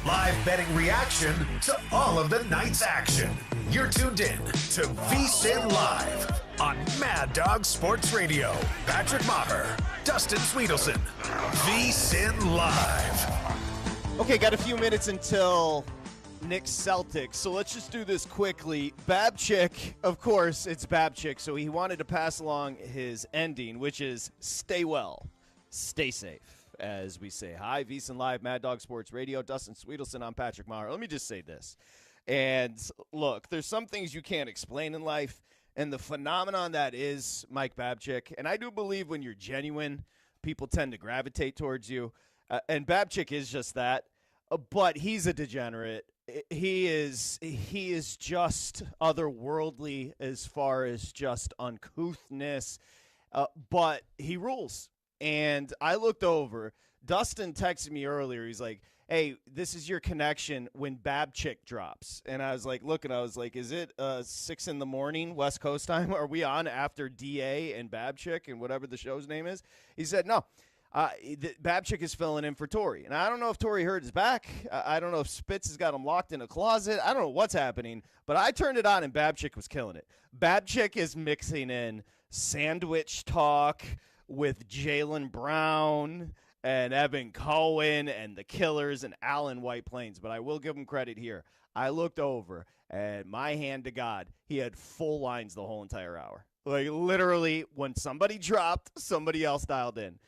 Live betting reaction to all of the night's action. You're tuned in to VSiN Live on Mad Dog Sports Radio. Patrick Meagher, Dustin Swedelson, VSiN Live. Okay, got a few minutes until Knicks Celtics, so let's just do this quickly. Babchick, of course, it's Babchick, so he wanted to pass along his ending, which is stay well, stay safe. As we say, hi, VSiN Live, Mad Dog Sports Radio, Dustin Swedelson, I'm Patrick Meagher. Let me just say this. And look, there's some things you can't explain in life, and the phenomenon that is Mike Babchick, and I do believe when you're genuine, people tend to gravitate towards you, and Babchick is just that, but he's a degenerate. He is just otherworldly as far as just uncouthness, but he rules. And I looked over. Dustin texted me earlier. He's like, hey, this is your connection when Babchick drops. And I was like, looking, I was like, is it 6 in the morning West Coast time? Are we on after DA and Babchick and whatever the show's name is? He said, no. Babchick is filling in for Torrey. And I don't know if Torrey hurt his back. I don't know if Spitz has got him locked in a closet. I don't know what's happening. But I turned it on, and Babchick was killing it. Babchick is mixing in sandwich talk with Jaylen Brown and Evan Cohen and the Killers and Allen White Plains. But I will give him credit here. I looked over, and my hand to God, he had full lines the whole entire hour. Like, literally, when somebody dropped, somebody else dialed in.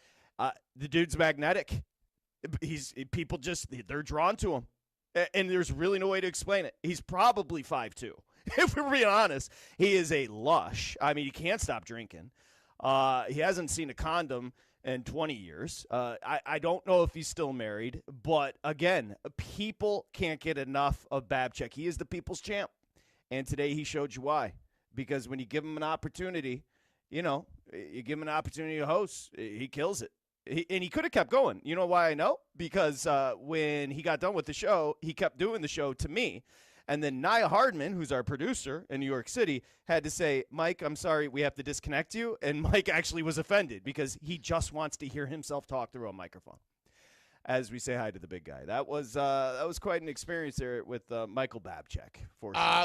The dude's magnetic. They're drawn to him. And there's really no way to explain it. He's probably 5'2". If we're being honest, he is a lush. I mean, he can't stop drinking. He hasn't seen a condom in 20 years. I don't know if he's still married. But, again, people can't get enough of Babchick. He is the people's champ. And today he showed you why. Because when you give him an opportunity, you give him an opportunity to host, he kills it. And he could have kept going. You know why I know? Because when he got done with the show, he kept doing the show to me. And then Nia Hardman, who's our producer in New York City, had to say, Mike, I'm sorry, we have to disconnect you. And Mike actually was offended because he just wants to hear himself talk through a microphone. As we say hi to the big guy. That was quite an experience there with Michael Babchick.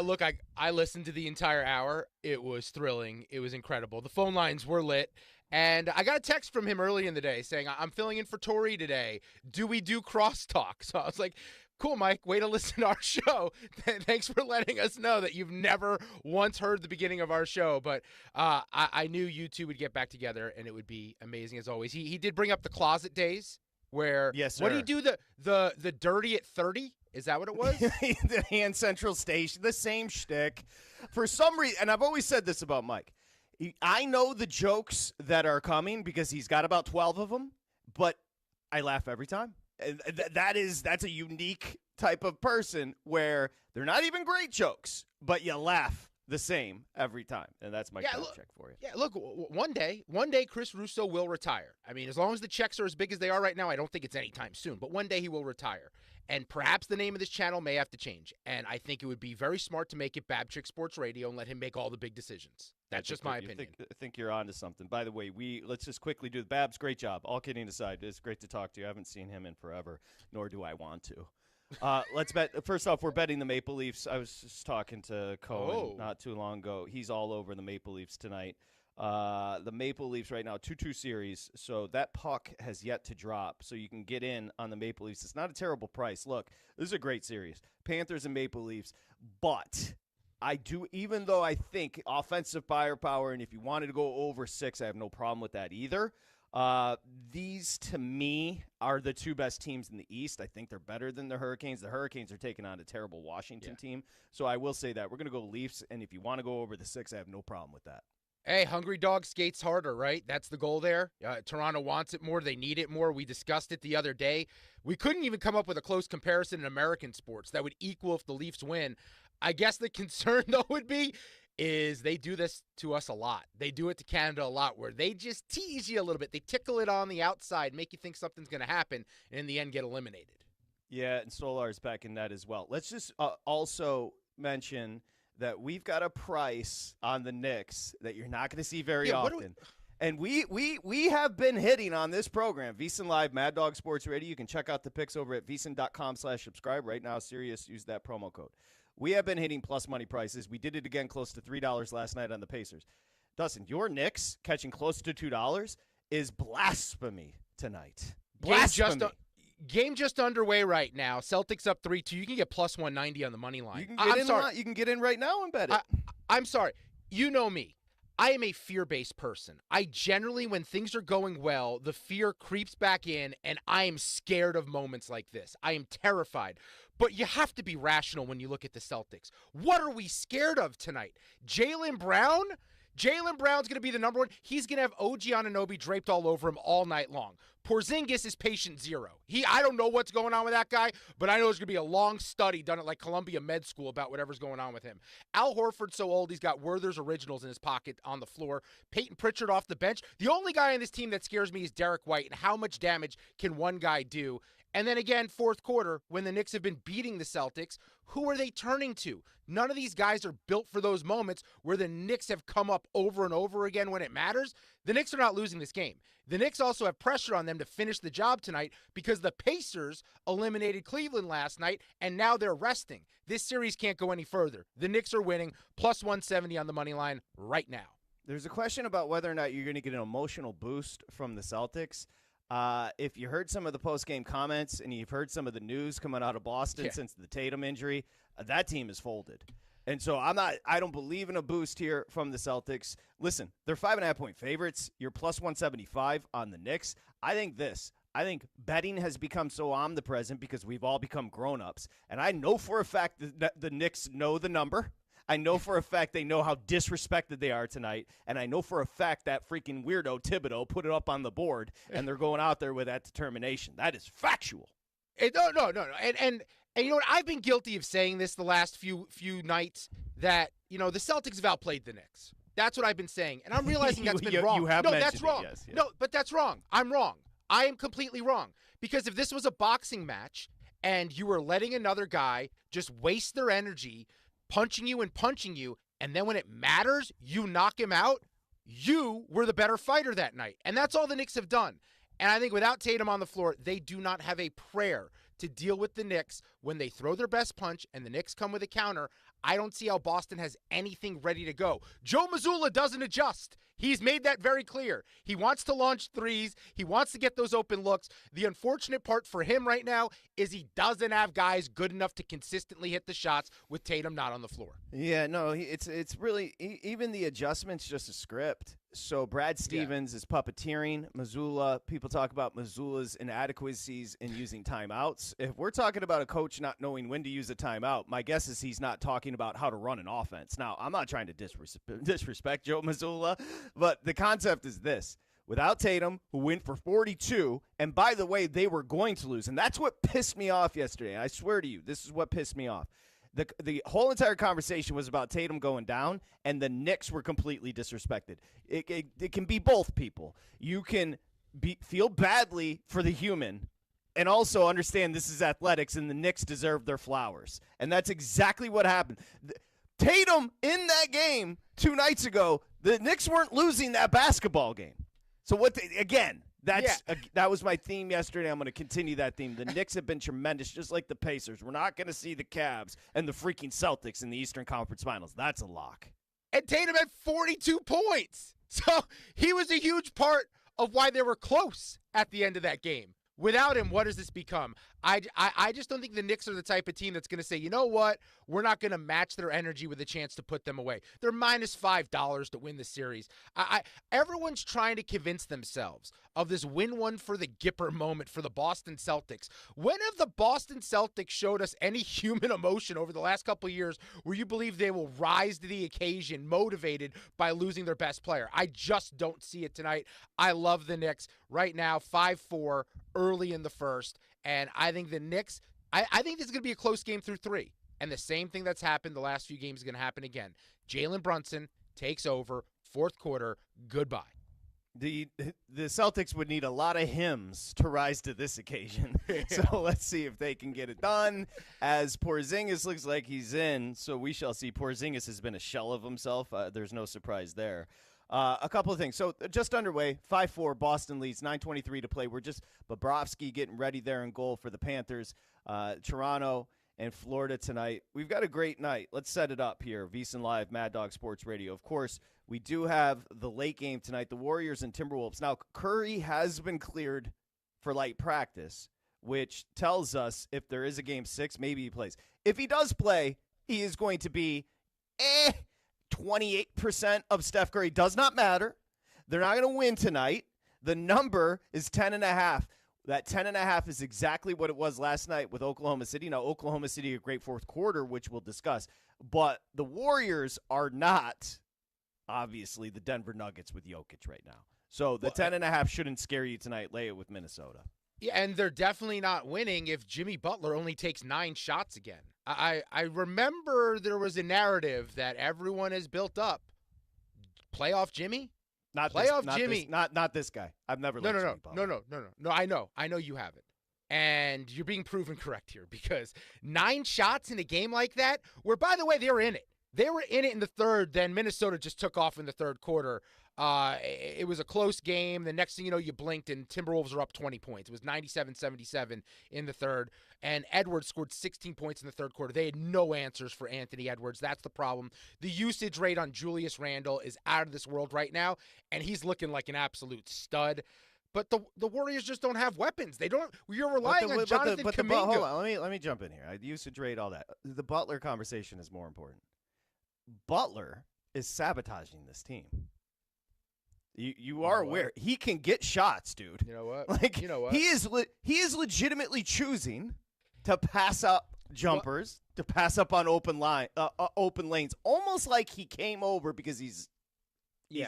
Look, I listened to the entire hour. It was thrilling. It was incredible. The phone lines were lit. And I got a text from him early in the day saying, I'm filling in for Torrey today. Do we do crosstalk? So I was like, cool, Mike, way to listen to our show. Thanks for letting us know that you've never once heard the beginning of our show. But I knew you two would get back together, and it would be amazing as always. He did bring up the closet days where, yes, sir. What did he do, the dirty at 30? Is that what it was? The Hand Central Station, the same shtick. For some reason, and I've always said this about Mike, I know the jokes that are coming because he's got about 12 of them, but I laugh every time. And that's a unique type of person where they're not even great jokes, but you laugh the same every time. And that's my check for you. Yeah, look, one day Chris Russo will retire. I mean, as long as the checks are as big as they are right now, I don't think it's anytime soon, but one day he will retire. And perhaps the name of this channel may have to change. And I think it would be very smart to make it Babchick Sports Radio and let him make all the big decisions. That's just my opinion. I think you're on to something. By the way, let's just quickly do the Babs. Great job. All kidding aside, it's great to talk to you. I haven't seen him in forever, nor do I want to. Let's bet. First off, we're betting the Maple Leafs. I was just talking to Cohen not too long ago. He's all over the Maple Leafs tonight. The Maple Leafs right now, 2-2 series, so that puck has yet to drop, so you can get in on the Maple Leafs. It's not a terrible price. Look, this is a great series. Panthers and Maple Leafs, but I do, even though I think offensive firepower, and if you wanted to go over 6, I have no problem with that either. These, to me, are the two best teams in the East. I think they're better than the Hurricanes. The Hurricanes are taking on a terrible Washington team, so I will say that. We're going to go Leafs, and if you want to go over the 6, I have no problem with that. Hey, hungry dog skates harder, right? That's the goal there. Toronto wants it more. They need it more. We discussed it the other day. We couldn't even come up with a close comparison in American sports that would equal if the Leafs win. I guess the concern, though, would be is they do this to us a lot. They do it to Canada a lot where they just tease you a little bit. They tickle it on the outside, make you think something's going to happen, and in the end get eliminated. Yeah, and Stolar's back in that as well. Let's just also mention that we've got a price on the Knicks that you're not going to see very often. And we have been hitting on this program, VSiN Live, Mad Dog Sports Radio. You can check out the picks over at vsin.com/subscribe. Right now, Sirius, use that promo code. We have been hitting plus money prices. We did it again close to $3 last night on the Pacers. Dustin, your Knicks catching close to $2 is blasphemy tonight. Blasphemy. Game just underway right now. Celtics up 3-2. You can get plus 190 on the money line. You can get in right now and bet it. I'm sorry. You know me. I am a fear-based person. I generally, when things are going well, the fear creeps back in, and I am scared of moments like this. I am terrified. But you have to be rational when you look at the Celtics. What are we scared of tonight? Jaylen Brown? Jaylen Brown's going to be the number one. He's going to have OG Anunoby draped all over him all night long. Porzingis is patient zero. I don't know what's going on with that guy, but I know there's going to be a long study done at like Columbia Med School about whatever's going on with him. Al Horford's so old, he's got Werther's originals in his pocket on the floor. Peyton Pritchard off the bench. The only guy on this team that scares me is Derek White, and how much damage can one guy do? And then again, fourth quarter, when the Knicks have been beating the Celtics, who are they turning to? None of these guys are built for those moments where the Knicks have come up over and over again when it matters. The Knicks are not losing this game. The Knicks also have pressure on them to finish the job tonight because the Pacers eliminated Cleveland last night, and now they're resting. This series can't go any further. The Knicks are winning, plus 170 on the money line right now. There's a question about whether or not you're going to get an emotional boost from the Celtics. If you heard some of the post-game comments and you've heard some of the news coming out of Boston since the Tatum injury, that team is folded. And so I don't believe in a boost here from the Celtics. Listen, they're 5.5-point favorites. You're plus 175 on the Knicks. I think betting has become so omnipresent because we've all become grown-ups. And I know for a fact that the Knicks know the number. I know for a fact they know how disrespected they are tonight, and I know for a fact that freaking weirdo Thibodeau put it up on the board, and they're going out there with that determination. That is factual. No. And you know what? I've been guilty of saying this the last few nights that, the Celtics have outplayed the Knicks. That's what I've been saying, and I'm realizing that's been wrong. You have mentioned that's wrong. It, yes. No, but that's wrong. I'm wrong. I am completely wrong. Because if this was a boxing match and you were letting another guy just waste their energy punching you, and then when it matters, you knock him out, you were the better fighter that night. And that's all the Knicks have done. And I think without Tatum on the floor, they do not have a prayer to deal with the Knicks when they throw their best punch and the Knicks come with a counter. I don't see how Boston has anything ready to go. Joe Mazzulla doesn't adjust. He's made that very clear. He wants to launch threes. He wants to get those open looks. The unfortunate part for him right now is he doesn't have guys good enough to consistently hit the shots with Tatum not on the floor. Yeah, no, it's really even the adjustments just a script. So Brad Stevens is puppeteering Mazzulla. People talk about Mazzulla's inadequacies in using timeouts. If we're talking about a coach not knowing when to use a timeout, my guess is he's not talking about how to run an offense. Now, I'm not trying to disrespect Joe Mazzulla, but the concept is this. Without Tatum, who went for 42, and by the way, they were going to lose. And that's what pissed me off yesterday. I swear to you, this is what pissed me off. The whole entire conversation was about Tatum going down, and the Knicks were completely disrespected. It can be both people. You can feel badly for the human and also understand this is athletics, and the Knicks deserve their flowers. And that's exactly what happened. Tatum, in that game 2 nights ago, the Knicks weren't losing that basketball game. So that was my theme yesterday. I'm going to continue that theme. The Knicks have been tremendous, just like the Pacers. We're not going to see the Cavs and the freaking Celtics in the Eastern Conference Finals. That's a lock. And Tatum had 42 points. So he was a huge part of why they were close at the end of that game. Without him, what does this become? I just don't think the Knicks are the type of team that's going to say, you know what, we're not going to match their energy with a chance to put them away. They're minus $5 to win the series. Everyone's trying to convince themselves of this win one for the Gipper moment for the Boston Celtics. When have the Boston Celtics showed us any human emotion over the last couple of years where you believe they will rise to the occasion motivated by losing their best player? I just don't see it tonight. I love the Knicks right now, 5-4 early in the first. And I think the Knicks, I think this is going to be a close game through 3. And the same thing that's happened the last few games is going to happen again. Jalen Brunson takes over, fourth quarter, goodbye. The Celtics would need a lot of hymns to rise to this occasion. So let's see if they can get it done. As Porzingis looks like he's in, so we shall see. Porzingis has been a shell of himself. There's no surprise there. A couple of things. So just underway, 5-4, Boston leads, 9:23 to play. We're just Bobrovsky getting ready there in goal for the Panthers. Toronto and Florida tonight. We've got a great night. Let's set it up here. VSiN Live, Mad Dog Sports Radio. Of course, we do have the late game tonight, the Warriors and Timberwolves. Now, Curry has been cleared for light practice, which tells us if there is a game 6, maybe he plays. If he does play, he is going to be 28% of Steph Curry. Does not matter. They're not going to win tonight. The number is 10.5. That 10.5 is exactly what it was last night with Oklahoma City. Now, Oklahoma City, a great fourth quarter, which we'll discuss. But the Warriors are not, obviously, the Denver Nuggets with Jokic right now. So the 10.5 shouldn't scare you tonight. Lay it with Minnesota. Yeah, and they're definitely not winning if Jimmy Butler only takes 9 shots again. I remember there was a narrative that everyone has built up. Playoff Jimmy? Not Jimmy. Not this guy. I've never liked Jimmy Butler. No, I know you haven't. And you're being proven correct here because 9 shots in a game like that, where, by the way, they were in it. They were in it in the third, then Minnesota just took off in the third quarter. It was a close game. The next thing you know, you blinked, and Timberwolves were up 20 points. It was 97-77 in the third, and Edwards scored 16 points in the third quarter. They had no answers for Anthony Edwards. That's the problem. The usage rate on Julius Randle is out of this world right now, and he's looking like an absolute stud. But the Warriors just don't have weapons. They don't. You're relying on Jonathan Kuminga. Hold on, let me jump in here. Usage rate, all that. The Butler conversation is more important. Butler is sabotaging this team. You are aware he can get shots, dude. You know what? He is legitimately choosing to pass up jumpers, to pass up on open lanes, almost like he came over because he's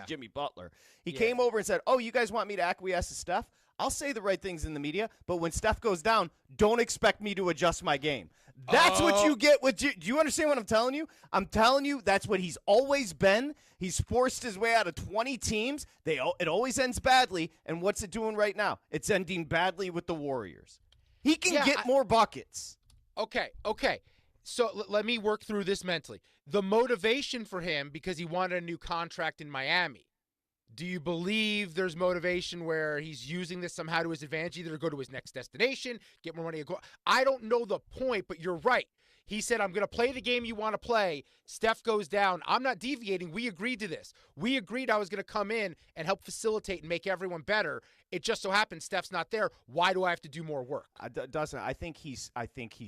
Jimmy Butler. He came over and said, "Oh, you guys want me to acquiesce to Steph? I'll say the right things in the media, but when Steph goes down, don't expect me to adjust my game." That's what you get with. Do you understand what I'm telling you? I'm telling you that's what he's always been. He's forced his way out of 20 teams. It always ends badly. And what's it doing right now? It's ending badly with the Warriors. He can get more buckets. Okay. So let me work through this mentally. The motivation for him, because he wanted a new contract in Miami. Do you believe there's motivation where he's using this somehow to his advantage, either to go to his next destination, get more money? I don't know the point, but you're right. He said, I'm going to play the game you want to play. Steph goes down. I'm not deviating. We agreed to this. We agreed I was going to come in and help facilitate and make everyone better. It just so happens Steph's not there. Why do I have to do more work? Dustin, I think he's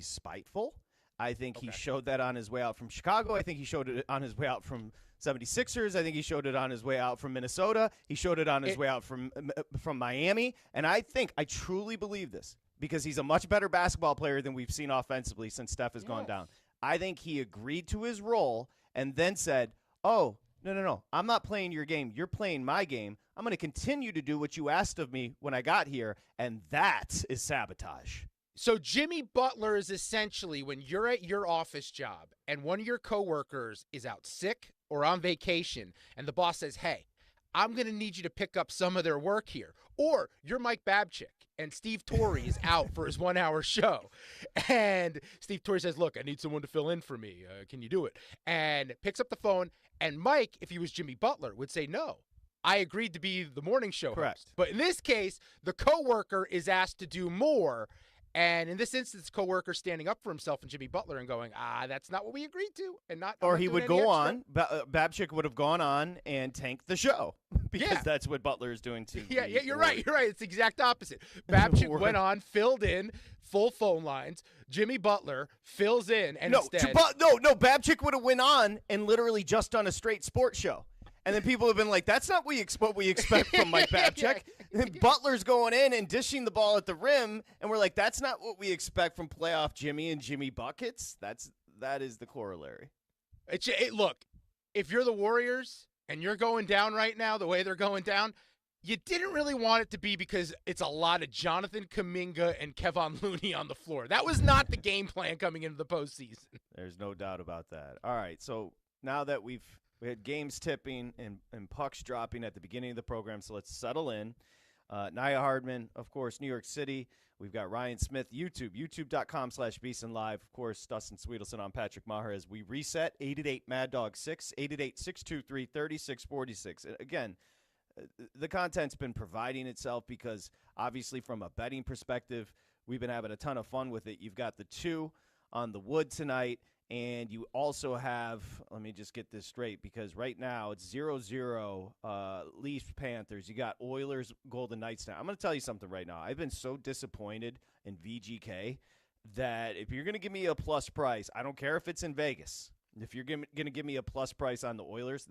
spiteful. I think he showed that on his way out from Chicago. I think he showed it on his way out from 76ers. I think he showed it on his way out from Minnesota. He showed it on his way out from Miami. And I truly believe this because he's a much better basketball player than we've seen offensively since Steph has gone down. I think he agreed to his role and then said, "Oh, no. I'm not playing your game. You're playing my game. I'm going to continue to do what you asked of me when I got here." And that is sabotage. So Jimmy Butler is essentially when you're at your office job and one of your coworkers is out sick or on vacation and the boss says, "Hey, I'm going to need you to pick up some of their work here." Or you're Mike Babchick and Steve Torrey is out for his 1-hour show. And Steve Torrey says, "Look, I need someone to fill in for me. Can you do it?" And picks up the phone. And Mike, if he was Jimmy Butler, would say, "No, I agreed to be the morning show host." But in this case, the coworker is asked to do more. And in this instance, coworker standing up for himself and Jimmy Butler and going, that's not what we agreed to. And not. Or he would go on. Babchick would have gone on and tanked the show because that's what Butler is doing to. Yeah, you're right. You're right. It's the exact opposite. Babchick went on, filled in, full phone lines. Jimmy Butler fills in, and instead, Babchick would have went on and literally just done a straight sports show. And then people have been like, that's not what we expect from Mike Babchick. Butler's going in and dishing the ball at the rim, and we're like, that's not what we expect from playoff Jimmy and Jimmy Buckets. That is the corollary. Look, if you're the Warriors and you're going down right now the way they're going down, you didn't really want it to be because it's a lot of Jonathan Kuminga and Kevon Looney on the floor. That was not the game plan coming into the postseason. There's no doubt about that. All right, so now that we had games tipping and pucks dropping at the beginning of the program, so let's settle in. Nia Hardman, of course, New York City. We've got Ryan Smith, youtube.com/VSiN Live. Of course, Dustin Swedelson on Patrick Maher as we reset. 888-MAD-DOG-6, 888-623-3646. Again, the content's been providing itself because, obviously, from a betting perspective, we've been having a ton of fun with it. You've got the 2 on the wood tonight, and you also have, let me just get this straight, because right now it's 0-0 Leafs Panthers. You got Oilers Golden Knights now. I'm going to tell you something right now. I've been so disappointed in VGK that if you're going to give me a plus price, I don't care if it's in Vegas. If you're going to give me a plus price on the Oilers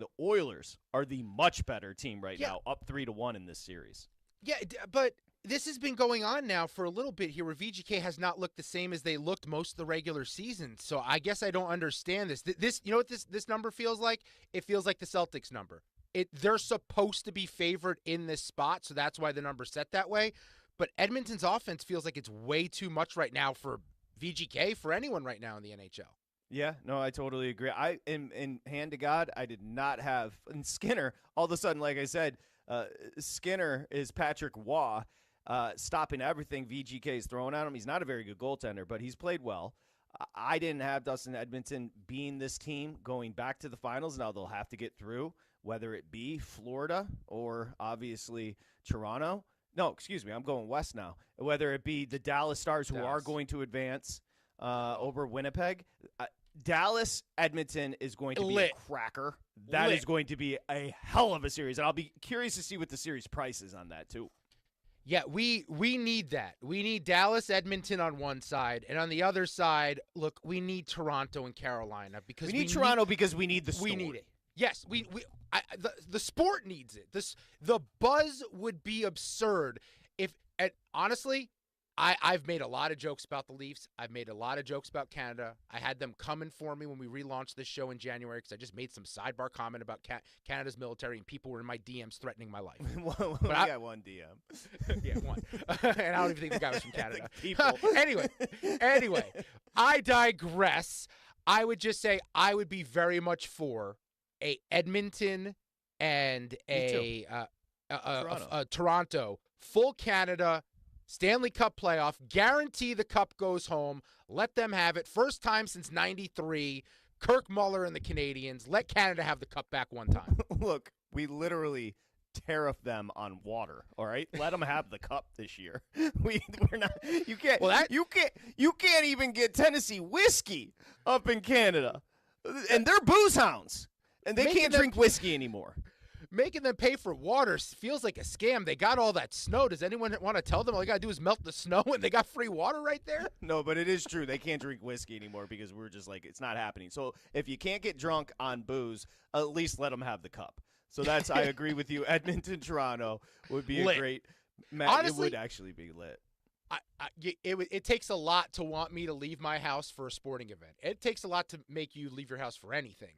are the much better team right now, up 3-1 in this series. Yeah, but this has been going on now for a little bit here where VGK has not looked the same as they looked most of the regular season. So I guess I don't understand this. This, you know what this number feels like? It feels like the Celtics number. They're supposed to be favored in this spot, so that's why the number's set that way. But Edmonton's offense feels like it's way too much right now for VGK, for anyone right now in the NHL. Yeah, no, I totally agree. In hand to God, I did not have – and Skinner, all of a sudden, like I said, Skinner is Patrick Waugh, stopping everything VGK is throwing at him. He's not a very good goaltender, but he's played well. I didn't have Dustin Edmonton being this team going back to the finals. Now they'll have to get through, whether it be Florida or obviously Toronto. No, excuse me, I'm going west now. Whether it be the Dallas Stars, who are going to advance over Winnipeg. Dallas, Edmonton is going to be a cracker. That is going to be a hell of a series. And I'll be curious to see what the series price is on that, too. Yeah, we need that. We need Dallas, Edmonton on one side. And on the other side, look, we need Toronto and Carolina. Because we need Toronto because we need the story. We need it. Yes, the sport needs it. The buzz would be absurd if, and honestly, I've made a lot of jokes about the Leafs. I've made a lot of jokes about Canada. I had them coming for me when we relaunched this show in January because I just made some sidebar comment about Canada's military, and people were in my DMs threatening my life. We got one DM. Yeah, one. And I don't even think the guy was from Canada. Anyway, I digress. I would just say I would be very much for a Edmonton and a Toronto, full Canada, Stanley Cup playoff, guarantee the cup goes home, let them have it. First time since 93, Kirk Muller and the Canadians, let Canada have the cup back one time. Look, we literally tariff them on water, all right? Let them have the cup this year. We're not you can't even get Tennessee whiskey up in Canada. And they're booze hounds. And they can't drink whiskey anymore. Making them pay for water feels like a scam. They got all that snow. Does anyone want to tell them all you got to do is melt the snow and they got free water right there? No, but it is true. They can't drink whiskey anymore because we're just like, it's not happening. So if you can't get drunk on booze, at least let them have the cup. So that's, I agree with you. Edmonton, Toronto would be a great match. Honestly, it would actually be lit. It takes a lot to want me to leave my house for a sporting event. It takes a lot to make you leave your house for anything.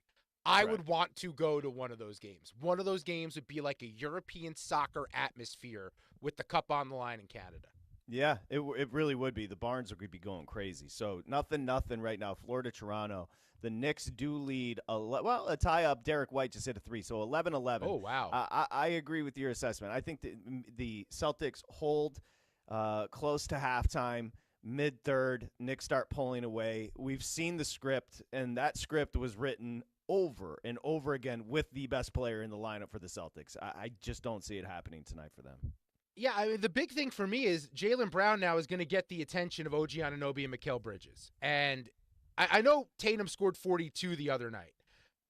I would want to go to one of those games. One of those games would be like a European soccer atmosphere with the cup on the line in Canada. Yeah, it really would be. The barns would be going crazy. So nothing right now. Florida, Toronto. The Knicks do lead a tie-up. Derek White just hit a 3, so 11-11. Oh, wow. I agree with your assessment. I think the Celtics hold close to halftime. Mid-third, Knicks start pulling away. We've seen the script, and that script was written over and over again with the best player in the lineup for the Celtics. I just don't see it happening tonight for them. Yeah, I mean, the big thing for me is Jaylen Brown now is going to get the attention of OG Anunoby and Mikal Bridges. And I know Tatum scored 42 the other night,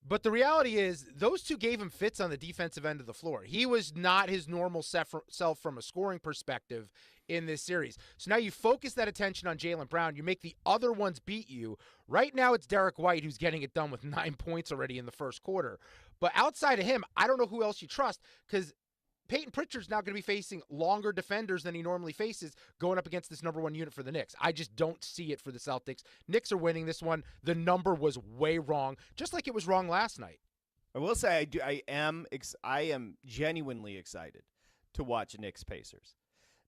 but the reality is those two gave him fits on the defensive end of the floor. He was not his normal self from a scoring perspective in this series. So now you focus that attention on Jaylen Brown. You make the other ones beat you. Right now it's Derek White who's getting it done with 9 points already in the first quarter. But outside of him, I don't know who else you trust because Peyton Pritchard's now going to be facing longer defenders than he normally faces going up against this number one unit for the Knicks. I just don't see it for the Celtics. Knicks are winning this one. The number was way wrong, just like it was wrong last night. I will say I am genuinely excited to watch Knicks Pacers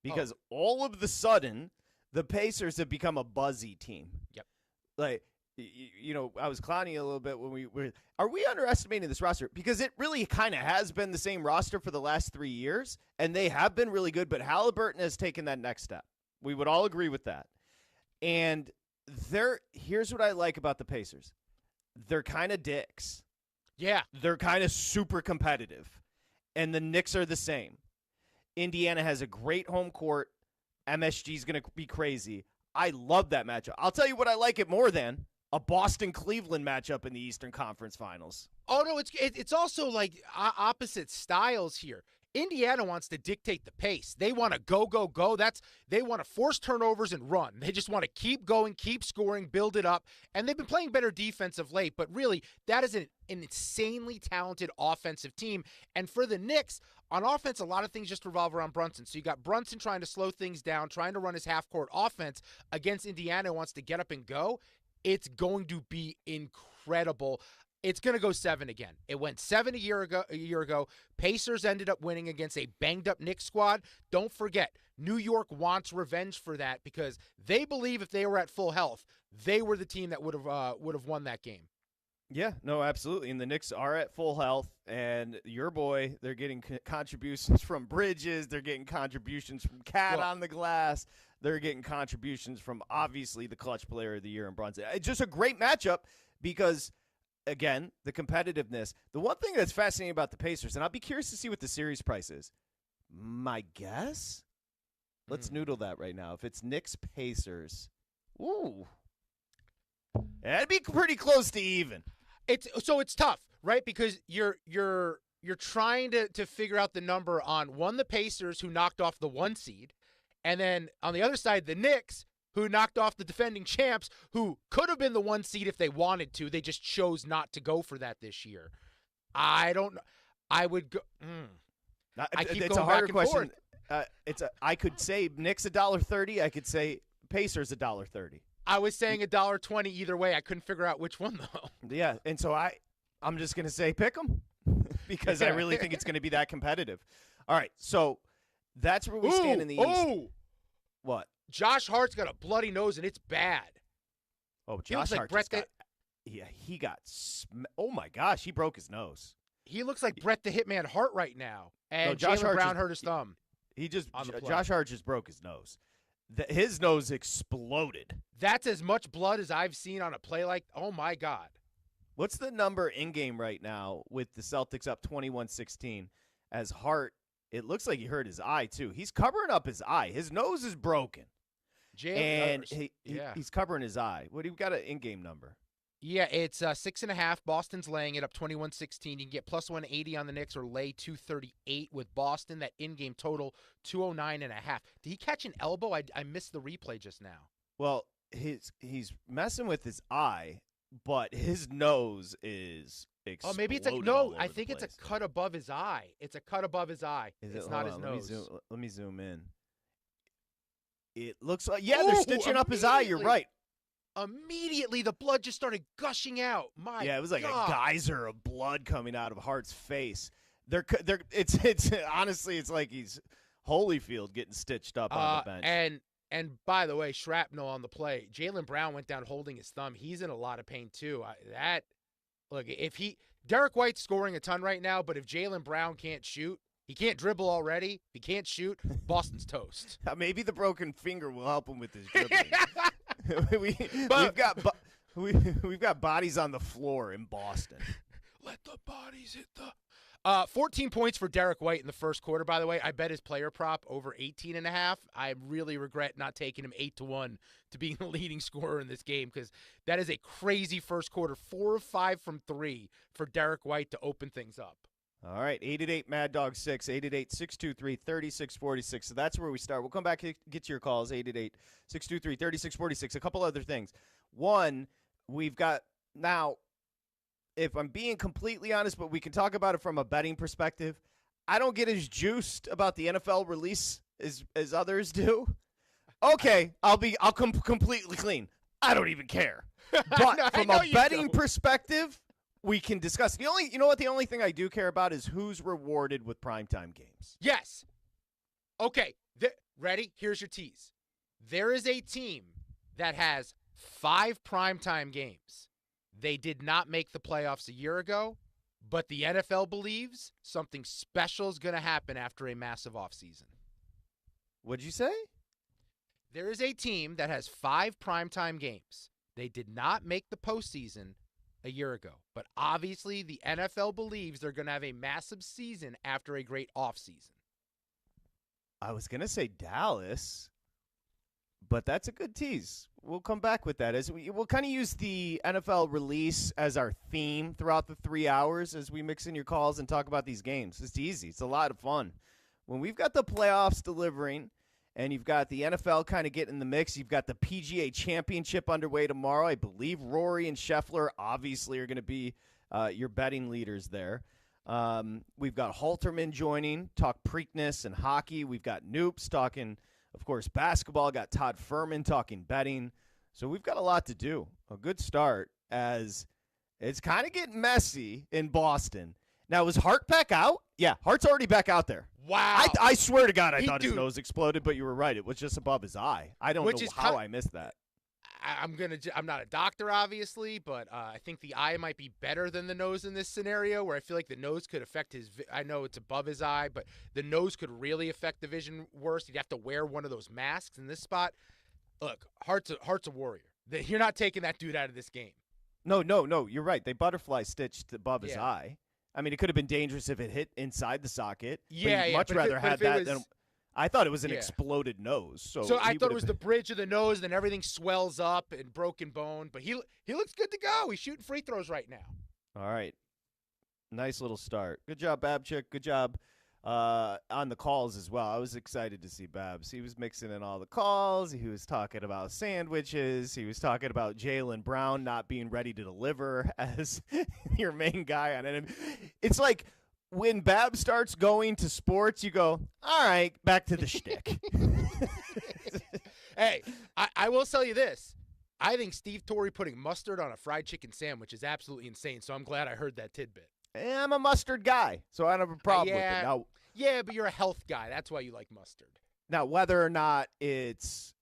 because all of the sudden the Pacers have become a buzzy team. Yep. Like I was clowning you a little bit when we were. Are we underestimating this roster? Because it really kind of has been the same roster for the last 3 years, and they have been really good, but Halliburton has taken that next step. We would all agree with that. And here's what I like about the Pacers. They're kind of dicks. Yeah. They're kind of super competitive. And the Knicks are the same. Indiana has a great home court. MSG is going to be crazy. I love that matchup. I'll tell you what I like it more than. A Boston-Cleveland matchup in the Eastern Conference Finals. Oh, no, it's also like opposite styles here. Indiana wants to dictate the pace. They want to go, go, go. They want to force turnovers and run. They just want to keep going, keep scoring, build it up. And they've been playing better defense of late, but really, that is an insanely talented offensive team. And for the Knicks, on offense, a lot of things just revolve around Brunson. So you got Brunson trying to slow things down, trying to run his half-court offense against Indiana who wants to get up and go. It's going to be incredible. It's going to go 7 again. It went 7 a year ago. Pacers ended up winning against a banged-up Knicks squad. Don't forget, New York wants revenge for that because they believe if they were at full health, they were the team that would have won that game. Yeah, no, absolutely. And the Knicks are at full health, and your boy, they're getting contributions from Bridges. They're getting contributions from Cat on the glass. They're getting contributions from, obviously, the clutch player of the year in Brunson. It's just a great matchup because, again, the competitiveness. The one thing that's fascinating about the Pacers, and I'll be curious to see what the series price is. My guess? Let's noodle that right now. If it's Knicks-Pacers, ooh, that'd be pretty close to even. It's tough, right? Because you're trying to figure out the number on the Pacers who knocked off the 1 seed, and then on the other side the Knicks who knocked off the defending champs who could have been the 1 seed if they wanted to. They just chose not to go for that this year. I don't know. I would go. I keep it's going a harder back and question. forth. I could say Knicks $1.30. I could say Pacers $1.30. I was saying $1.20 either way. I couldn't figure out which one though. Yeah, and so I'm just gonna say pick them because I really think it's gonna be that competitive. All right, so that's where we stand in the East. What? Josh Hart's got a bloody nose and it's bad. Oh, Josh Hart he got oh my gosh, he broke his nose. He looks like Brett the Hitman Hart right now. And Josh Jaylen Brown hurt his thumb. Josh Hart just broke his nose. His nose exploded. That's as much blood as I've seen on a play like, oh my God. What's the number in game right now with the Celtics up 21-16 as Hart, it looks like he hurt his eye too. He's covering up his eye. His nose is broken. And he's covering his eye. What do you got an in-game number? Yeah, it's 6.5. Boston's laying it up 21-16. You can get plus 180 on the Knicks or lay 238 with Boston. That in-game total 209.5. Did he catch an elbow? I missed the replay just now. Well, he's messing with his eye, but his nose is exploding. Oh, maybe it's I think it's a cut above his eye. It's a cut above his eye. It's not his nose. Let me zoom in. It looks like they're stitching up his eye. You're right. Immediately, the blood just started gushing out. It was like a geyser of blood coming out of Hart's face. It's honestly, it's like he's Holyfield getting stitched up on the bench. And by the way, shrapnel on the play. Jaylen Brown went down holding his thumb. He's in a lot of pain too. Derek White's scoring a ton right now, but if Jaylen Brown can't shoot, he can't dribble already. He can't shoot. Boston's toast. Maybe the broken finger will help him with his dribbling. We've got bodies on the floor in Boston. Let the bodies hit the 14 points for Derek White in the first quarter, by the way. I bet his player prop over 18.5. I really regret not taking him 8-1 to being the leading scorer in this game because that is a crazy first quarter. 4 of 5 from 3 for Derek White to open things up. All right, 888 Mad Dog 6, 888-623-3646. So that's where we start. We'll come back and get to your calls, 888-623-3646. A couple other things. One, we've got now, if I'm being completely honest, but we can talk about it from a betting perspective, I don't get as juiced about the NFL release as others do. Okay, I'll come completely clean. I don't even care. But from a betting perspective, we can discuss. The only thing I do care about is who's rewarded with primetime games. Yes. Okay. Ready? Here's your tease. There is a team that has 5 primetime games. They did not make the playoffs a year ago, but the NFL believes something special is going to happen after a massive offseason. What'd you say? There is a team that has 5 primetime games. They did not make the postseason a year ago, but obviously the NFL believes they're going to have a massive season after a great offseason. I was going to say Dallas, but that's a good tease. We'll come back with that. We'll kind of use the NFL release as our theme throughout the 3 hours as we mix in your calls and talk about these games. It's easy. It's a lot of fun. When we've got the playoffs delivering and you've got the NFL kind of getting in the mix, you've got the PGA Championship underway tomorrow. I believe Rory and Scheffler obviously are going to be your betting leaders there. We've got Halterman joining, talk Preakness and hockey. We've got Noops talking, of course, basketball. Got Todd Furman talking betting. So we've got a lot to do. A good start as it's kind of getting messy in Boston. Now, is Hart back out? Yeah, Hart's already back out there. Wow. I swear to God, I thought his nose exploded, but you were right. It was just above his eye. I don't know how I missed that. I'm not a doctor, obviously, but I think the eye might be better than the nose in this scenario, where I feel like the nose could affect his. I know it's above his eye, but the nose could really affect the vision worse. He'd have to wear one of those masks in this spot. Look, Hart's a warrior. You're not taking that dude out of this game. No. You're right. They butterfly stitched above his eye. I mean, it could have been dangerous if it hit inside the socket. Yeah, but much rather had that than. I thought it was an exploded nose. So I thought it was the bridge of the nose, and then everything swells up and broken bone. But he looks good to go. He's shooting free throws right now. All right. Nice little start. Good job, Babchick. Good job on the calls as well. I was excited to see Babs. He was mixing in all the calls. He was talking about sandwiches. He was talking about Jaylen Brown not being ready to deliver as your main guy on it. It's like when Babs starts going to sports, you go, all right, back to the shtick. Hey, I will tell you this. I think Steve Torrey putting mustard on a fried chicken sandwich is absolutely insane, so I'm glad I heard that tidbit. I'm a mustard guy, so I don't have a problem with it. Now, yeah, but you're a health guy. That's why you like mustard. Now, whether or not it's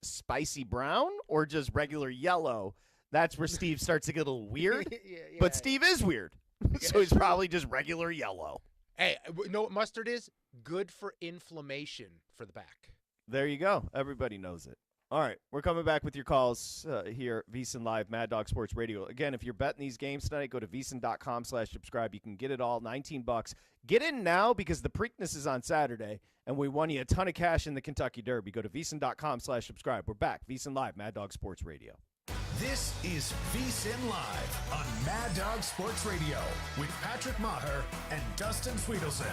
spicy brown or just regular yellow, that's where Steve starts to get a little weird. But Steve is weird, so he's probably just regular yellow. Hey, you know what mustard is? Good for inflammation for the back. There you go. Everybody knows it. All right, we're coming back with your calls here, VSiN Live, Mad Dog Sports Radio. Again, if you're betting these games tonight, go to VSiN.com/subscribe. You can get it all, $19. Get in now because the Preakness is on Saturday, and we won you a ton of cash in the Kentucky Derby. Go to VSiN.com/subscribe. We're back. VSiN Live, Mad Dog Sports Radio. This is VSiN Live on Mad Dog Sports Radio with Patrick Meagher and Dustin Swedelson.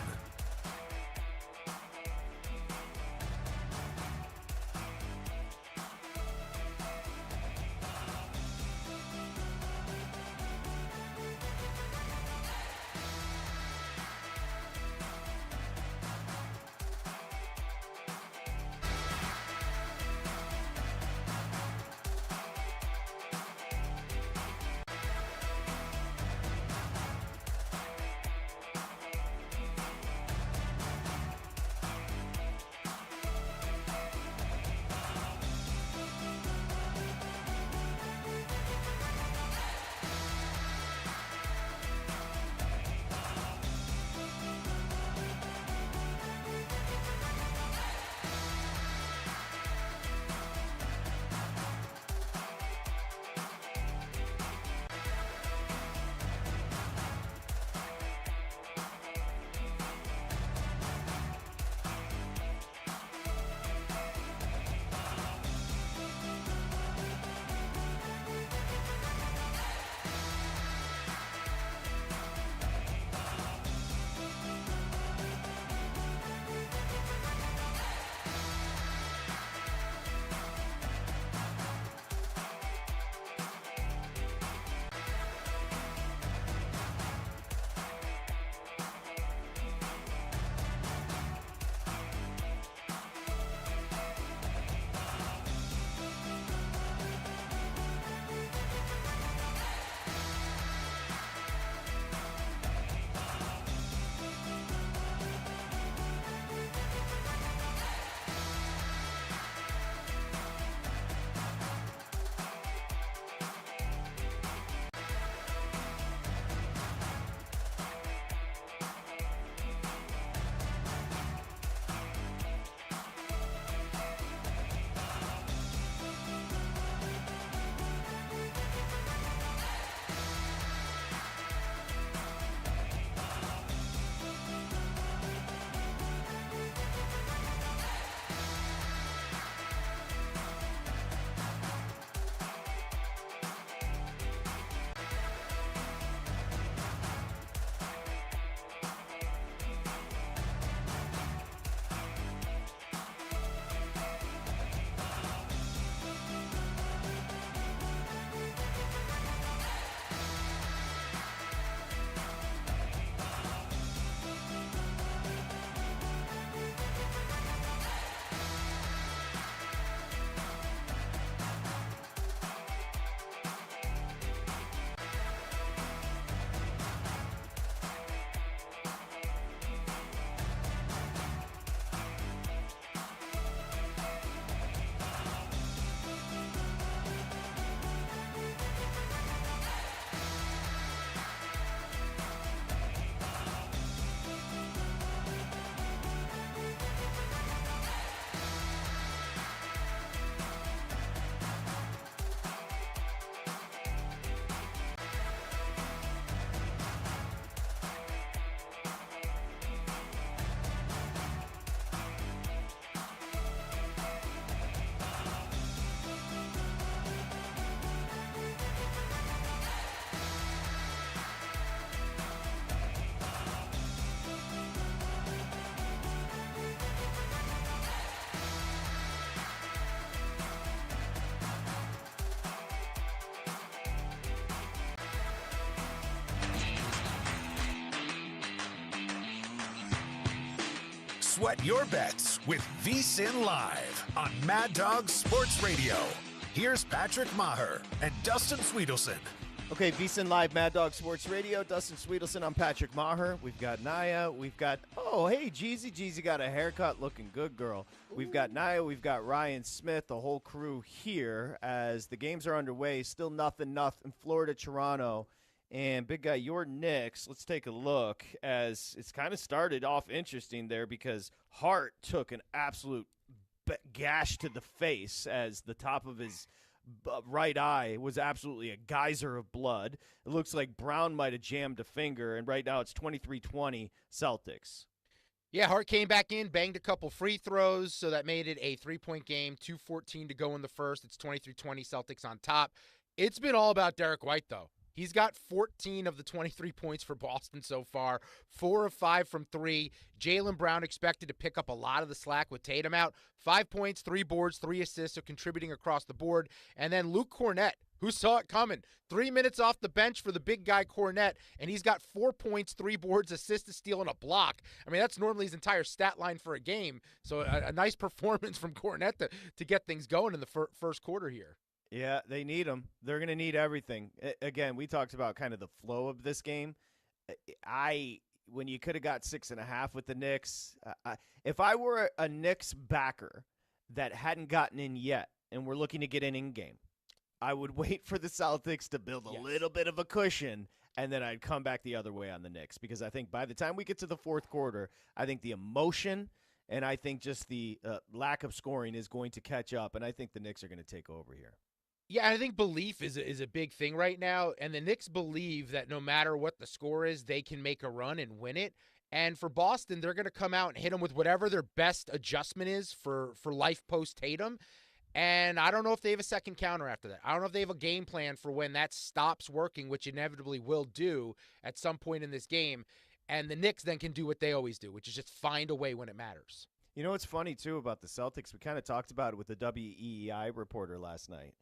Sweat your bets with VSiN Live on Mad Dog Sports Radio. Here's Patrick Maher and Dustin Swedelson. Okay, VSiN Live, Mad Dog Sports Radio. Dustin Swedelson, I'm Patrick Maher. We've got Naya. We've got, oh, hey, Jeezy. Jeezy got a haircut, looking good, girl. We've got Naya. We've got Ryan Smith, the whole crew here as the games are underway. Still nothing. Florida, Toronto. And big guy, your Knicks, let's take a look as it's kind of started off interesting there because Hart took an absolute gash to the face as the top of his right eye was absolutely a geyser of blood. It looks like Brown might have jammed a finger, and right now it's 23-20 Celtics. Yeah, Hart came back in, banged a couple free throws, so that made it a 3-point game, 2:14 to go in the first. It's 23-20 Celtics on top. It's been all about Derek White, though. He's got 14 of the 23 points for Boston so far, 4 of 5 from 3. Jaylen Brown expected to pick up a lot of the slack with Tatum out. 5 points, 3 boards, 3 assists, so contributing across the board. And then Luke Kornet, who saw it coming, 3 minutes off the bench for the big guy Kornet, and he's got 4 points, 3 boards, assist, a steal, and a block. I mean, that's normally his entire stat line for a game. So a nice performance from Kornet to get things going in the first quarter here. Yeah, they need them. They're going to need everything. Again, we talked about kind of the flow of this game. When you could have got 6.5 with the Knicks, if I were a Knicks backer that hadn't gotten in yet and we're looking to get in game, I would wait for the Celtics to build a little bit of a cushion, and then I'd come back the other way on the Knicks because I think by the time we get to the fourth quarter, I think the emotion and I think just the lack of scoring is going to catch up, and I think the Knicks are going to take over here. Yeah, I think belief is a big thing right now, and the Knicks believe that no matter what the score is, they can make a run and win it. And for Boston, they're going to come out and hit them with whatever their best adjustment is for life post-Tatum. And I don't know if they have a second counter after that. I don't know if they have a game plan for when that stops working, which inevitably will do at some point in this game. And the Knicks then can do what they always do, which is just find a way when it matters. You know what's funny, too, about the Celtics? We kind of talked about it with the WEEI reporter last night.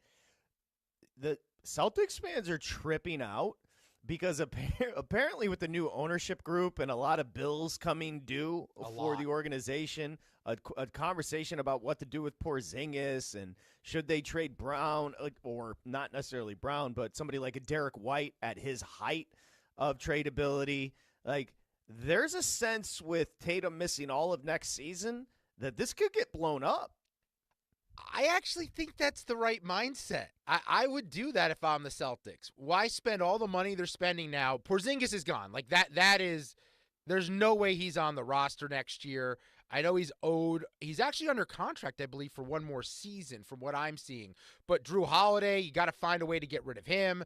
The Celtics fans are tripping out because apparently with the new ownership group and a lot of bills coming due for the organization, a conversation about what to do with Porzingis and should they trade Brown, or not necessarily Brown, but somebody like a Derek White at his height of tradability. Like, there's a sense with Tatum missing all of next season that this could get blown up. I actually think that's the right mindset. I would do that if I'm the Celtics. Why spend all the money they're spending now? Porzingis is gone. Like that is there's no way he's on the roster next year. I know he's actually under contract, I believe, for one more season from what I'm seeing. But Drew Holiday, you got to find a way to get rid of him.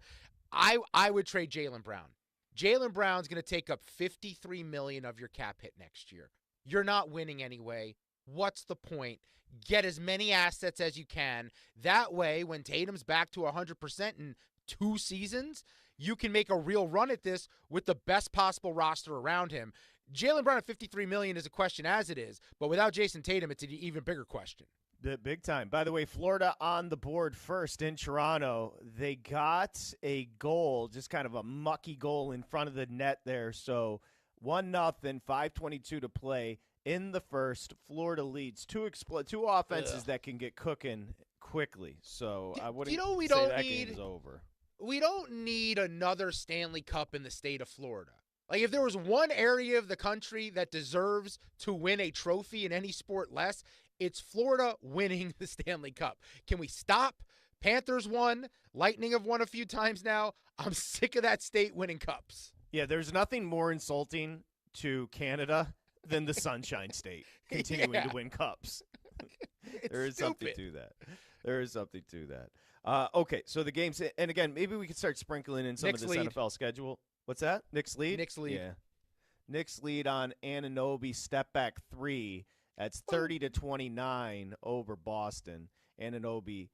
I would trade Jaylen Brown. Jaylen Brown's going to take up $53 million of your cap hit next year. You're not winning anyway. What's the point? Get as many assets as you can. That way, when Tatum's back to 100% in 2 seasons, you can make a real run at this with the best possible roster around him. Jaylen Brown at $53 million is a question as it is, but without Jason Tatum, it's an even bigger question. Big time. By the way, Florida on the board first in Toronto. They got a goal, just kind of a mucky goal in front of the net there. So 1-0, 5:22 to play. In the first, Florida leads two offenses that can get cooking quickly. So I wouldn't say that game is over. We don't need another Stanley Cup in the state of Florida. Like, if there was one area of the country that deserves to win a trophy in any sport less, it's Florida winning the Stanley Cup. Can we stop? Panthers won. Lightning have won a few times now. I'm sick of that state winning cups. Yeah, there's nothing more insulting to Canada than the Sunshine State continuing to win cups. There is something to that. Okay, so the games, and again, maybe we could start sprinkling in some of this NFL schedule. What's that? Knicks lead? Knicks lead. Yeah. Knicks lead on Anunoby, step back 3. That's 30-29 over Boston. Anunoby,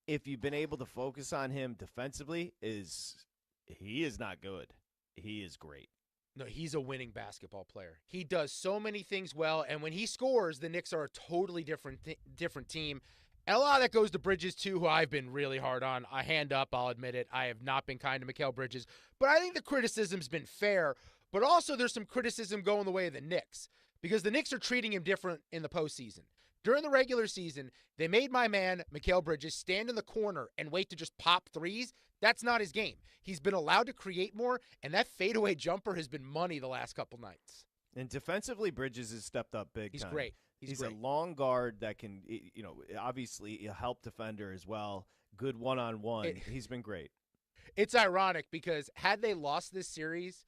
if you've been able to focus on him defensively, he is not good. He is great. No, he's a winning basketball player. He does so many things well, and when he scores, the Knicks are a totally different team. And a lot of that goes to Bridges, too, who I've been really hard on. I hand up, I'll admit it. I have not been kind to Mikal Bridges. But I think the criticism's been fair. But also there's some criticism going the way of the Knicks. because the Knicks are treating him different in the postseason. During the regular season, they made my man, Mikal Bridges, stand in the corner and wait to just pop threes. That's not his game. He's been allowed to create more, and that fadeaway jumper has been money the last couple nights. And defensively, Bridges has stepped up big time. He's great. He's a long guard that can, obviously a help defender as well. Good one-on-one. He's been great. It's ironic because had they lost this series,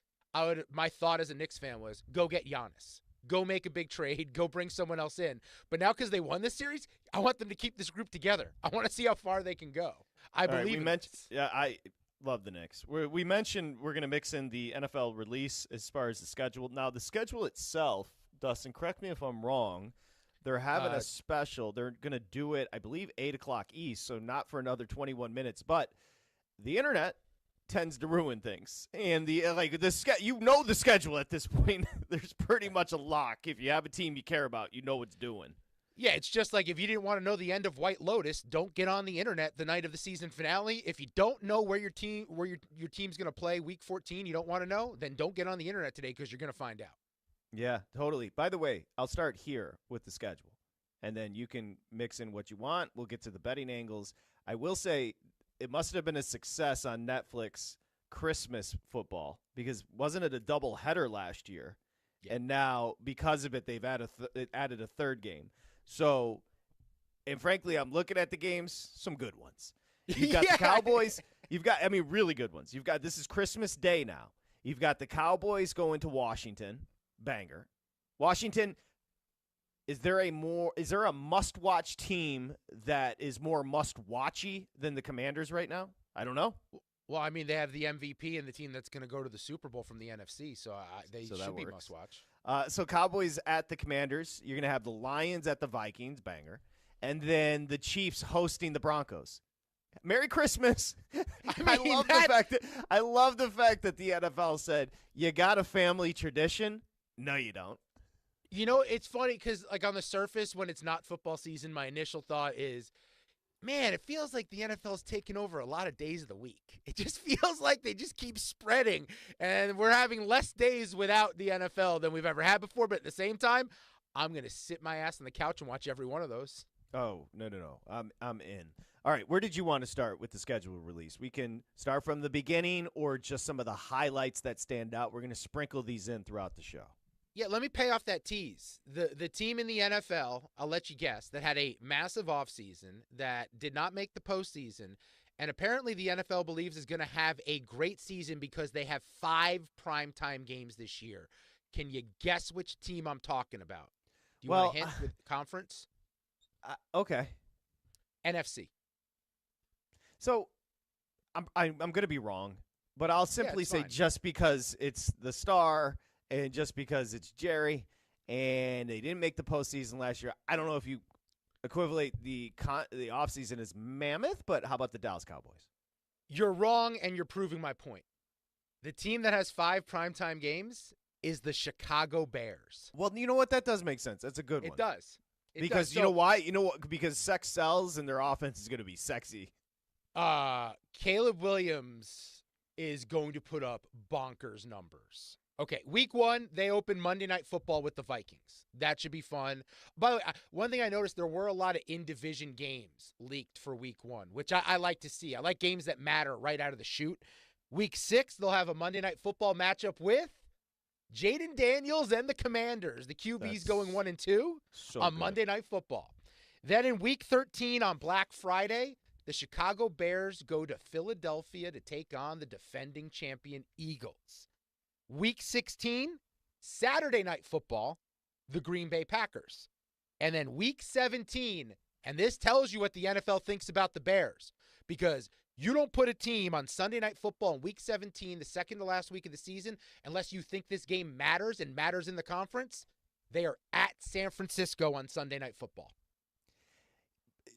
my thought as a Knicks fan was, go get Giannis. Go make a big trade. Go bring someone else in. But now because they won this series, I want them to keep this group together. I want to see how far they can go. I believe in this. Yeah, I love the Knicks. We mentioned we're going to mix in the NFL release as far as the schedule. Now, the schedule itself, Dustin, correct me if I'm wrong, they're having a special. They're going to do it, I believe, 8 o'clock East, so not for another 21 minutes. But the internet tends to ruin things. And the schedule at this point. There's pretty much a lock. If you have a team you care about, you know what's doing. Yeah, it's just like if you didn't want to know the end of White Lotus, don't get on the internet the night of the season finale. If you don't know where your team's going to play week 14, you don't want to know, then don't get on the internet today because you're going to find out. Yeah, totally. By the way, I'll start here with the schedule, and then you can mix in what you want. We'll get to the betting angles. I will say it must have been a success on Netflix Christmas football because wasn't it a double header last year? Yeah. And now because of it, they've added a third game. So, and frankly, I'm looking at the games, some good ones. You've got the Cowboys. Really good ones. This is Christmas Day now. You've got the Cowboys going to Washington. Banger. Washington, is there a must-watch team that is more must-watchy than the Commanders right now? I don't know. Well, I mean, they have the MVP and the team that's going to go to the Super Bowl from the NFC, so they should be must-watch. So Cowboys at the Commanders. You're going to have the Lions at the Vikings, banger. And then the Chiefs hosting the Broncos. Merry Christmas. I love the fact that the NFL said, you got a family tradition? No, you don't. You know, it's funny because, like, on the surface, when it's not football season, my initial thought is, man, it feels like the NFL's taking over a lot of days of the week. It just feels like they just keep spreading, and we're having less days without the NFL than we've ever had before. But at the same time, I'm going to sit my ass on the couch and watch every one of those. Oh, no. I'm in. All right, where did you want to start with the schedule release? We can start from the beginning or just some of the highlights that stand out. We're going to sprinkle these in throughout the show. Yeah, let me pay off that tease. The team in the NFL, I'll let you guess, that had a massive offseason, that did not make the postseason, and apparently the NFL believes is going to have a great season because they have 5 primetime games this year. Can you guess which team I'm talking about? Do you want a hint with conference? Okay. NFC. So I'm going to be wrong, but I'll simply say fine. Just because it's the Star and just because it's Jerry and they didn't make the postseason last year, I don't know if you equivalent the offseason as mammoth, but how about the Dallas Cowboys? You're wrong, and you're proving my point. The team that has 5 primetime games is the Chicago Bears. Well, you know what? That does make sense. That's a good one. It does. Because you know why? You know what? Because sex sells and their offense is going to be sexy. Caleb Williams is going to put up bonkers numbers. Okay, week 1, they open Monday Night Football with the Vikings. That should be fun. By the way, one thing I noticed, there were a lot of in-division games leaked for week 1, which I like to see. I like games that matter right out of the chute. Week 6, they'll have a Monday Night Football matchup with Jaden Daniels and the Commanders. The QBs going 1-2 on Monday Night Football. Then in week 13 on Black Friday, the Chicago Bears go to Philadelphia to take on the defending champion Eagles. Week 16, Saturday Night Football, the Green Bay Packers. And then week 17, and this tells you what the NFL thinks about the Bears, because you don't put a team on Sunday Night Football in week 17, the second to last week of the season, unless you think this game matters and matters in the conference. They are at San Francisco on Sunday Night Football.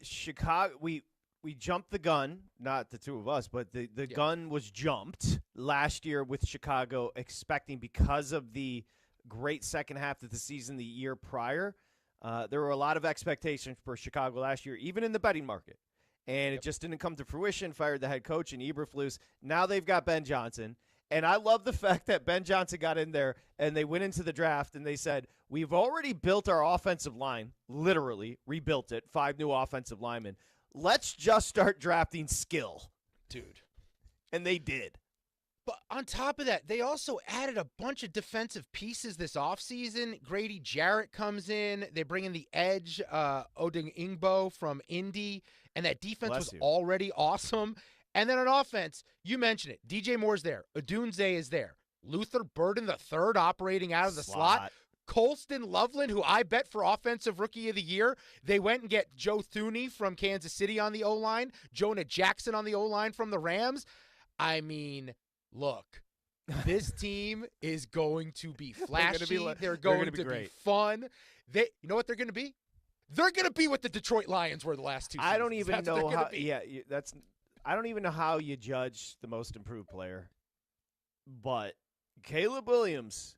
Chicago, we jumped the gun, not the two of us, but the gun was jumped last year with Chicago, expecting because of the great second half of the season the year prior. There were a lot of expectations for Chicago last year, even in the betting market. And it just didn't come to fruition, fired the head coach and Eberflus. Now they've got Ben Johnson. And I love the fact that Ben Johnson got in there and they went into the draft and they said, we've already built our offensive line, literally rebuilt it, 5 new offensive linemen. Let's just start drafting skill. Dude. And they did. But on top of that, they also added a bunch of defensive pieces this offseason. Grady Jarrett comes in. They bring in the edge, Odin Ingbo from Indy. And that defense was already awesome. And then on offense, you mentioned it. DJ Moore's there. Odunze is there. Luther Burden III operating out of the slot. Colston Loveland, who I bet for Offensive Rookie of the Year. They went and get Joe Thuney from Kansas City on the O-line. Jonah Jackson on the O-line from the Rams. I mean, look, this team is going to be flashy. They're going to be fun. You know what they're going to be? They're going to be what the Detroit Lions were the last 2 seasons. I don't even know how. Yeah, I don't even know how you judge the most improved player, but Caleb Williams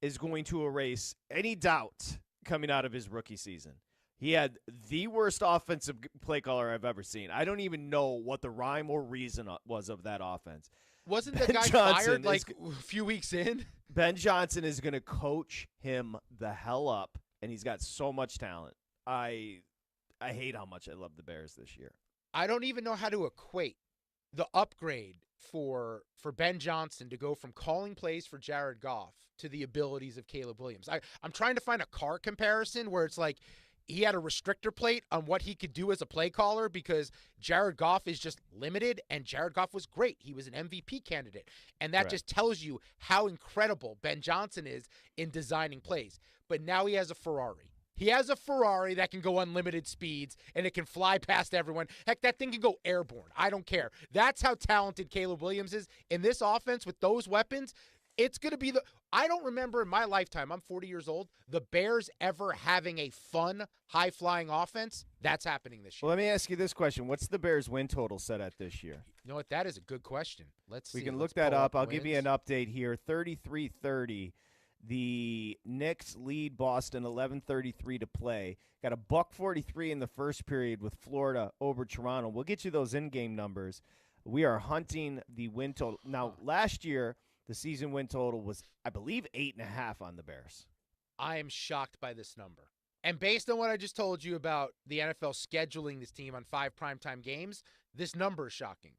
is going to erase any doubt coming out of his rookie season. He had the worst offensive play caller I've ever seen. I don't even know what the rhyme or reason was of that offense. Wasn't the guy fired like a few weeks in? Ben Johnson is going to coach him the hell up, and he's got so much talent. I hate how much I love the Bears this year. I don't even know how to equate the upgrade for Ben Johnson to go from calling plays for Jared Goff to the abilities of Caleb Williams. I'm trying to find a car comparison where it's like he had a restrictor plate on what he could do as a play caller because Jared Goff is just limited, and Jared Goff was great. He was an MVP candidate, and that just tells you how incredible Ben Johnson is in designing plays. But now he has a Ferrari. He has a Ferrari that can go unlimited speeds, and it can fly past everyone. Heck, that thing can go airborne. I don't care. That's how talented Caleb Williams is. In this offense with those weapons, it's going to be I don't remember in my lifetime, I'm 40 years old, the Bears ever having a fun, high-flying offense. That's happening this year. Well, let me ask you this question. What's the Bears' win total set at this year? You know what? That is a good question. Let's see. We can look that up. I'll give you an update here. 33-30. The Knicks lead Boston 11:33 to play. Got a $143 in the first period with Florida over Toronto. We'll get you those in-game numbers. We are hunting the win total. Now, last year, the season win total was, I believe, 8.5 on the Bears. I am shocked by this number. And based on what I just told you about the NFL scheduling this team on 5 primetime games, this number is shocking.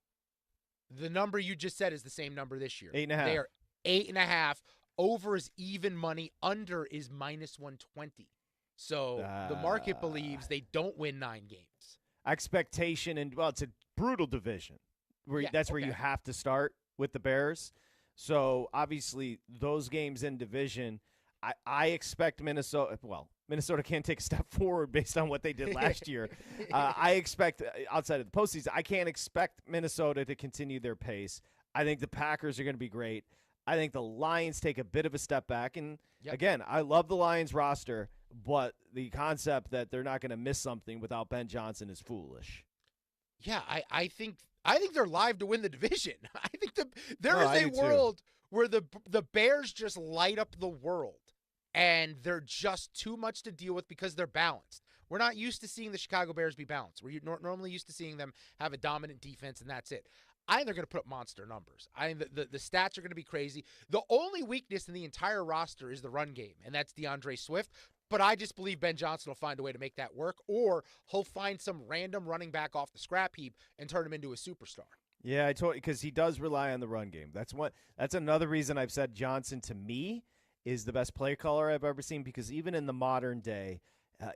The number you just said is the same number this year. 8.5. They are 8.5. Over is even money. Under is minus 120. So the market believes they don't win 9 games. Expectation, and well, it's a brutal division. That's where you have to start with the Bears. So obviously those games in division, I expect Minnesota. Well, Minnesota can't take a step forward based on what they did last year. I expect outside of the postseason, I can't expect Minnesota to continue their pace. I think the Packers are going to be great. I think the Lions take a bit of a step back. And, again, I love the Lions roster, but the concept that they're not going to miss something without Ben Johnson is foolish. Yeah, I think they're live to win the division. I think there is a world where the Bears just light up the world, and they're just too much to deal with because they're balanced. We're not used to seeing the Chicago Bears be balanced. We're normally used to seeing them have a dominant defense, and that's it. I think they're going to put up monster numbers. I think the stats are going to be crazy. The only weakness in the entire roster is the run game, and that's DeAndre Swift. But I just believe Ben Johnson will find a way to make that work, or he'll find some random running back off the scrap heap and turn him into a superstar. Yeah, I told you, because he does rely on the run game. That's another reason I've said Johnson, to me, is the best play caller I've ever seen, because even in the modern day,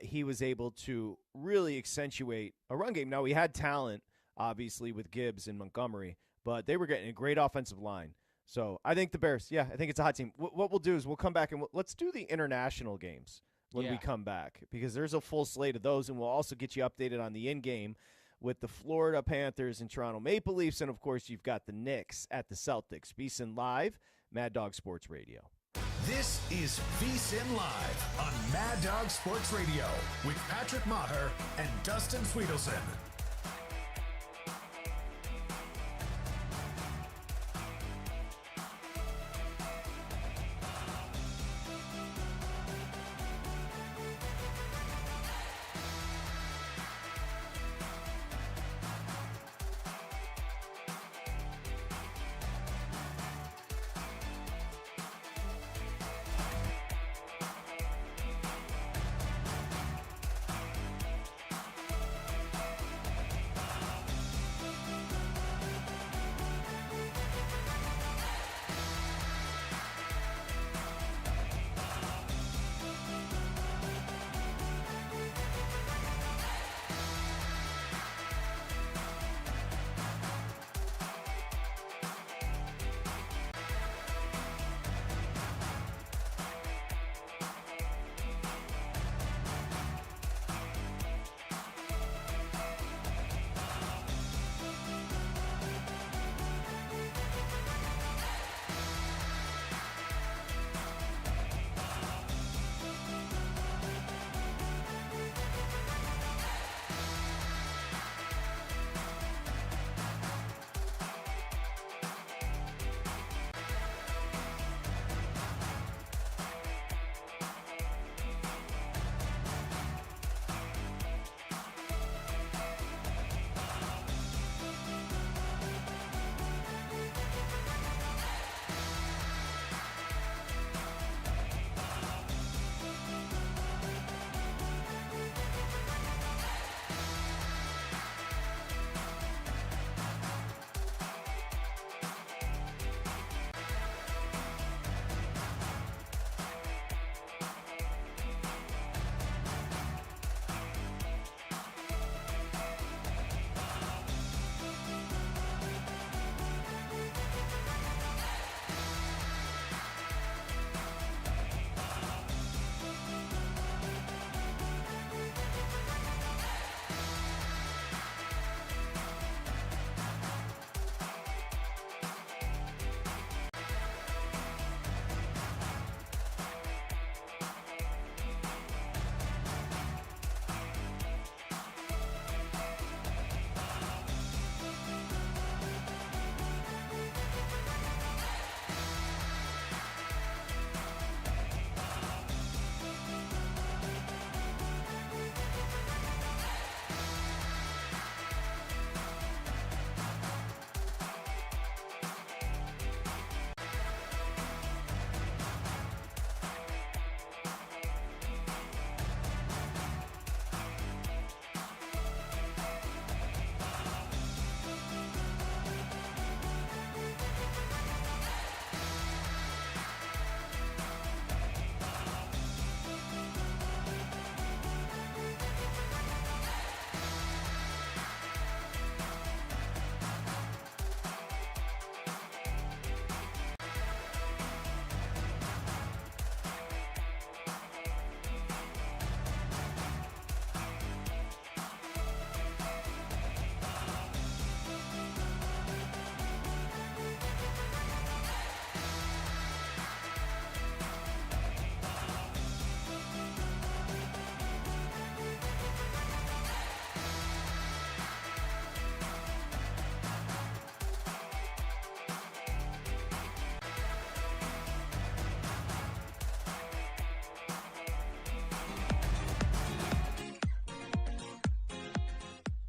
he was able to really accentuate a run game. Now, he had talent, obviously, with Gibbs and Montgomery, but they were getting a great offensive line. So I think the Bears, I think it's a hot team. What we'll do is we'll come back and let's do the international games when we come back, because there's a full slate of those, and we'll also get you updated on the in-game with the Florida Panthers and Toronto Maple Leafs, and, of course, you've got the Knicks at the Celtics. VSiN Live, Mad Dog Sports Radio. This is VSiN Live on Mad Dog Sports Radio with Patrick Meagher and Dustin Swedelson.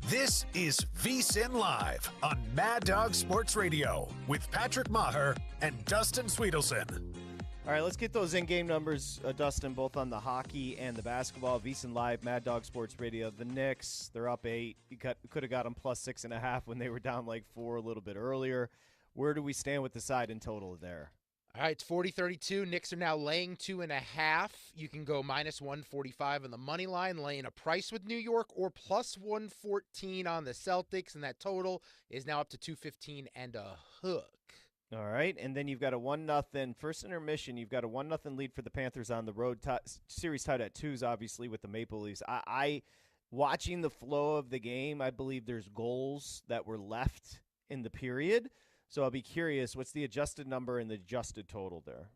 This is VSiN Live on Mad Dog Sports Radio with Patrick Meagher and Dustin Swedelson. All right, let's get those in-game numbers, Dustin, both on the hockey and the basketball. VSiN Live, Mad Dog Sports Radio. The Knicks, they're up 8. You could have got them plus 6.5 when they were down like 4 a little bit earlier. Where do we stand with the side in total there? All right, it's 40-32. Knicks are now laying 2.5. You can go minus 145 on the money line, laying a price with New York, or plus 114 on the Celtics, and that total is now up to 215 and a hook. All right, and then you've got a 1-0 first intermission. You've got a 1-0 lead for the Panthers on the road. Series tied at 2s, obviously, with the Maple Leafs. I watching the flow of the game, I believe there's goals that were left in the period. So I'll be curious, what's the adjusted number and the adjusted total there?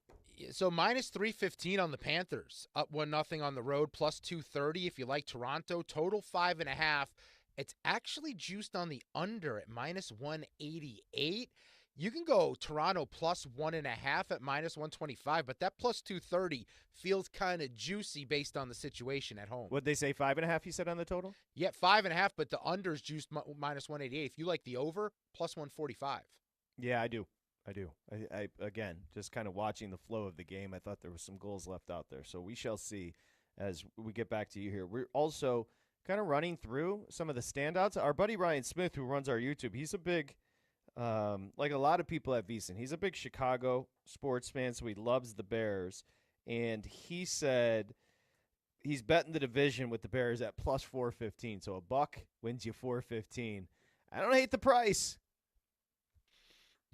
So minus 315 on the Panthers, up 1-0 on the road, plus 230 if you like Toronto. Total 5.5. It's actually juiced on the under at minus 188. You can go Toronto plus 1.5 at minus 125, but that plus 230 feels kind of juicy based on the situation at home. What'd they say, 5.5 you said on the total? Yeah, 5.5, but the under's juiced minus 188. If you like the over, plus 145. Yeah, I do. I again, just kind of watching the flow of the game, I thought there was some goals left out there. So we shall see as we get back to you here. We're also kind of running through some of the standouts. Our buddy Ryan Smith, who runs our YouTube, he's a big like a lot of people at VSiN, he's a big Chicago sports fan, so he loves the Bears. And he said he's betting the division with the Bears at plus 415. So a buck wins you 415. I don't hate the price.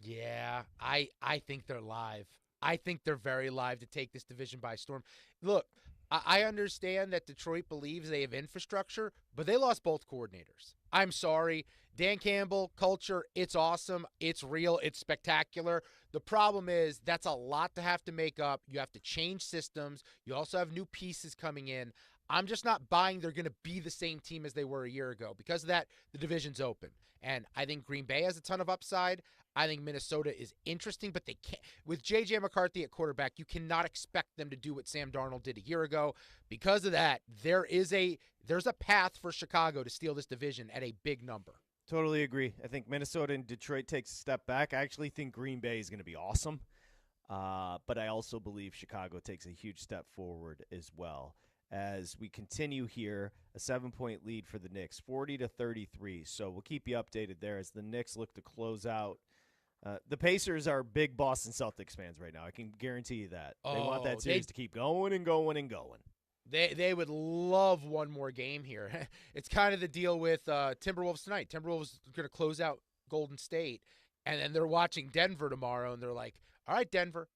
Yeah, I think they're live. I think they're very live to take this division by storm. Look, I understand that Detroit believes they have infrastructure, but they lost both coordinators. I'm sorry. Dan Campbell, culture, it's awesome. It's real. It's spectacular. The problem is that's a lot to have to make up. You have to change systems. You also have new pieces coming in. I'm just not buying they're going to be the same team as they were a year ago. Because of that, the division's open. And I think Green Bay has a ton of upside. I think Minnesota is interesting, but they can't. With J.J. McCarthy at quarterback, you cannot expect them to do what Sam Darnold did a year ago. Because of that, there's a path for Chicago to steal this division at a big number. Totally agree. I think Minnesota and Detroit takes a step back. I actually think Green Bay is going to be awesome. But I also believe Chicago takes a huge step forward as well. As we continue here, a 7-point lead for the Knicks, 40-33. So we'll keep you updated there as the Knicks look to close out. The Pacers are big Boston Celtics fans right now. I can guarantee you that. They want that series to keep going and going and going. They would love one more game here. It's kind of the deal with Timberwolves tonight. Timberwolves are going to close out Golden State, and then they're watching Denver tomorrow, and they're like, all right, Denver,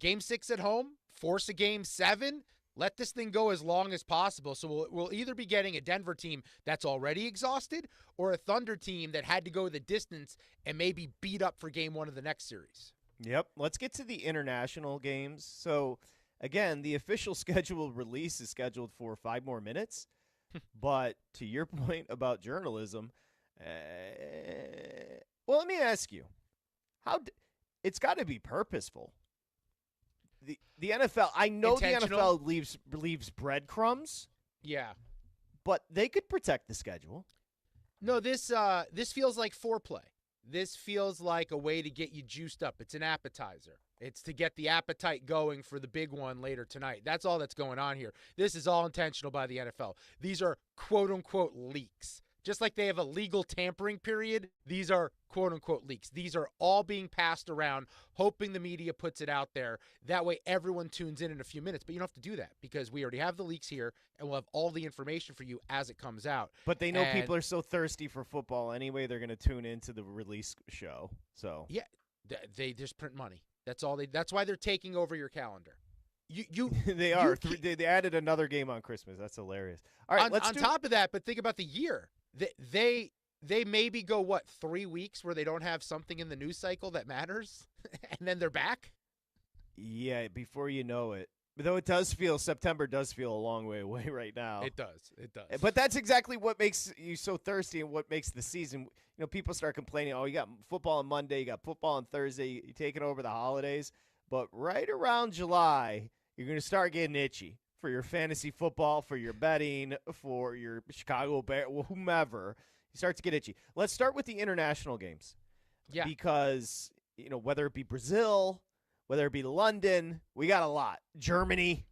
Game 6 at home, force a Game 7. Let this thing go as long as possible. So we'll either be getting a Denver team that's already exhausted or a Thunder team that had to go the distance and maybe beat up for Game 1 of the next series. Yep. Let's get to the international games. So, again, the official scheduled release is scheduled for 5 more minutes. But to your point about journalism, well, let me ask you, it's got to be purposeful. The NFL, I know the NFL leaves breadcrumbs. Yeah. But they could protect the schedule. No, this feels like foreplay. This feels like a way to get you juiced up. It's an appetizer. It's to get the appetite going for the big one later tonight. That's all that's going on here. This is all intentional by the NFL. These are quote-unquote leaks. Just like they have a legal tampering period, these are quote-unquote leaks. These are all being passed around, hoping the media puts it out there. That way everyone tunes in a few minutes. But you don't have to do that because we already have the leaks here, and we'll have all the information for you as it comes out. But they know people are so thirsty for football anyway, they're going to tune into the release show. So yeah, they just print money. That's all. That's why they're taking over your calendar. They are. They added another game on Christmas. That's hilarious. All right, on top of that, but think about the year. They maybe go, 3 weeks where they don't have something in the news cycle that matters, and then they're back? Yeah, before you know it. Though September does feel a long way away right now. It does. But that's exactly what makes you so thirsty and what makes the season. You know, people start complaining, you got football on Monday, you got football on Thursday, you're taking over the holidays. But right around July, you're going to start getting itchy for your fantasy football, for your betting, for your Chicago Bears, whomever. You start to get itchy. Let's start with the international games. Yeah. Because, whether it be Brazil, whether it be London, we got a lot. Germany.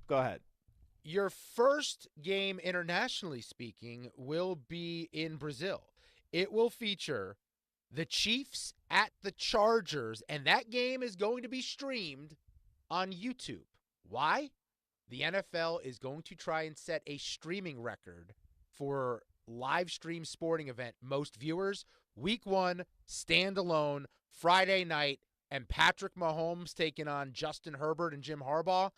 Go ahead. Your first game, internationally speaking, will be in Brazil. It will feature the Chiefs at the Chargers, and that game is going to be streamed on YouTube. Why? The NFL is going to try and set a streaming record for live stream sporting event. Most viewers, week 1, standalone, Friday night, and Patrick Mahomes taking on Justin Herbert and Jim Harbaugh.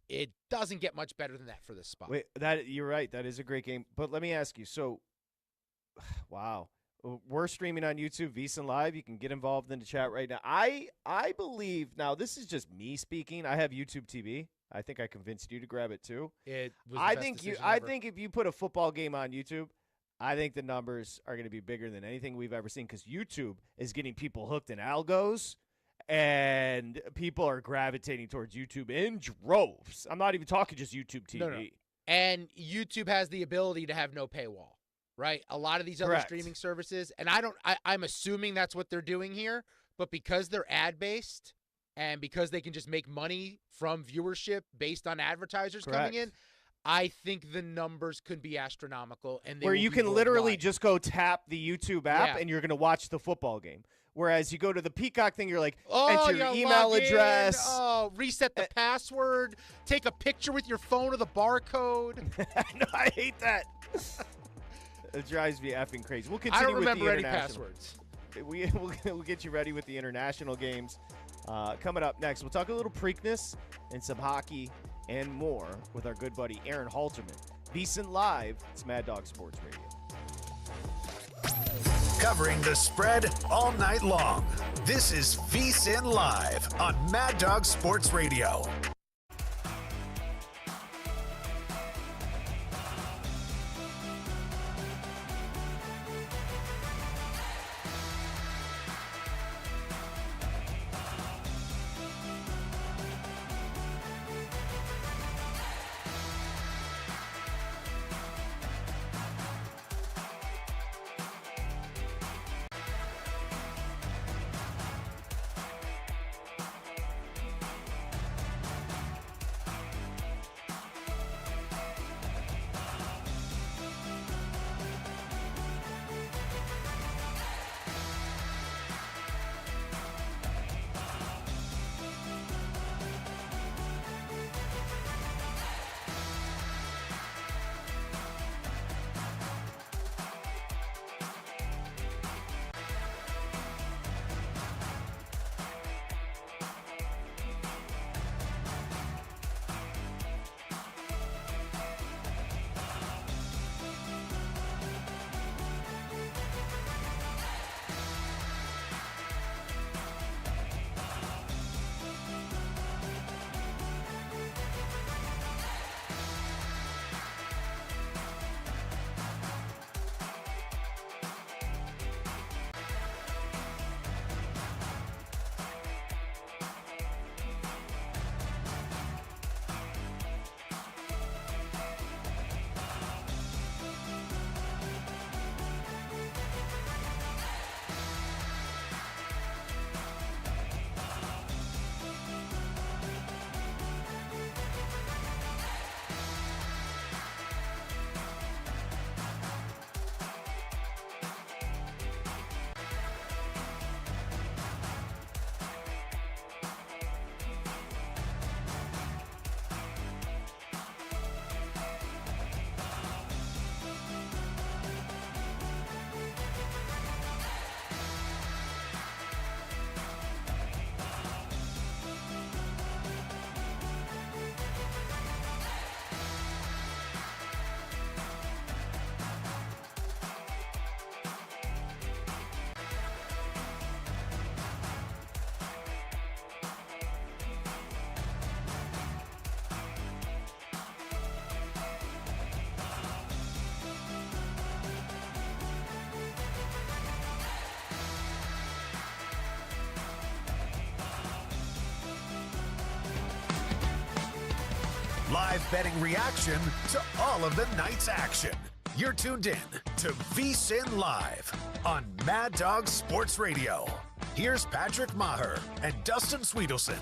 It doesn't get much better than that for this spot. Wait, you're right. That is a great game. But let me ask you. So, wow. We're streaming on YouTube, VSiN Live. You can get involved in the chat right now. I believe, now this is just me speaking. I have YouTube TV. I think I convinced you to grab it too. It was the I best think decision I ever. think if you put a football game on YouTube, I think the numbers are going to be bigger than anything we've ever seen because YouTube is getting people hooked in algos. And people are gravitating towards YouTube in droves. I'm not even talking just YouTube TV. No. And YouTube has the ability to have no paywall, right? A lot of these other Correct. streaming services, and I'm assuming that's what they're doing here, but because they're ad-based and because they can just make money from viewership based on advertisers coming in, I think the numbers could be astronomical. And where you can literally just go tap the YouTube app and you're going to watch the football game. Whereas you go to the Peacock thing, you're like, enter your email address. Reset the password. Take a picture with your phone of the barcode. No, I hate that. It drives me effing crazy. We'll continue I don't with remember the any international. passwords. We'll get you ready with the international games. Coming up next, we'll talk a little Preakness and some hockey and more with our good buddy Aaron Halterman. VSiN Live, it's Mad Dog Sports Radio. Covering the spread all night long. This is VSiN Live on Mad Dog Sports Radio. Live betting reaction to all of the night's action. You're tuned in to VSiN Live on Mad Dog Sports Radio. Here's Patrick Meagher and Dustin Swedelson.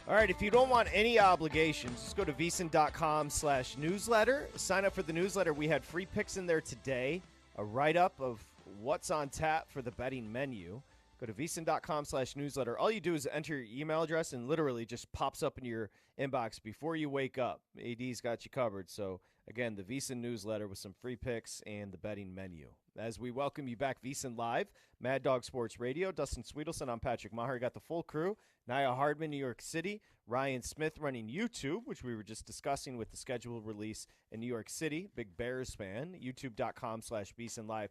All right, if you don't want any obligations, just go to VSiN.com/newsletter. Sign up for the newsletter. We had free picks in there today, a write-up of what's on tap for the betting menu. Go to VSiN.com/newsletter. All you do is enter your email address and literally just pops up in your inbox before you wake up. AD's got you covered. So, again, the VSiN newsletter with some free picks and the betting menu. As we welcome you back, VSiN Live, Mad Dog Sports Radio. Dustin Swedelson, I'm Patrick Meagher. Got the full crew. Nia Hardman, New York City. Ryan Smith running YouTube, which we were just discussing with the scheduled release in New York City. Big Bears fan. YouTube.com/VSiN Live.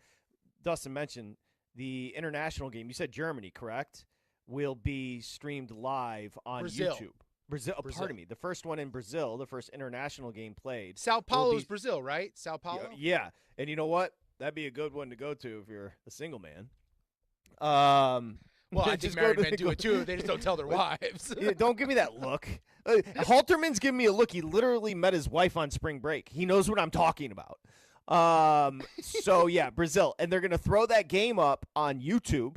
Dustin mentioned the international game. You said Germany, correct? Will be streamed live on YouTube. Brazil. Pardon me. The first one in Brazil, the first international game played. Sao Paulo's Brazil, right? Sao Paulo? Yeah. And you know what? That'd be a good one to go to if you're a single man. Well, I think married men do it too. They just don't tell their wives. Yeah, don't give me that look. Halterman's giving me a look. He literally met his wife on spring break. He knows what I'm talking about. So, yeah, Brazil. And they're going to throw that game up on YouTube,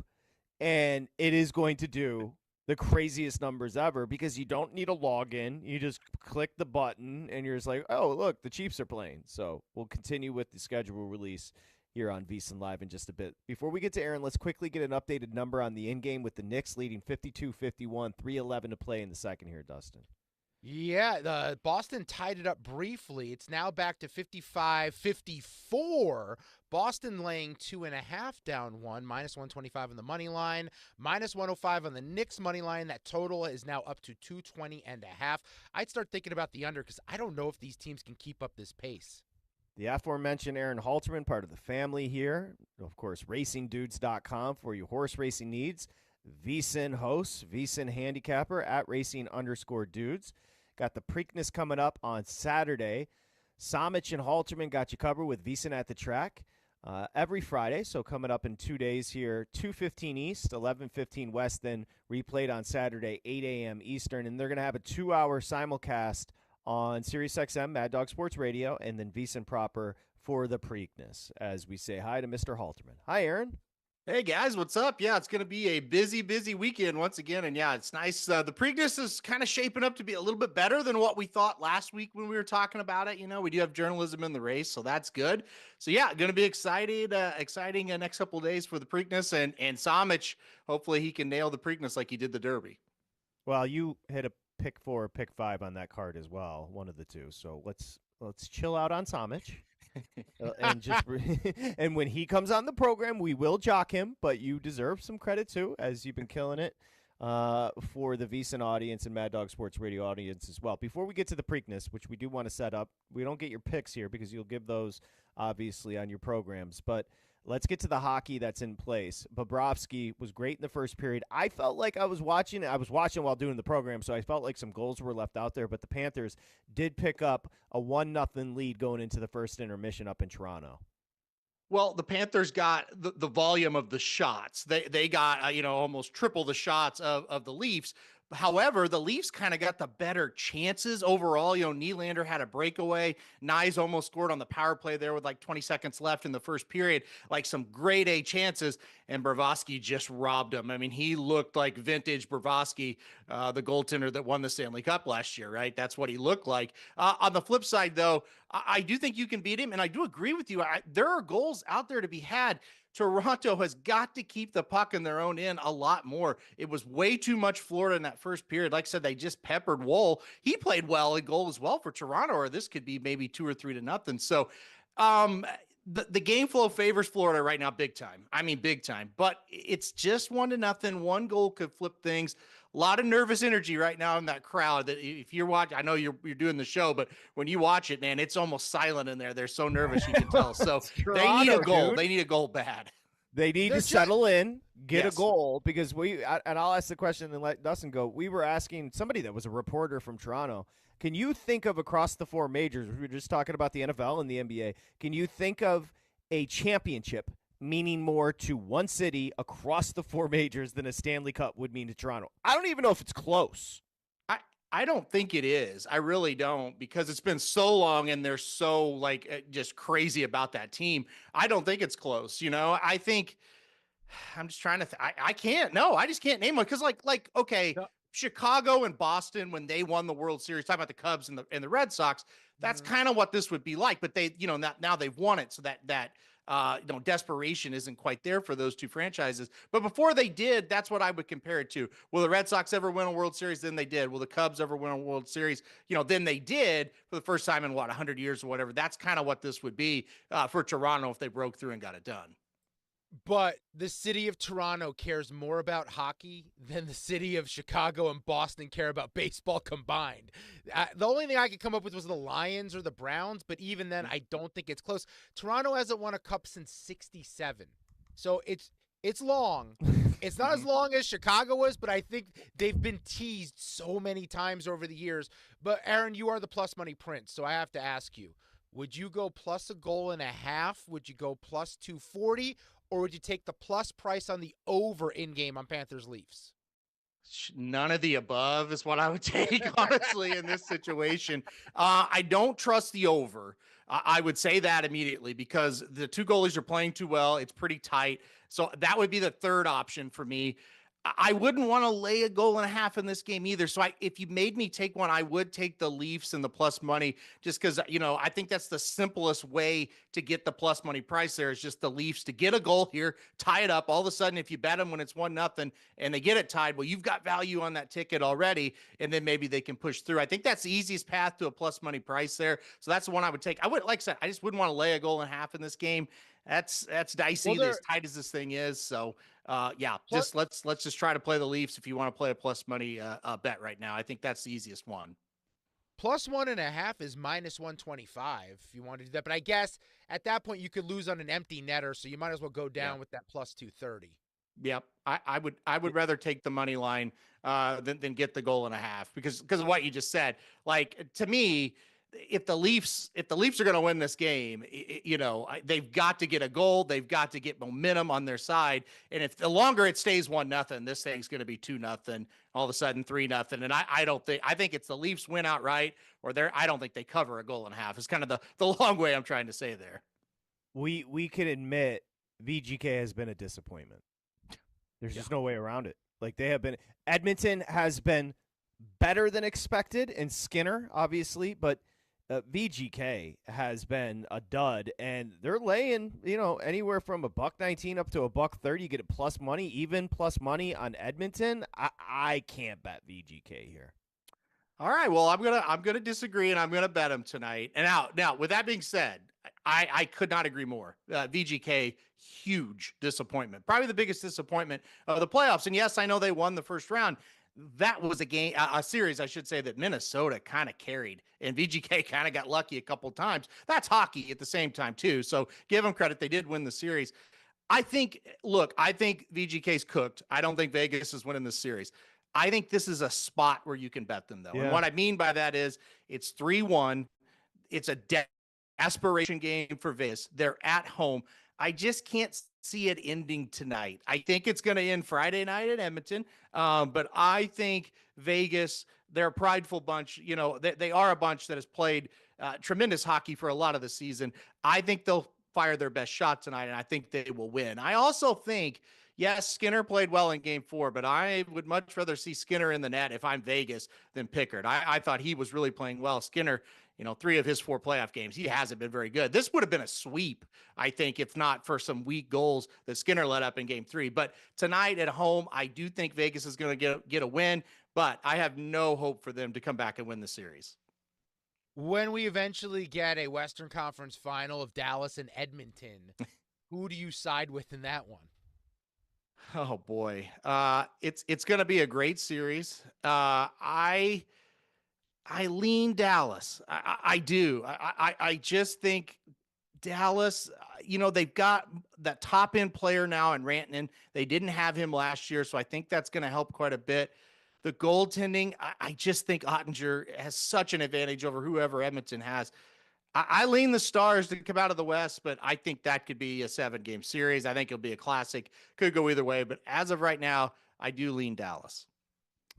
and it is going to do the craziest numbers ever because you don't need a login. You just click the button, and you're just like, oh, look, the Chiefs are playing. So we'll continue with the schedule release here on VSiN Live in just a bit. Before we get to Aaron, let's quickly get an updated number on the in-game with the Knicks leading 52-51, 3:11 to play in the second here, Dustin. Yeah, Boston tied it up briefly. It's now back to 55-54. Boston laying 2.5 down one, -125 on the money line, -105 on the Knicks money line. That total is now up to 220.5. I'd start thinking about the under because I don't know if these teams can keep up this pace. The aforementioned Aaron Halterman, part of the family here. Of course, racingdudes.com for your horse racing needs. VSiN hosts, VSiN handicapper at racing_dudes. Got the Preakness coming up on Saturday. Samich and Halterman got you covered with VSiN at the track every Friday. So coming up in 2 days here, 2:15 East, 11:15 West, then replayed on Saturday, 8 a.m. Eastern. And they're going to have a 2-hour simulcast on SiriusXM, Mad Dog Sports Radio, and then VSiN proper for the Preakness, as we say hi to Mr. Halterman. Hi, Aaron. Hey, guys, what's up? Yeah, it's going to be a busy weekend once again, and yeah, it's nice. The Preakness is kind of shaping up to be a little bit better than what we thought last week when we were talking about it. You know, we do have journalism in the race, so that's good. So yeah, going to be exciting next couple of days for the Preakness, and Samich, hopefully he can nail the Preakness like he did the Derby. Well, you hit a pick 4 or pick 5 on that card as well, one of the two. So let's chill out on Samich. And when he comes on the program, we will jock him, but you deserve some credit too, as you've been killing it for the VSiN audience and Mad Dog Sports Radio audience as well. Before we get to the Preakness, which we do want to set up, we don't get your picks here because you'll give those obviously on your programs, but let's get to the hockey that's in place. Bobrovsky was great in the first period. I felt like I was watching while doing the program, so I felt like some goals were left out there, but the Panthers did pick up a 1-0 lead going into the first intermission up in Toronto. Well, the Panthers got the volume of the shots. They got, almost triple the shots of the Leafs. However, the Leafs kind of got the better chances overall. Nylander had a breakaway. Nyes almost scored on the power play there with like 20 seconds left in the first period, like some grade A chances, and Bobrovsky just robbed him. I mean, he looked like vintage Bobrovsky, the goaltender that won the Stanley Cup last year, right? That's what he looked like. On the flip side, though, I do think you can beat him, and I do agree with you. There are goals out there to be had. Toronto has got to keep the puck in their own end a lot more. It was way too much Florida in that first period. Like I said, they just peppered Woll. He played well in goal as well for Toronto, or this could be maybe 2 or 3-0. So the game flow favors Florida right now big time. I mean, big time. But it's just 1-0. One goal could flip things. A lot of nervous energy right now in that crowd. That if you're watching, I know you're doing the show, but when you watch it, man, it's almost silent in there. They're so nervous, you can tell. So they need a goal. Dude. They need a goal bad. They need to settle in, get a goal, because and I'll ask the question and let Dustin go. We were asking somebody that was a reporter from Toronto, can you think of across the 4 majors, we were just talking about the NFL and the NBA, can you think of a championship meaning more to one city across the 4 majors than a Stanley Cup would mean to Toronto? I don't even know if it's close. I don't think it is. I really don't, because it's been so long and they're so like just crazy about that team. I don't think it's close. I think I'm just trying to. I can't. No, I just can't name one because okay, No. Chicago and Boston when they won the World Series. Talking about the Cubs and the Red Sox. That's kind of what this would be like. But they, now they've won it, so that desperation isn't quite there for those two franchises. But before they did, that's what I would compare it to. Will the Red Sox ever win a World Series? Then they did. Will the Cubs ever win a World Series? Then they did for the first time in 100 years or whatever. That's kind of what this would be for Toronto if they broke through and got it done. But the city of Toronto cares more about hockey than the city of Chicago and Boston care about baseball combined. The only thing I could come up with was the Lions or the Browns, but even then, I don't think it's close. Toronto hasn't won a cup since '67, so it's long. It's not as long as Chicago was, but I think they've been teased so many times over the years. But Aaron, you are the plus money prince, so I have to ask you: would you go plus a goal and a half? Would you go plus 240? Or would you take the plus price on the over in game on Panthers Leafs? None of the above is what I would take, honestly, in this situation. I don't trust the over. I would say that immediately because the two goalies are playing too well. It's pretty tight. So that would be the third option for me. I wouldn't want to lay a goal and a half in this game either. So if you made me take one, I would take the Leafs and the plus money just because, I think that's the simplest way to get the plus money price there is just the Leafs to get a goal here, tie it up. All of a sudden, if you bet them when it's 1-0 and they get it tied, well, you've got value on that ticket already, and then maybe they can push through. I think that's the easiest path to a plus money price there. So that's the one I would take. Like I said, I just wouldn't want to lay a goal and a half in this game. That's dicey, as tight as this thing is. So, let's just try to play the Leafs if you want to play a plus money bet right now. I think that's the easiest one. Plus 1.5 is minus 125 if you want to do that. But I guess at that point you could lose on an empty netter, so you might as well go down with that plus 230. Yep, I would rather take the money line than get the goal and a half because of what you just said. Like to me, if the Leafs are going to win this game, they've got to get a goal. They've got to get momentum on their side. And if the longer it stays 1-0, this thing's going to be 2-0. All of a sudden 3-0. And I think it's the Leafs win outright I don't think they cover a goal and a half. It's kind of the long way I'm trying to say there. We can admit VGK has been a disappointment. There's just no way around it. Like they have been, Edmonton has been better than expected and Skinner obviously, but VGK has been a dud, and they're laying, anywhere from $1.19 up to $1.30. You get a plus money, even plus money on Edmonton. I can't bet VGK here. All right, well, I'm gonna disagree, and I'm gonna bet him tonight. And now, with that being said, I could not agree more. VGK, huge disappointment, probably the biggest disappointment of the playoffs. And yes, I know they won the first round. That was a series, I should say, that Minnesota kind of carried, and VGK kind of got lucky a couple times. That's hockey at the same time, too. So give them credit. They did win the series. I think VGK's cooked. I don't think Vegas is winning this series. I think this is a spot where you can bet them, though. Yeah. And what I mean by that is it's 3-1. It's a desperation game for Vegas. They're at home. I just can't see it ending tonight. I think it's going to end Friday night at Edmonton. But I think Vegas, they're a prideful bunch. They are a bunch that has played tremendous hockey for a lot of the season. I think they'll fire their best shot tonight, and I think they will win. I also think, yes, Skinner played well in Game 4, but I would much rather see Skinner in the net if I'm Vegas than Pickard. I thought he was really playing well. Skinner, 3 of his 4 playoff games, he hasn't been very good. This would have been a sweep, I think, if not for some weak goals that Skinner let up in Game 3. But tonight at home, I do think Vegas is going to get a win, but I have no hope for them to come back and win the series. When we eventually get a Western Conference final of Dallas and Edmonton, who do you side with in that one? Oh boy. It's going to be a great series. I lean Dallas. I do. I just think Dallas, they've got that top end player now in Rantanen. They didn't have him last year. So I think that's going to help quite a bit. The goaltending, I just think Ottinger has such an advantage over whoever Edmonton has. I lean the Stars to come out of the West, but I think that could be a 7-game series. I think it'll be a classic. Could go either way, but as of right now, I do lean Dallas.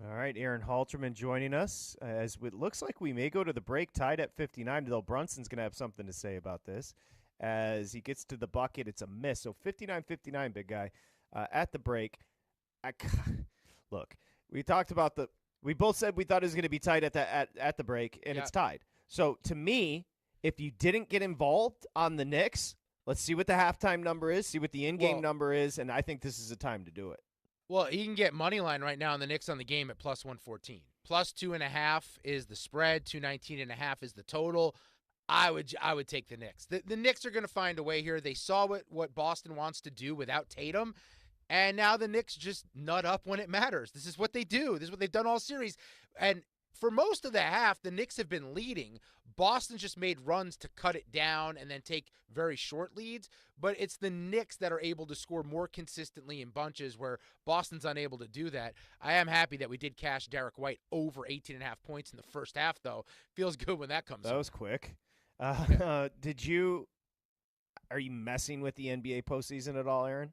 All right, Aaron Halterman joining us as it looks like we may go to the break tied at 59, though Brunson's going to have something to say about this. As he gets to the bucket, it's a miss. So 59-59, big guy, at the break. Look, we talked about we both said we thought it was going to be tied at the break, and it's tied. So to me, if you didn't get involved on the Knicks, let's see what the halftime number is, see what the in-game number is, and I think this is a time to do it. Well, you can get money line right now on the Knicks on the game at plus 114. Plus 2.5 is the spread. 219.5 is the total. I would take the Knicks. The Knicks are going to find a way here. They saw what Boston wants to do without Tatum, and now the Knicks just nut up when it matters. This is what they do. This is what they've done all series. And for most of the half, the Knicks have been leading. Boston just made runs to cut it down and then take very short leads. But it's the Knicks that are able to score more consistently in bunches where Boston's unable to do that. I am happy that we did cash Derek White over 18.5 points in the first half, though. Feels good when that comes That up. was quick. Are you messing with the NBA postseason at all, Aaron?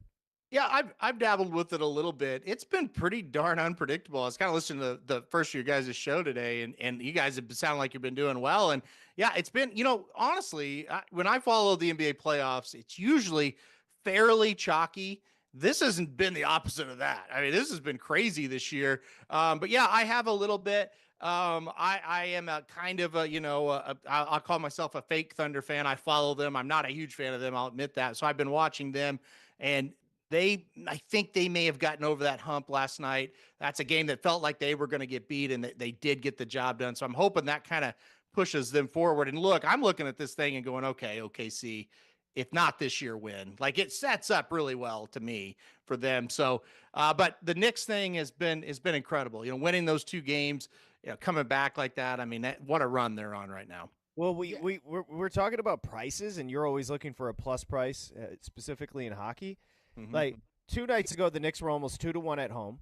Yeah, I've dabbled with it a little bit. It's been pretty darn unpredictable. I was kind of listening to the first of your guys' show today, and you guys have sounded like you've been doing well. And yeah, it's been, honestly, when I follow the NBA playoffs, it's usually fairly chalky. This hasn't been the opposite of that. I mean, this has been crazy this year. But yeah, I have a little bit. I am a kind of I'll call myself a fake Thunder fan. I follow them. I'm not a huge fan of them. I'll admit that. So I've been watching them, and I think they may have gotten over that hump last night. That's a game that felt like they were going to get beat, and they did get the job done. So I'm hoping that kind of pushes them forward. And look, I'm looking at this thing and going, okay, OKC, if not this year, win. Like, it sets up really well to me for them. So, but the Knicks thing has been incredible. Winning those 2 games, coming back like that. I mean, what a run they're on right now. Well, we're talking about prices, and you're always looking for a plus price, specifically in hockey. Mm-hmm. Like 2 nights ago, the Knicks were almost 2-1 at home.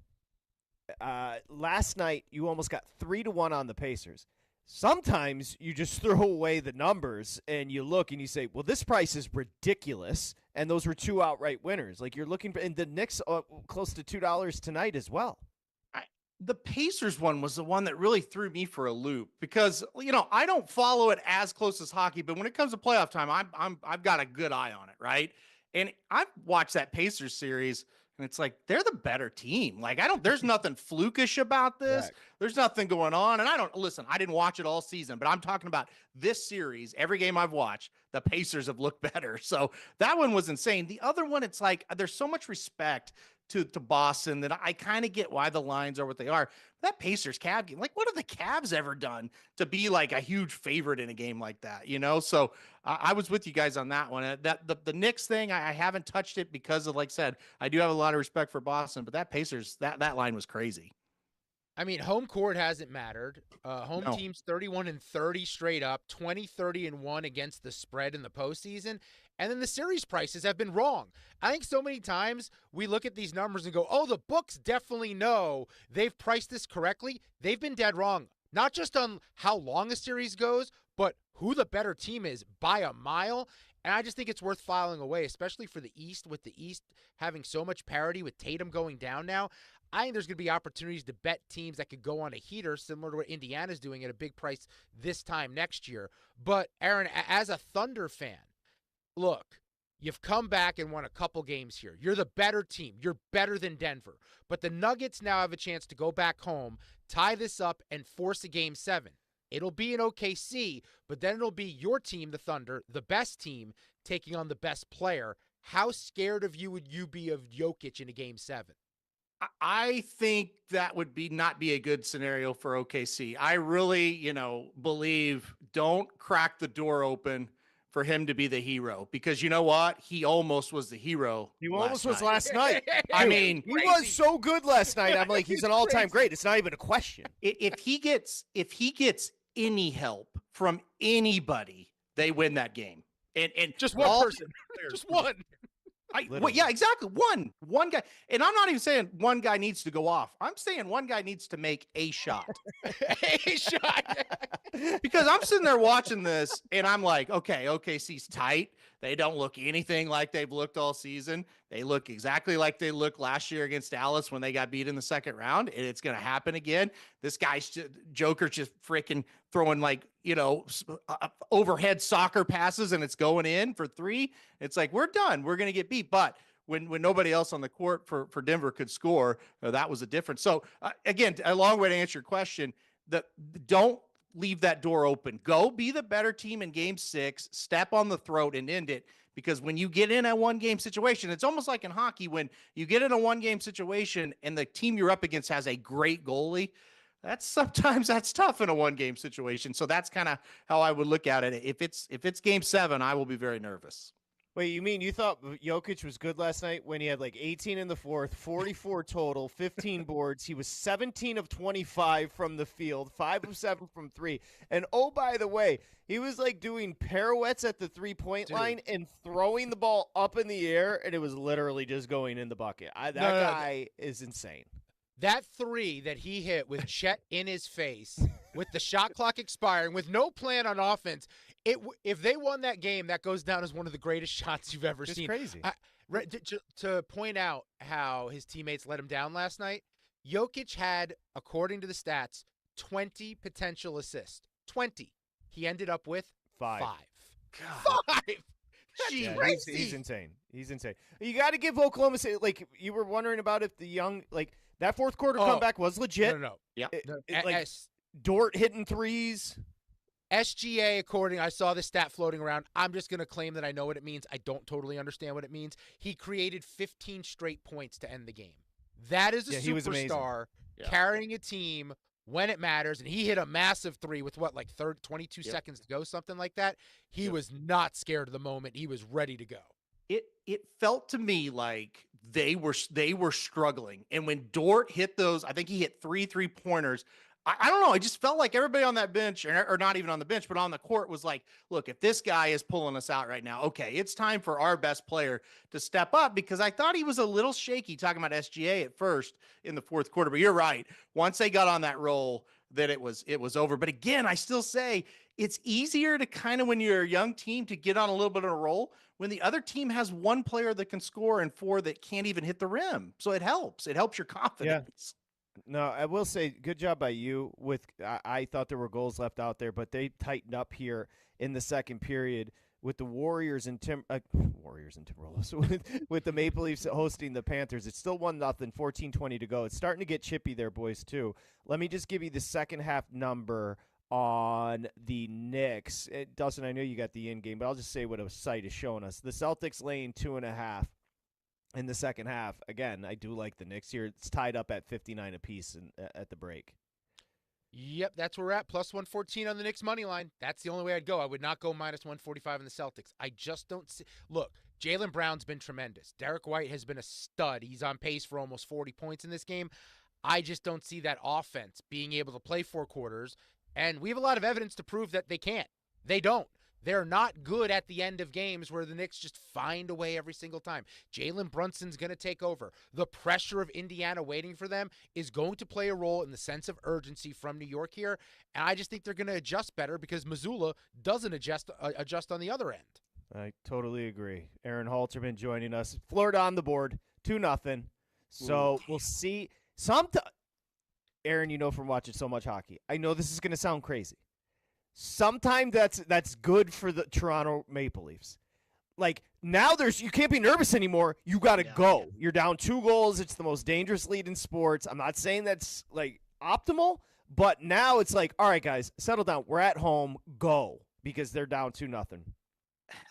Last night, you almost got 3-1 on the Pacers. Sometimes you just throw away the numbers and you look and you say, well, this price is ridiculous. And those were 2 outright winners. Like, you're looking for, and the Knicks close to $2 tonight as well. The Pacers one was the one that really threw me for a loop because, I don't follow it as close as hockey, but when it comes to playoff time, I've got a good eye on it. Right. And I've watched that Pacers series, and it's like, they're the better team. Like, there's nothing flukish about this. Right. There's nothing going on. And I didn't watch it all season, but I'm talking about this series. Every game I've watched, the Pacers have looked better. So that one was insane. The other one, it's like, there's so much respect to Boston that I kind of get why the lines are what they are. That Pacers Cavs game, like, what have the Cavs ever done to be like a huge favorite in a game like that? So I was with you guys on that one. The Knicks thing, I haven't touched it because of, like I said, I do have a lot of respect for Boston, but that Pacers, that line was crazy. I mean, home court hasn't mattered. Teams 31-30 straight up, 20-30-1 against the spread in the postseason. And then the series prices have been wrong. I think so many times we look at these numbers and go, oh, the books definitely know they've priced this correctly. They've been dead wrong, not just on how long a series goes, but who the better team is by a mile. And I just think it's worth filing away, especially for the East, with the East having so much parity with Tatum going down now. I think there's going to be opportunities to bet teams that could go on a heater, similar to what Indiana's doing at a big price this time next year. But, Aaron, as a Thunder fan, look, you've come back and won a couple games here. You're the better team. You're better than Denver. But the Nuggets now have a chance to go back home, tie this up, and force a Game 7. It'll be in OKC, but then it'll be your team, the Thunder, the best team, taking on the best player. How scared of you would you be of Jokic in a Game 7? I think that would not be a good scenario for OKC. I really, believe don't crack the door open for him to be the hero, because you know what? He almost was the hero. He almost was last night. I mean, he was so good last night. I'm like, he's an all-time great. It's not even a question. If he gets any help from anybody, they win that game. And just one person. Just one. Yeah, exactly. One guy. And I'm not even saying one guy needs to go off. I'm saying one guy needs to make a shot. A shot. Because I'm sitting there watching this and I'm like, okay, OKC's tight. They don't look anything like they've looked all season. They look exactly like they looked last year against Dallas when they got beat in the second round. And it's going to happen again. This guy's Joker's just freaking throwing overhead soccer passes and it's going in for 3. It's like, we're done. We're going to get beat. But when nobody else on the court for Denver could score, that was a difference. So again, a long way to answer your question. Don't leave that door open. Go be the better team in game 6, step on the throat and end it. Because when you get in a 1-game situation, it's almost like in hockey, when you get in a 1-game situation and the team you're up against has a great goalie, sometimes that's tough in a 1-game situation. So that's kind of how I would look at it. If it's game 7, I will be very nervous. Wait, you mean you thought Jokic was good last night when he had like 18 in the fourth, 44 total, 15 boards. He was 17 of 25 from the field, 5 of 7 from 3. And oh, by the way, he was like doing pirouettes at the 3-point line and throwing the ball up in the air, and it was literally just going in the bucket. That guy is insane. That 3 that he hit with Chet in his face, with the shot clock expiring, with no plan on offense, if they won that game, that goes down as one of the greatest shots you've ever seen. It's crazy. To point out how his teammates let him down last night, Jokic had, according to the stats, 20 potential assists. 20. He ended up with 5. God. 5. Yeah, he's insane. He's insane. You got to give Oklahoma State, like you were wondering about if the young, like that fourth quarter comeback was legit. No. Yeah. Dort hitting threes. SGA, I saw this stat floating around. I'm just going to claim that I know what it means. I don't totally understand what it means. He created 15 straight points to end the game. That is a superstar carrying a team when it matters, and he hit a massive 3 with 22 seconds to go, something like that. He was not scared of the moment. He was ready to go. It felt to me like they were struggling, and when Dort hit those, I think he hit 3 3-pointers. I don't know. I just felt like everybody on that bench, or not even on the bench, but on the court was like, look, if this guy is pulling us out right now, okay, it's time for our best player to step up, because I thought he was a little shaky talking about SGA at first in the fourth quarter. But you're right. Once they got on that roll, that it was over. But again, I still say it's easier to kind of, when you're a young team, to get on a little bit of a roll when the other team has 1 player that can score and 4 that can't even hit the rim. So it helps. It helps your confidence. No, I will say good job by you. I thought there were goals left out there, but they tightened up here in the second period with the Warriors and Timberwolves with the Maple Leafs hosting the Panthers. It's still 1-0, 14:20 to go. It's starting to get chippy there, boys, too. Let me just give you the second half number on the Knicks. Dustin, I know you got the in game, but I'll just say what a site is showing us. The Celtics laying 2.5. In the second half. Again, I do like the Knicks here. It's tied up at 59 apiece at the break. Yep, that's where we're at. Plus 114 on the Knicks money line. That's the only way I'd go. I would not go minus 145 in the Celtics. I just don't see. Look, Jaylen Brown's been tremendous. Derek White has been a stud. He's on pace for almost 40 points in this game. I just don't see that offense being able to play 4 quarters. And we have a lot of evidence to prove that they can't. They don't. They're not good at the end of games where the Knicks just find a way every single time. Jalen Brunson's going to take over. The pressure of Indiana waiting for them is going to play a role in the sense of urgency from New York here. And I just think they're going to adjust better because Missoula doesn't adjust on the other end. I totally agree. Aaron Halterman joining us. Florida on the board, 2-0. So we'll see. Aaron, you know from watching so much hockey, I know this is going to sound crazy. Sometimes that's good for the Toronto Maple Leafs. Like, now you can't be nervous anymore. You got to go. You're down 2 goals. It's the most dangerous lead in sports. I'm not saying that's, like, optimal, but now it's like, all right, guys, settle down. We're at home. Go, because they're down 2-0.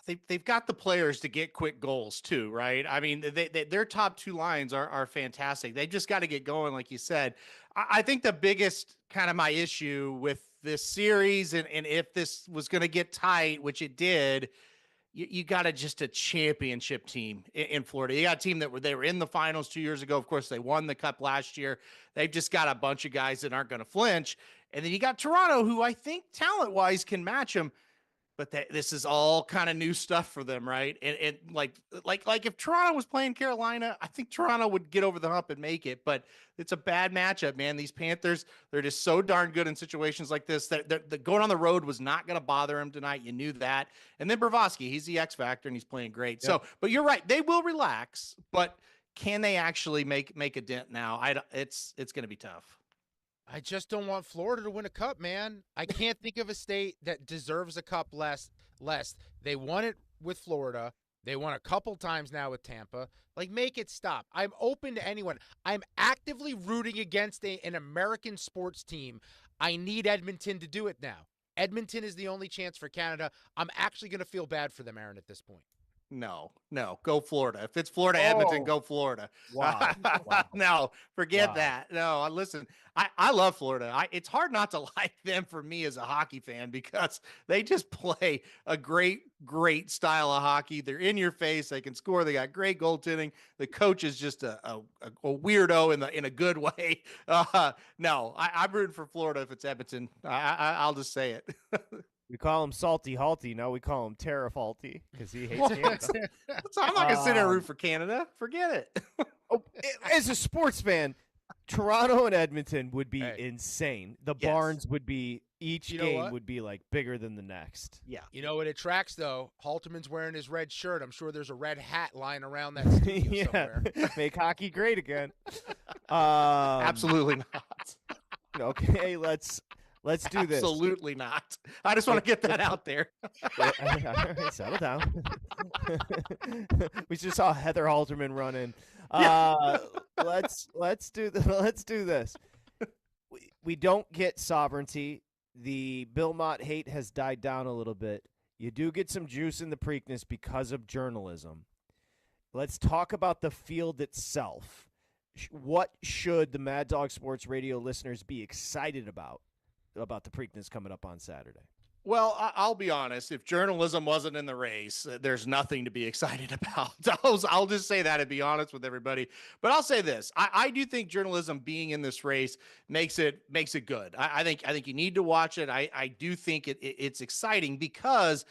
They've got the players to get quick goals too, right? I mean, their top 2 lines are fantastic. They just got to get going, like you said. I think the biggest kind of my issue with this series, and if this was going to get tight, which it did, you got just a championship team in Florida. You got a team they were in the finals 2 years ago. Of course, they won the cup last year. They've just got a bunch of guys that aren't going to flinch. And then you got Toronto, who I think talent-wise can match them. but this is all kind of new stuff for them, right? And like if Toronto was playing Carolina, I think Toronto would get over the hump and make it. But it's a bad matchup, man. These Panthers, they're just so darn good in situations like this. That going on the road was not going to bother him tonight. You knew that. And then Bravosky, he's the X factor, and he's playing great. Yep. So, but you're right, they will relax. But can they actually make a dent now? It's going to be tough. I just don't want Florida to win a cup, man. I can't think of a state that deserves a cup less. They won it with Florida. They won a couple times now with Tampa. Like, make it stop. I'm open to anyone. I'm actively rooting against an American sports team. I need Edmonton to do it now. Edmonton is the only chance for Canada. I'm actually going to feel bad for them, Aaron, at this point. No, go Florida. If it's Florida, Edmonton, go Florida. Wow. No, forget that. No, listen, I love Florida. It's hard not to like them for me as a hockey fan because they just play a great style of hockey. They're in your face. They can score. They got great goaltending. The coach is just a weirdo in a good way. No, I'm rooting for Florida if it's Edmonton. I'll just say it. We call him Salty Halty. No, we call him Tara Faulty because he hates Canada. So I'm not going to sit there and root for Canada. Forget it. As a sports fan, Toronto and Edmonton would be insane. The barns would be, each game would be like bigger than the next. Yeah. You know what it tracks, though? Halterman's wearing his red shirt. I'm sure there's a red hat lying around that studio somewhere. Make hockey great again. Absolutely not. Okay, let's do this. Absolutely not. I just want to get that out there. All right, settle down. We just saw Heather Halterman run in. Let's do this. We don't get sovereignty. The Bill Mott hate has died down a little bit. You do get some juice in the Preakness because of journalism. Let's talk about the field itself. What should the Mad Dog Sports Radio listeners be excited about the Preakness coming up on Saturday? Well, I'll be honest. If journalism wasn't in the race, there's nothing to be excited about. I'll just say that and be honest with everybody. But I'll say this: I do think journalism being in this race makes it good. I think you need to watch it. I do think it's exciting because,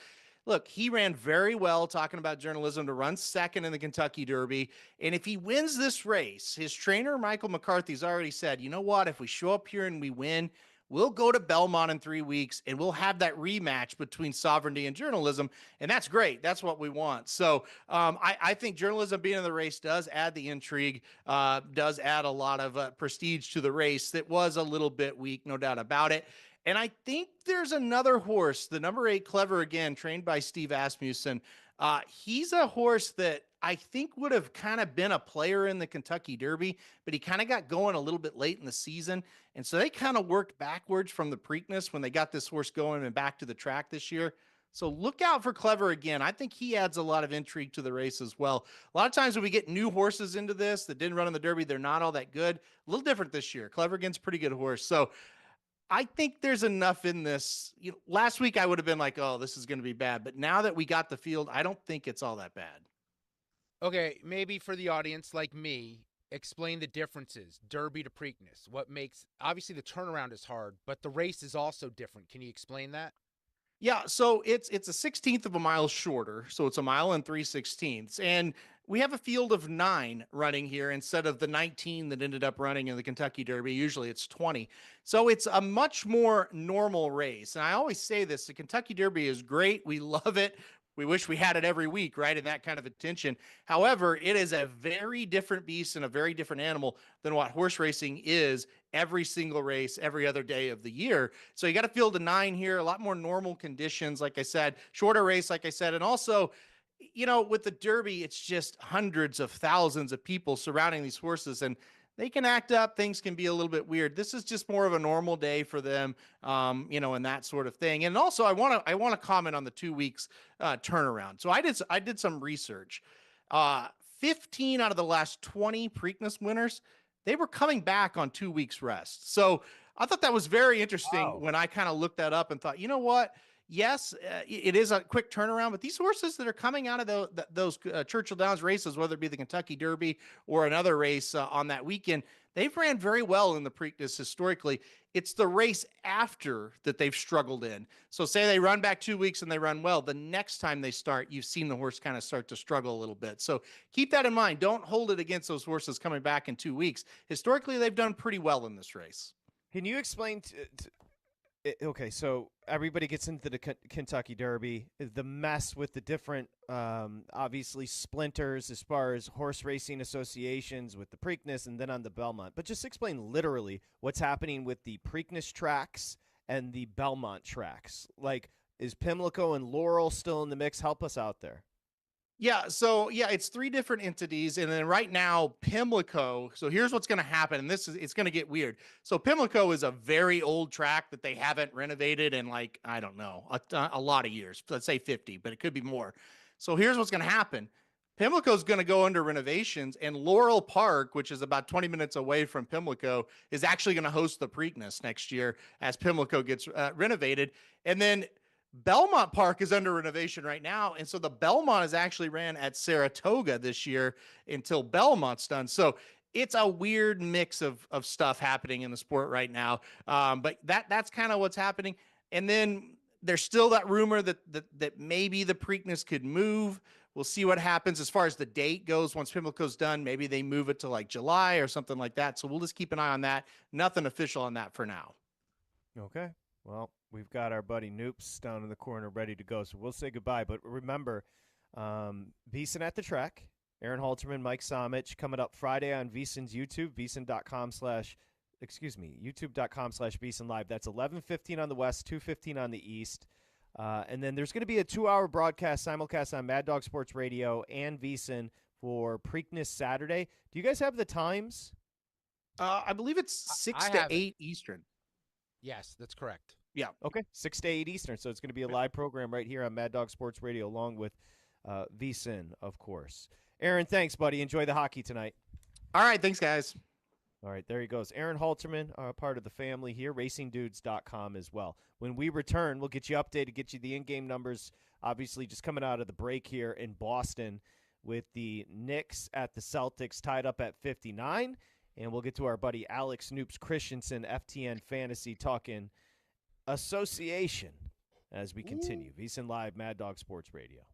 look, he ran very well talking about journalism to run second in the Kentucky Derby. And if he wins this race, his trainer, Michael McCarthy's already said, you know what, if we show up here and we win, we'll go to Belmont in 3 weeks and we'll have that rematch between sovereignty and journalism. And that's great. That's what we want. So I think journalism being in the race does add the intrigue, does add a lot of prestige to the race that was a little bit weak, no doubt about it. And I think there's another horse, the number 8 Clever Again, trained by Steve Asmussen. He's a horse that I think would have kind of been a player in the Kentucky Derby, but he kind of got going a little bit late in the season. And so they kind of worked backwards from the Preakness when they got this horse going and back to the track this year. So look out for Clever Again. I think he adds a lot of intrigue to the race as well. A lot of times when we get new horses into this that didn't run in the Derby, they're not all that good. A little different this year. Clever Again's a pretty good horse. So I think there's enough in this. Last week I would have been like, oh, this is going to be bad. But now that we got the field, I don't think it's all that bad. Okay, maybe for the audience like me, explain the differences, Derby to Preakness. What makes, obviously the turnaround is hard, but the race is also different. Can you explain that? Yeah, so it's a 16th of a mile shorter, so it's a mile and 3/16. And we have a field of 9 running here instead of the 19 that ended up running in the Kentucky Derby. Usually it's 20. So it's a much more normal race. And I always say this, the Kentucky Derby is great. We love it. We wish we had it every week, right? And that kind of attention. However, it is a very different beast and a very different animal than what horse racing is every single race, every other day of the year. So you got a field of 9 here, a lot more normal conditions, like I said, shorter race, like I said. And also, with the Derby, it's just hundreds of thousands of people surrounding these horses, and they can act up. Things can be a little bit weird. This is just more of a normal day for them, and that sort of thing. And also, I want to comment on the 2 weeks turnaround. So I did some research. 15 out of the last 20 Preakness winners, they were coming back on 2 weeks rest. So I thought that was very interesting when I kind of looked that up and thought, you know what? Yes, it is a quick turnaround, but these horses that are coming out of those Churchill Downs races, whether it be the Kentucky Derby or another race on that weekend, they've ran very well in the Preakness historically. It's the race after that they've struggled in. So say they run back 2 weeks and they run well. The next time they start, you've seen the horse kind of start to struggle a little bit. So keep that in mind. Don't hold it against those horses coming back in 2 weeks. Historically, they've done pretty well in this race. Can you explain okay, so everybody gets into the Kentucky Derby, the mess with the different, obviously, splinters as far as horse racing associations with the Preakness and then on the Belmont. But just explain literally what's happening with the Preakness tracks and the Belmont tracks. Like, is Pimlico and Laurel still in the mix? Help us out there. Yeah, so it's 3 different entities, and then right now Pimlico. So here's what's going to happen, and it's going to get weird. So Pimlico is a very old track that they haven't renovated in, like, I don't know, a lot of years. Let's say 50, but it could be more. So here's what's going to happen. Pimlico is going to go under renovations, and Laurel Park, which is about 20 minutes away from Pimlico, is actually going to host the Preakness next year as Pimlico gets renovated, and then Belmont Park is under renovation right now. And so the Belmont is actually ran at Saratoga this year until Belmont's done. So it's a weird mix of stuff happening in the sport right now. But that's kind of what's happening. And then there's still that rumor that maybe the Preakness could move. We'll see what happens as far as the date goes. Once Pimlico's done, maybe they move it to like July or something like that. So we'll just keep an eye on that. Nothing official on that for now. Okay. Well, we've got our buddy Noops down in the corner ready to go, so we'll say goodbye. But remember, VSiN at the track, Aaron Halterman, Mike Somich, coming up Friday on VSiN's YouTube, youtube.com/VSiN Live. That's 11:15 on the West, 2:15 on the East. And then there's going to be a 2-hour broadcast, simulcast on Mad Dog Sports Radio and VSiN for Preakness Saturday. Do you guys have the times? I believe it's 6 to 8 Eastern. Yes, that's correct. Yeah. Okay, 6 to 8 Eastern. So it's going to be a live program right here on Mad Dog Sports Radio along with VSiN, of course. Aaron, thanks, buddy. Enjoy the hockey tonight. All right. Thanks, guys. All right, there he goes. Aaron Halterman, part of the family here, racingdudes.com as well. When we return, we'll get you updated, get you the in-game numbers, obviously just coming out of the break here in Boston with the Knicks at the Celtics tied up at 59. And we'll get to our buddy Alex Noops Christensen, FTN Fantasy, talking association as we continue. VSiN Live, Mad Dog Sports Radio.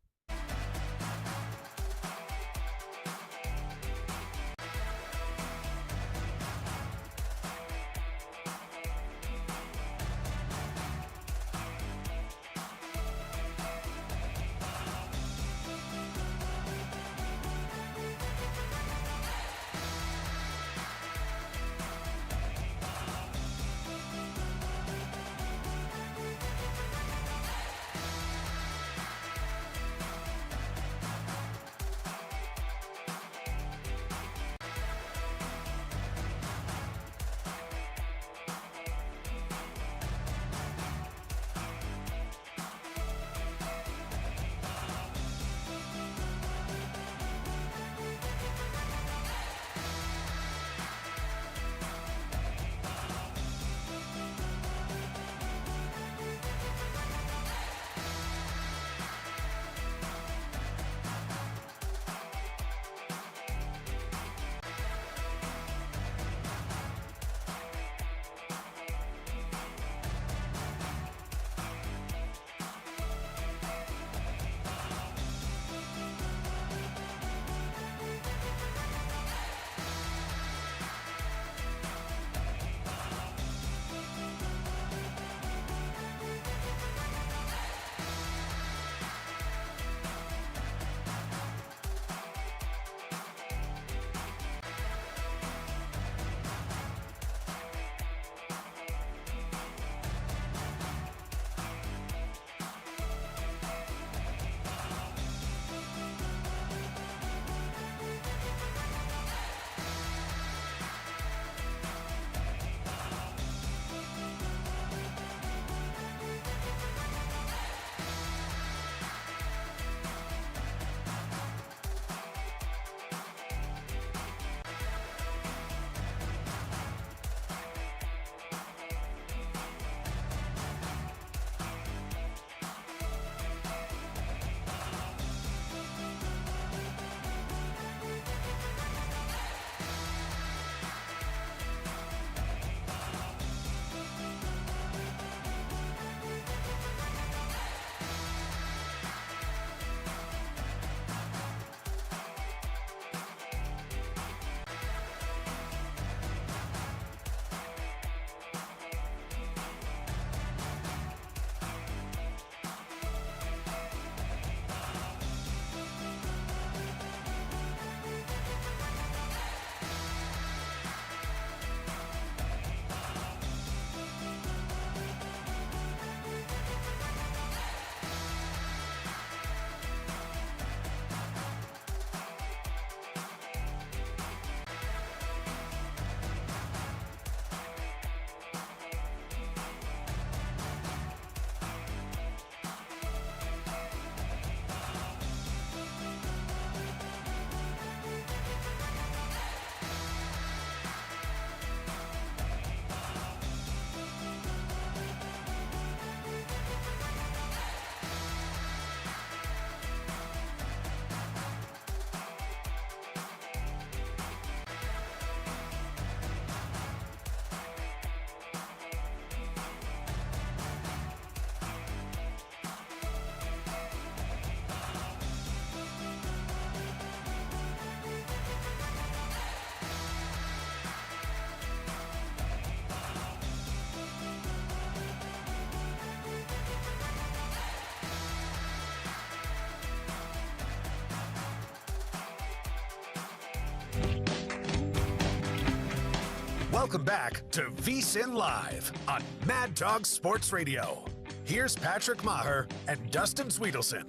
Welcome back to VSiN Live on Mad Dog Sports Radio. Here's Patrick Meagher and Dustin Swedelson.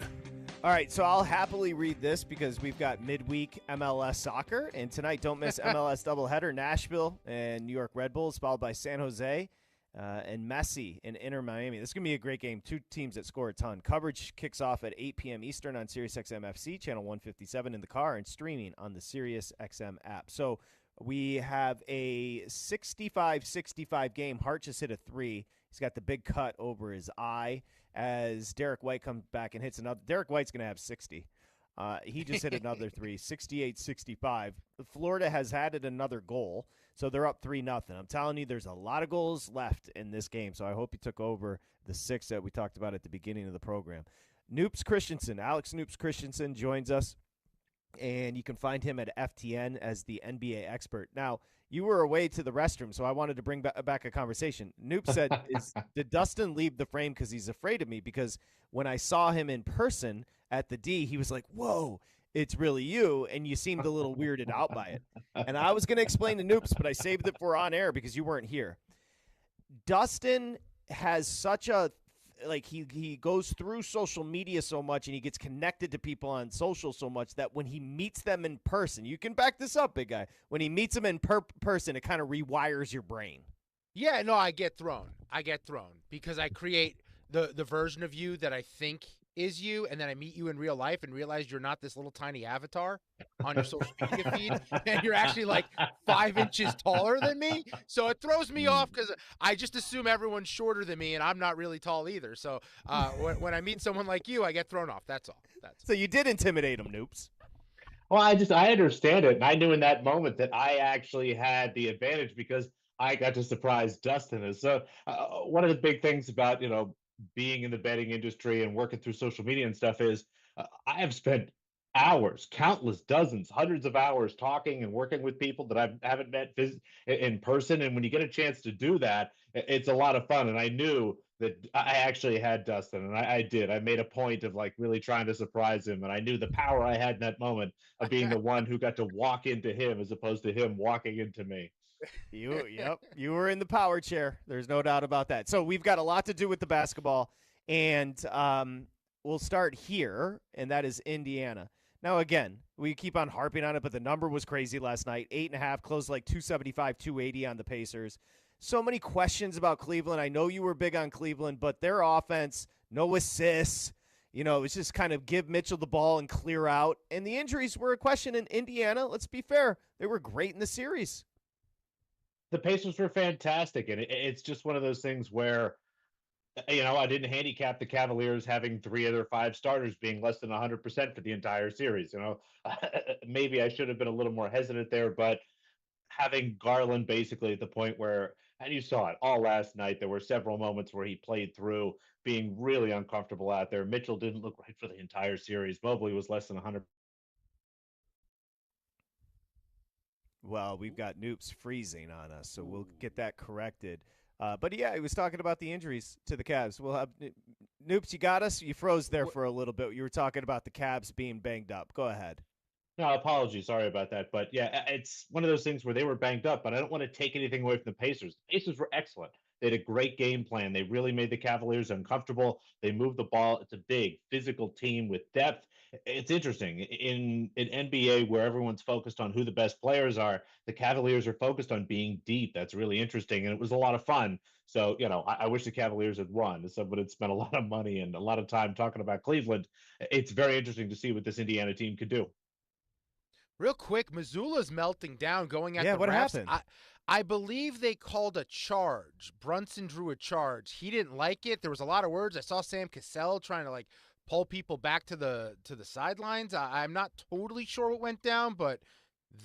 All right, so I'll happily read this because we've got midweek MLS soccer, and tonight don't miss MLS doubleheader, Nashville and New York Red Bulls, followed by San Jose and Messi and Inter Miami. This is going to be a great game, two teams that score a ton. Coverage kicks off at 8 p.m. Eastern on SiriusXM FC, channel 157 in the car, and streaming on the SiriusXM app. So we have a 65-65 game. Hart just hit a 3. He's got the big cut over his eye as Derek White comes back and hits another. Derek White's going to have 60. He just hit another 3, 68-65. Florida has added another goal, so they're up 3-0. I'm telling you, there's a lot of goals left in this game, so I hope you took over the 6 that we talked about at the beginning of the program. Alex Noops Christensen joins us, and you can find him at FTN as the NBA expert. Now, you were away to the restroom, so I wanted to bring back a conversation. Noops said, did Dustin leave the frame because he's afraid of me? Because when I saw him in person at the D, he was like, whoa, it's really you, and you seemed a little weirded out by it. And I was going to explain to Noops, but I saved it for on air because you weren't here. Dustin has such a he goes through social media so much and he gets connected to people on social so much that when he meets them in person, you can back this up, big guy. When he meets them in person, it kind of rewires your brain. Yeah, no, I get thrown because I create the version of you that I think is you, and then I meet you in real life and realize you're not this little tiny avatar on your social media feed, and you're actually like 5 inches taller than me. So it throws me off because I just assume everyone's shorter than me, and I'm not really tall either. So when I meet someone like you, I get thrown off. That's all. So you did intimidate him, Noops. Well, I understand it, and I knew in that moment that I actually had the advantage because I got to surprise Dustin. And so one of the big things about being in the betting industry and working through social media and stuff is I have spent hours, countless dozens, hundreds of hours talking and working with people that I haven't met in person. And when you get a chance to do that, it's a lot of fun. And I knew that I actually had Dustin, and I did. I made a point of really trying to surprise him. And I knew the power I had in that moment of being the one who got to walk into him as opposed to him walking into me. You were in the power chair. There's no doubt about that. So we've got a lot to do with the basketball, and we'll start here, and that is Indiana. Now, again, we keep on harping on it, but the number was crazy last night. 8.5, closed like 275, 280 on the Pacers. So many questions about Cleveland. I know you were big on Cleveland, but their offense, no assists. It was just kind of give Mitchell the ball and clear out. And the injuries were a question in Indiana. Let's be fair. They were great in the series. The Pacers were fantastic, and it's just one of those things where, I didn't handicap the Cavaliers having 3 of their 5 starters being less than 100% for the entire series. Maybe I should have been a little more hesitant there, but having Garland basically at the point where, and you saw it all last night, there were several moments where he played through being really uncomfortable out there. Mitchell didn't look right for the entire series. Mobley was less than 100%. Well, we've got Noops freezing on us, so we'll get that corrected. But yeah, he was talking about the injuries to the Cavs. We'll have Noops. You got us. You froze there for a little bit. You were talking about the Cavs being banged up. Go ahead. No, apologies. Sorry about that. But yeah, it's one of those things where they were banged up, but I don't want to take anything away from the Pacers. The Pacers were excellent. They had a great game plan. They really made the Cavaliers uncomfortable. They moved the ball. It's a big physical team with depth. It's interesting. In an NBA where everyone's focused on who the best players are, the Cavaliers are focused on being deep. That's really interesting, and it was a lot of fun. So, I wish the Cavaliers had won. As someone had spent a lot of money and a lot of time talking about Cleveland, it's very interesting to see what this Indiana team could do. Real quick, Missoula's melting down, going at the refs. What happened? I believe they called a charge. Brunson drew a charge. He didn't like it. There was a lot of words. I saw Sam Cassell trying to pull people back to the sidelines. I'm not totally sure what went down, but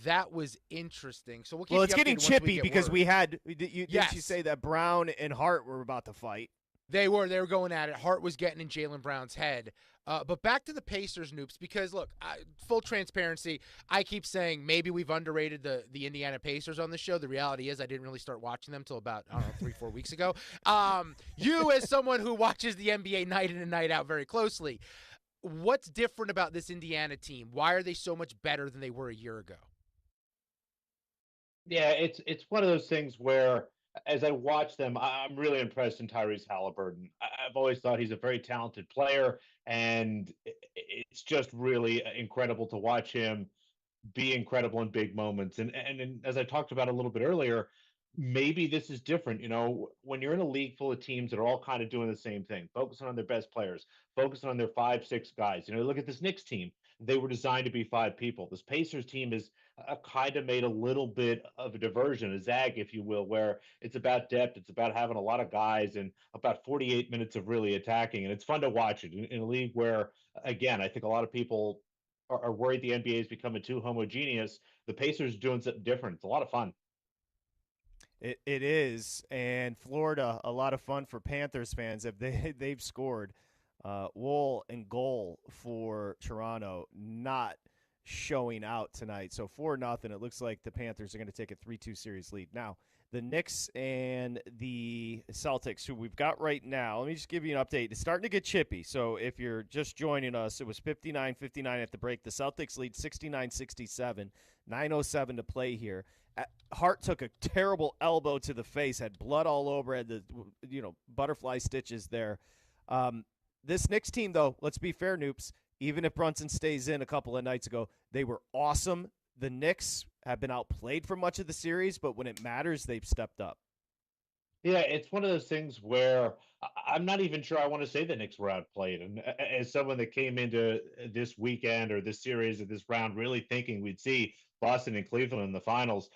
that was interesting. So we'll keep it's getting chippy because we had. Did you say that Brown and Hart were about to fight? They were going at it. Hart was getting in Jaylen Brown's head. But back to the Pacers, Noops, because, look, full transparency, I keep saying maybe we've underrated the Indiana Pacers on the show. The reality is I didn't really start watching them until about, 3-4 weeks ago. You, as someone who watches the NBA night in and night out very closely, what's different about this Indiana team? Why are they so much better than they were a year ago? Yeah, it's one of those things where, as I watch them, I'm really impressed in Tyrese Halliburton. I've always thought he's a very talented player, and it's just really incredible to watch him be incredible in big moments. And as I talked about a little bit earlier, maybe this is different. When you're in a league full of teams that are all kind of doing the same thing, focusing on their best players, focusing on their 5, 6 guys. Look at this Knicks team. They were designed to be 5 people. This Pacers team is kind of made a little bit of a diversion, a zag, if you will, where it's about depth. It's about having a lot of guys and about 48 minutes of really attacking. And it's fun to watch it in a league where, again, I think a lot of people are worried the NBA is becoming too homogeneous. The Pacers doing something different. It's a lot of fun. It is, and Florida, a lot of fun for Panthers fans. If they've scored, Wool and goal for Toronto, not showing out tonight. So 4-0. It looks like the Panthers are going to take a 3-2 series lead. Now, the Knicks and the Celtics, who we've got right now, let me just give you an update. It's starting to get chippy. So if you're just joining us, it was 59-59 at the break. The Celtics lead 69-67, 9:07 to play here. Hart took a terrible elbow to the face, had blood all over, had the butterfly stitches there. This Knicks team, though, let's be fair, Noops, even if Brunson stays in a couple of nights ago, they were awesome. The Knicks have been outplayed for much of the series, but when it matters, they've stepped up. Yeah, it's one of those things where I'm not even sure I want to say the Knicks were outplayed. And as someone that came into this weekend or this series or this round really thinking we'd see Boston and Cleveland in the finals,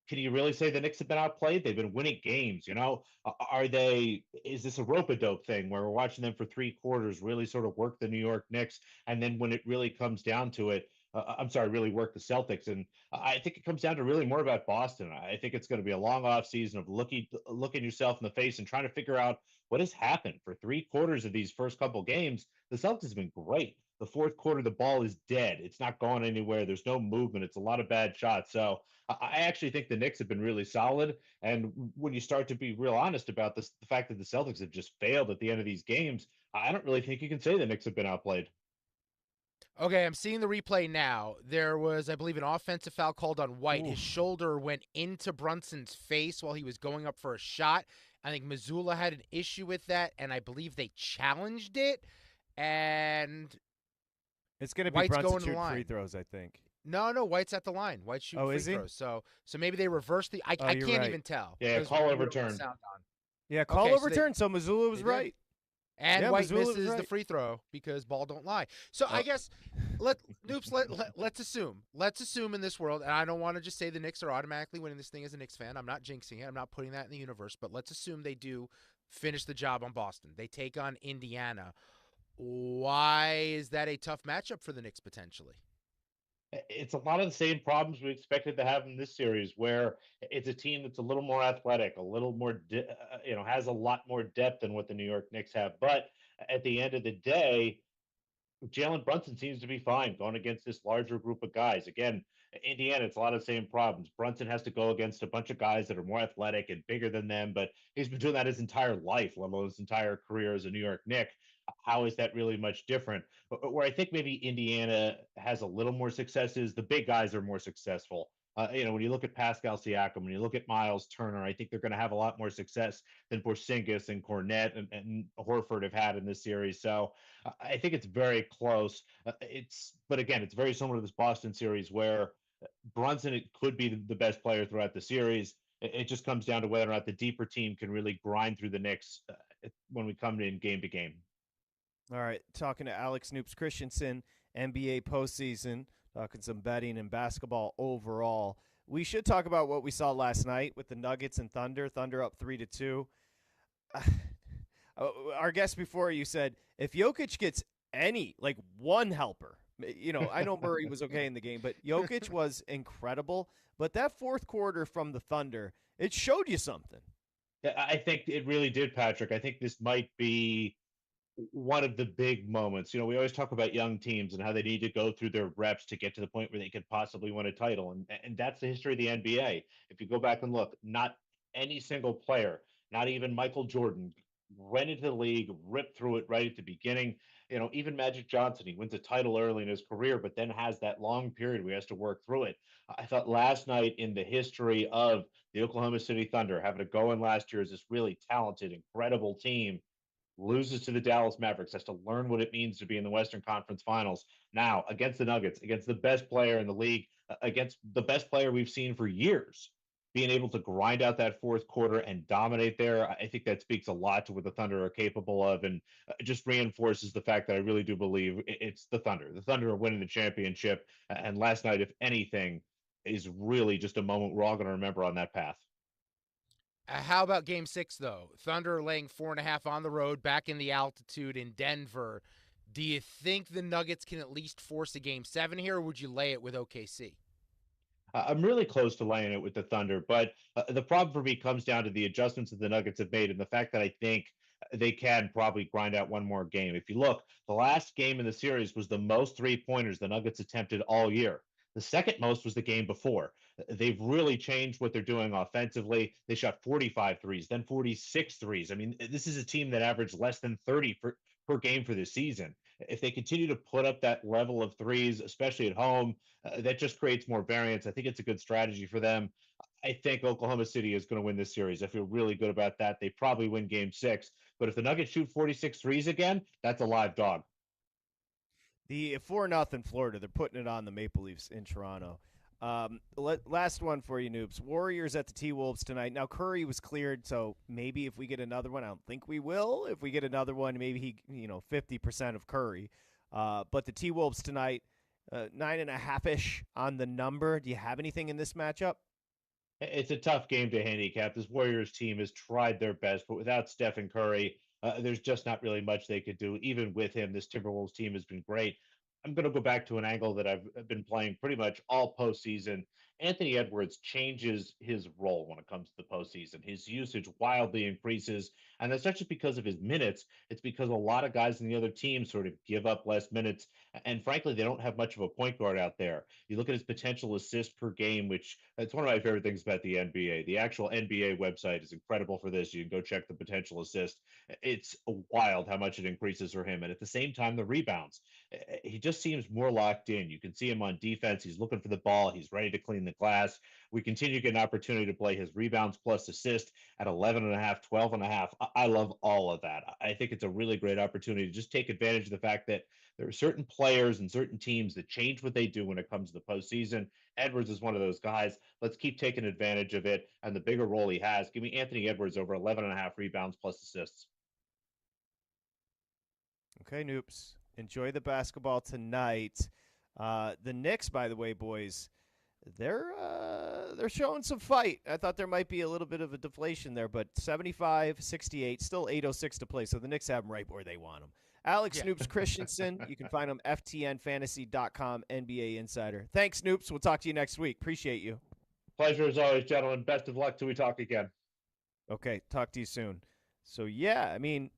can you really say the Knicks have been outplayed? They've been winning games, Are they, is this a rope-a-dope thing where we're watching them for 3 quarters really sort of work the New York Knicks? And then when it really comes down to it, I'm sorry, really work the Celtics. And I think it comes down to really more about Boston. I think it's going to be a long off season of looking yourself in the face and trying to figure out what has happened for 3 quarters of these first couple games. The Celtics have been great. The fourth quarter, the ball is dead. It's not going anywhere. There's no movement. It's a lot of bad shots. So I actually think the Knicks have been really solid. And when you start to be real honest about this, the fact that the Celtics have just failed at the end of these games, I don't really think you can say the Knicks have been outplayed. Okay, I'm seeing the replay now. There was, I believe, an offensive foul called on White. Ooh. His shoulder went into Brunson's face while he was going up for a shot. I think Missoula had an issue with that, and I believe they challenged it. And It's going to be White's Brunson going to the shooting line. free throws, I think. No, White's at the line. White's shooting free is he? throws. So maybe they reversed the. I can't right. even tell. Yeah, because call we don't have overturned. sound on. Yeah, call Okay, so overturned, so Missoula was they did. right. And Yeah, White Missoula was misses the right. free throw because ball don't lie. So I guess let's assume in this world, and I don't want to just say the Knicks are automatically winning this thing as a Knicks fan. I'm not jinxing it. I'm not putting that in the universe, but let's assume they do finish the job on Boston. They take on Indiana. Why is that a tough matchup for the Knicks potentially? It's a lot of the same problems we expected to have in this series, where it's a team that's a little more athletic, a little more, has a lot more depth than what the New York Knicks have. But at the end of the day, Jalen Brunson seems to be fine going against this larger group of guys. Again, Indiana, it's a lot of the same problems. Brunson has to go against a bunch of guys that are more athletic and bigger than them, but he's been doing that his entire life, let alone his entire career as a New York Knick. How is that really much different? But where I think maybe Indiana has a little more success is the big guys are more successful. When you look at Pascal Siakam, when you look at Miles Turner, I think they're going to have a lot more success than Porzingis and Cornette and Horford have had in this series. So I think it's very close. But again, it's very similar to this Boston series where Brunson it could be the best player throughout the series. It just comes down to whether or not the deeper team can really grind through the Knicks when we come in game to game. All right, talking to Alex Noops Christensen, NBA postseason, talking some betting and basketball overall. We should talk about what we saw last night with the Nuggets and Thunder. Thunder up 3-2. Our guest before you said if Jokic gets one helper, I know Murray was okay in the game, but Jokic was incredible. But that fourth quarter from the Thunder, it showed you something. I think it really did, Patrick. I think this might be one of the big moments. We always talk about young teams and how they need to go through their reps to get to the point where they could possibly win a title. And that's the history of the NBA. If you go back and look, not any single player, not even Michael Jordan, went into the league, ripped through it right at the beginning. Even Magic Johnson, he wins a title early in his career, but then has that long period where he has to work through it. I thought last night, in the history of the Oklahoma City Thunder, having to go in last year as this really talented, incredible team, loses to the Dallas Mavericks, has to learn what it means to be in the Western Conference Finals. Now, against the Nuggets, against the best player in the league, against the best player we've seen for years, being able to grind out that fourth quarter and dominate there, I think that speaks a lot to what the Thunder are capable of, and just reinforces the fact that I really do believe it's the Thunder. The Thunder are winning the championship, and last night, if anything, is really just a moment we're all going to remember on that path. How about game 6, though? Thunder laying 4.5 on the road, back in the altitude in Denver. Do you think the Nuggets can at least force a game 7 here, or would you lay it with OKC? I'm really close to laying it with the Thunder, but the problem for me comes down to the adjustments that the Nuggets have made and the fact that I think they can probably grind out one more game. If you look, the last game in the series was the most three-pointers the Nuggets attempted all year. The second most was the game before. They've really changed what they're doing offensively. They shot 45 threes, then 46 threes. I mean, this is a team that averaged less than 30 per game for this season. If they continue to put up that level of threes, especially at home, that just creates more variance. I think it's a good strategy for them. I think Oklahoma City is going to win this series. I feel really good about that. They probably win game 6. But if the Nuggets shoot 46 threes again, that's a live dog. The 4-0 Florida, they're putting it on the Maple Leafs in Toronto. Last one for you, noobs. Warriors at the T-Wolves tonight. Now, Curry was cleared, so maybe if we get another one, I don't think we will. If we get another one, maybe 50% of Curry. But the T-Wolves tonight, 9.5-ish on the number. Do you have anything in this matchup? It's a tough game to handicap. This Warriors team has tried their best, but without Stephen Curry, there's just not really much they could do. Even with him, this Timberwolves team has been great. I'm going to go back to an angle that I've been playing pretty much all postseason. Anthony Edwards changes his role when it comes to the postseason. His usage wildly increases, and that's not just because of his minutes. It's because a lot of guys in the other team sort of give up less minutes, and frankly, they don't have much of a point guard out there. You look at his potential assists per game, which it's one of my favorite things about the NBA. The actual NBA website is incredible for this. You can go check the potential assist. It's wild how much it increases for him, and at the same time, the rebounds. He just seems more locked in. You can see him on defense. He's looking for the ball. He's ready to clean the glass. We continue to get an opportunity to play his rebounds plus assist at 11.5, 12.5. I love all of that. I think it's a really great opportunity to just take advantage of the fact that there are certain players and certain teams that change what they do when it comes to the postseason. Edwards is one of those guys. Let's keep taking advantage of it and the bigger role he has. Give me Anthony Edwards over 11.5 rebounds plus assists. Okay, Noops. Enjoy the basketball tonight. The Knicks, by the way, boys, they're showing some fight. I thought there might be a little bit of a deflation there, but 75-68, still 8:06 to play, so the Knicks have them right where they want them. Alex Noops Christensen, you can find him ftnfantasy.com, NBA Insider. Thanks, Noops. We'll talk to you next week. Appreciate you. Pleasure as always, gentlemen. Best of luck till we talk again. Okay, talk to you soon. So, yeah, I mean,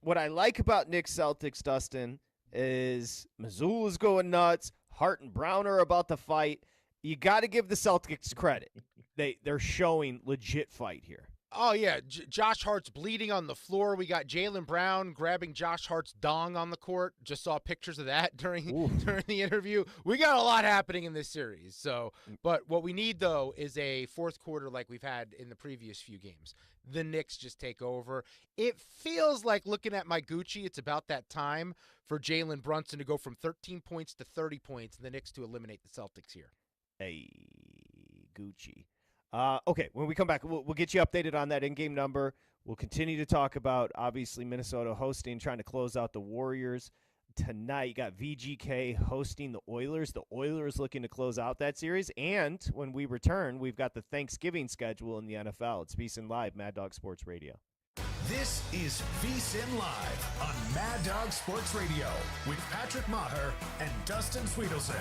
what I like about Knicks Celtics, Dustin, is Mazzulla's going nuts. Hart and Brown are about to fight. You got to give the Celtics credit. They're showing legit fight here. Oh, yeah. Josh Hart's bleeding on the floor. We got Jaylen Brown grabbing Josh Hart's dong on the court. Just saw pictures of that during the interview. We got a lot happening in this series. So, but what we need, though, is a fourth quarter like we've had in the previous few games. The Knicks just take over. It feels like, looking at my Gucci, it's about that time for Jalen Brunson to go from 13 points to 30 points and the Knicks to eliminate the Celtics here. Hey, Gucci. Okay, when we come back, we'll get you updated on that in-game number. We'll continue to talk about, obviously, Minnesota hosting, trying to close out the Warriors. Tonight, you got VGK hosting the Oilers. The Oilers looking to close out that series. And when we return, we've got the Thanksgiving schedule in the NFL. It's VSiN Live, Mad Dog Sports Radio. This is VSiN Live on Mad Dog Sports Radio with Patrick Meagher and Dustin Swedelson.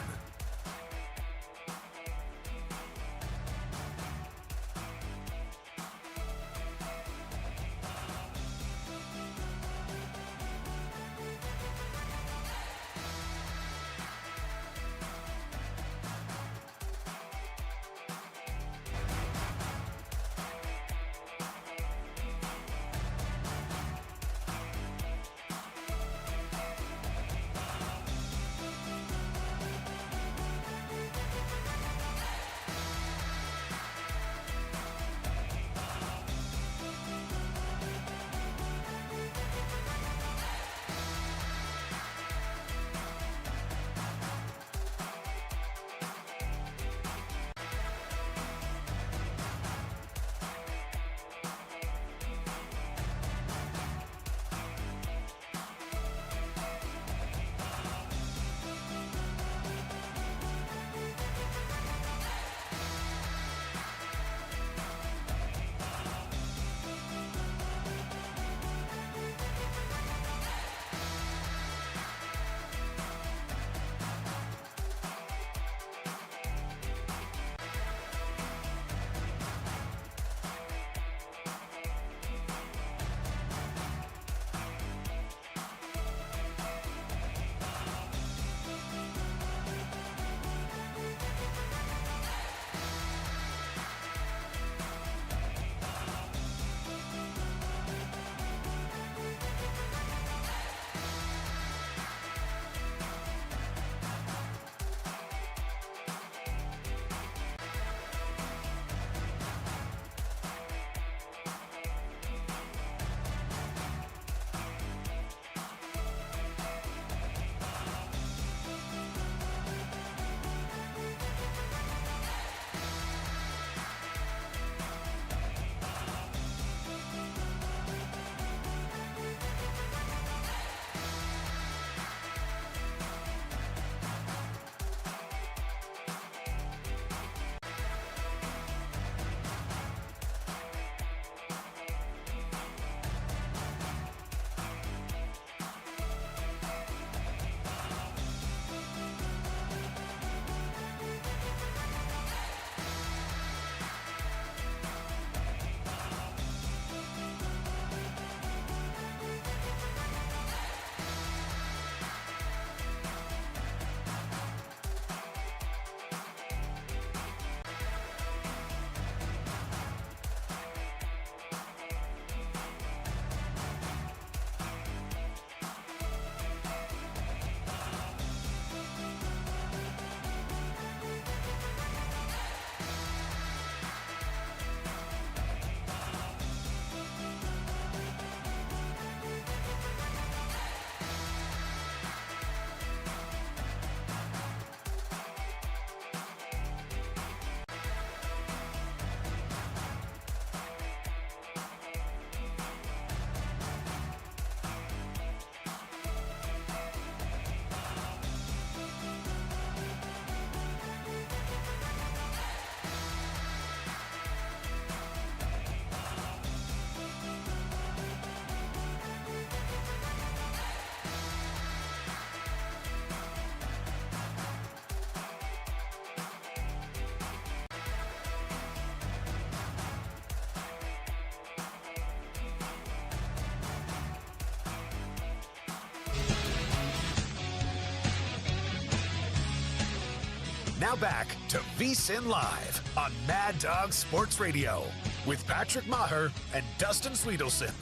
Now back to VSiN Live on Mad Dog Sports Radio with Patrick Meagher and Dustin Swedelson.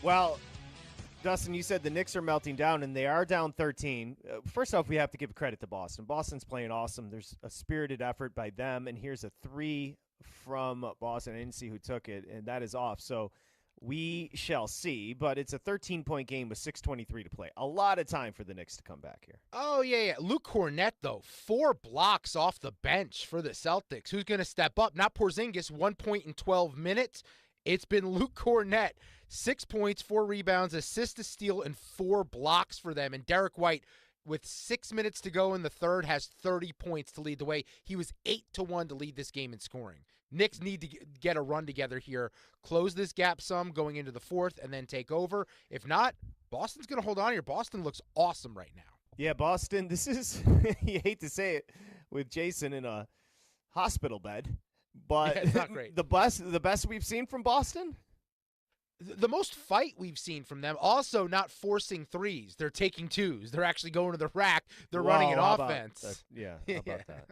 Well, Dustin, you said the Knicks are melting down, and they are down 13. First off, we have to give credit to Boston. Boston's playing awesome. There's a spirited effort by them, and here's a 3 from Boston. I didn't see who took it, and that is off. So we shall see, but it's a 13-point game with 6:23 to play. A lot of time for the Knicks to come back here. Oh, yeah. Luke Cornett, though, 4 blocks off the bench for the Celtics. Who's going to step up? Not Porzingis, 1 point in 12 minutes. It's been Luke Cornett, 6 points, 4 rebounds, assist, a steal, and 4 blocks for them. And Derek White, with 6 minutes to go in the third, has 30 points to lead the way. He was 8-1 to lead this game in scoring. Knicks need to get a run together here, close this gap some going into the fourth, and then take over. If not, Boston's going to hold on here. Boston looks awesome right now. Yeah, Boston, this is, you hate to say it, with Jason in a hospital bed, but yeah, it's not great. the best we've seen from Boston? The most fight we've seen from them. Also not forcing threes. They're taking twos. They're actually going to the rack. They're running an offense. How about that?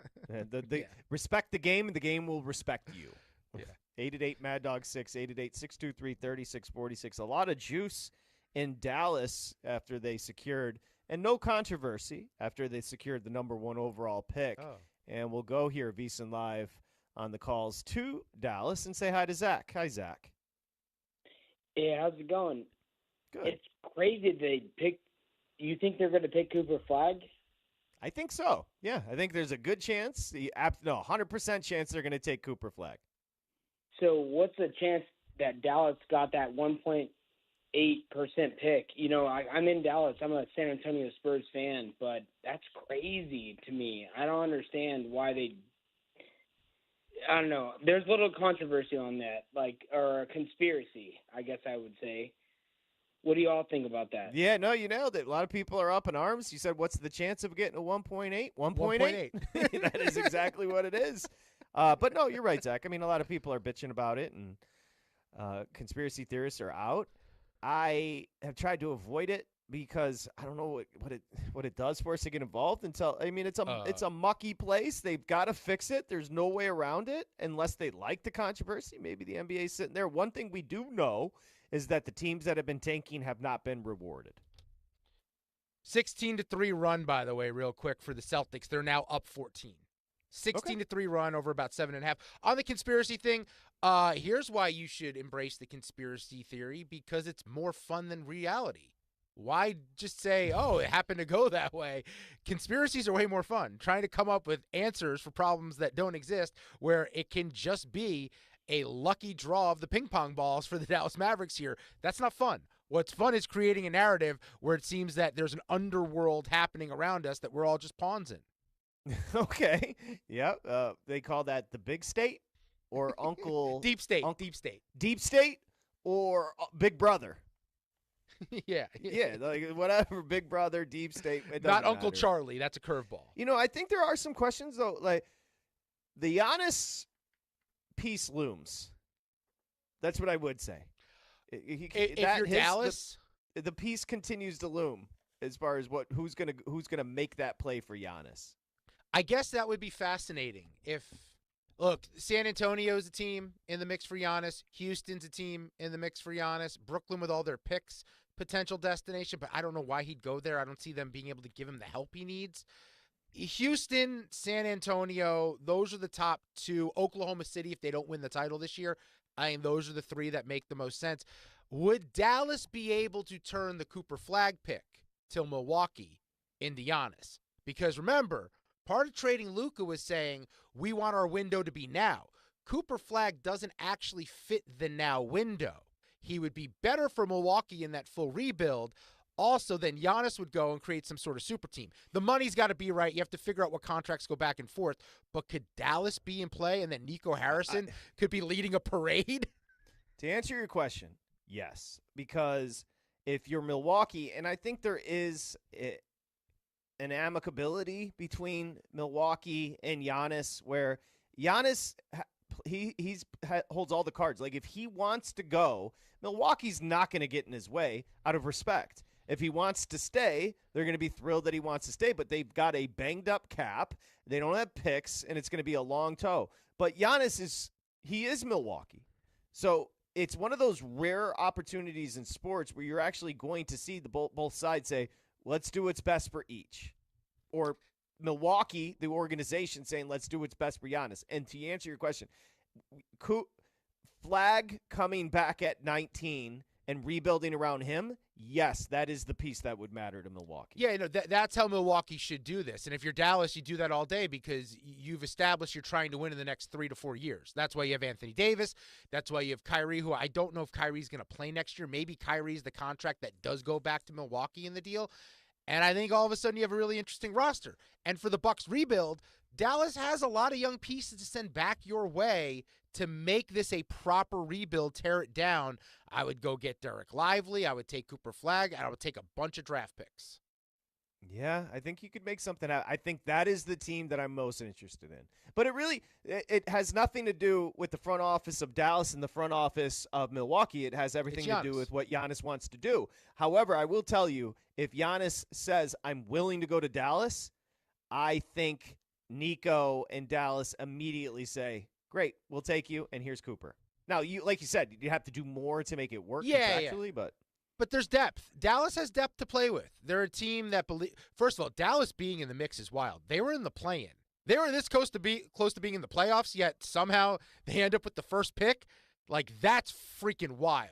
Respect the game, and the game will respect you. Yeah. 888 Mad Dog 6, 888-623-3646. A lot of juice in Dallas after they secured, and no controversy, after they secured the number 1 overall pick. Oh. And we'll go here, VSiN Live, on the calls to Dallas and say hi to Zach. Hi, Zach. Yeah, how's it going? Good. It's crazy they pick. You think they're going to pick Cooper Flag? I think so. Yeah, I think there's a good chance. 100% chance they're going to take Cooper Flag. So what's the chance that Dallas got that 1.8% pick? You know, I'm in Dallas. I'm a San Antonio Spurs fan, but that's crazy to me. I don't understand why they – I don't know. There's a little controversy on that, or a conspiracy, I guess I would say. What do you all think about that? Yeah, no, you nailed it. A lot of people are up in arms. You said, what's the chance of getting a 1.8? 1.8. That is exactly what it is. But no, you're right, Zach. I mean, a lot of people are bitching about it, and conspiracy theorists are out. I have tried to avoid it because I don't know what it does for us to get involved until, I mean, it's a mucky place. They've got to fix it. There's no way around it unless they like the controversy. Maybe the NBA's sitting there. One thing we do know is that the teams that have been tanking have not been rewarded. 16-3 run, by the way, real quick for the Celtics. They're now up 14. 16-3 run over about 7.5. On the conspiracy thing, here's why you should embrace the conspiracy theory, because it's more fun than reality. Why just say, oh, it happened to go that way? Conspiracies are way more fun. Trying to come up with answers for problems that don't exist, where it can just be a lucky draw of the ping pong balls for the Dallas Mavericks here. That's not fun. What's fun is creating a narrative where it seems that there's an underworld happening around us that we're all just pawns in. Okay. Yep. They call that the big state or Uncle Deep State. Deep State or Big Brother. Yeah, like whatever, Big Brother, Deep State. It not doesn't Uncle matter. Charlie. That's a curveball. You know, I think there are some questions though. Like the Giannis piece looms. That's what I would say. If you're Dallas, the piece continues to loom as far as who's gonna make that play for Giannis. I guess that would be fascinating if. Look, San Antonio's a team in the mix for Giannis. Houston's a team in the mix for Giannis. Brooklyn with all their picks, potential destination, but I don't know why he'd go there. I don't see them being able to give him the help he needs. Houston, San Antonio, those are the top 2. Oklahoma City, if they don't win the title this year, I mean, those are the 3 that make the most sense. Would Dallas be able to turn the Cooper Flag pick till Milwaukee into Giannis? Because remember, part of trading Luka was saying, we want our window to be now. Cooper Flag doesn't actually fit the now window. He would be better for Milwaukee in that full rebuild. Also, then Giannis would go and create some sort of super team. The money's got to be right. You have to figure out what contracts go back and forth. But could Dallas be in play and then Nico Harrison could be leading a parade? To answer your question, yes. Because if you're Milwaukee, and I think there is an amicability between Milwaukee and Giannis, where Giannis he holds all the cards. Like if he wants to go, Milwaukee's not going to get in his way out of respect. If he wants to stay, they're going to be thrilled that he wants to stay, but they've got a banged-up cap. They don't have picks, and it's going to be a long toe. But Giannis is Milwaukee. So it's one of those rare opportunities in sports where you're actually going to see the both sides say, let's do what's best for each. Or Milwaukee, the organization, saying, let's do what's best for Giannis. And to answer your question, Flag coming back at 19 and rebuilding around him, yes, that is the piece that would matter to Milwaukee. Yeah, that's how Milwaukee should do this. And if you're Dallas, you do that all day because you've established you're trying to win in the next 3 to 4 years. That's why you have Anthony Davis. That's why you have Kyrie, who I don't know if Kyrie's going to play next year. Maybe Kyrie's the contract that does go back to Milwaukee in the deal. And I think all of a sudden you have a really interesting roster. And for the Bucks rebuild, Dallas has a lot of young pieces to send back your way to make this a proper rebuild, tear it down. I would go get Derek Lively. I would take Cooper Flag. And I would take a bunch of draft picks. Yeah, I think you could make something out. I think that is the team that I'm most interested in. But it has nothing to do with the front office of Dallas and the front office of Milwaukee. It has everything to do with what Giannis wants to do. However, I will tell you, if Giannis says, I'm willing to go to Dallas, I think Nico and Dallas immediately say, great, we'll take you, and here's Cooper. Now, like you said, you have to do more to make it work contractually, But there's depth. Dallas has depth to play with. They're a team that first of all, Dallas being in the mix is wild. They were in the play-in. They were this close to being in the playoffs, yet somehow they end up with the first pick. Like, that's freaking wild.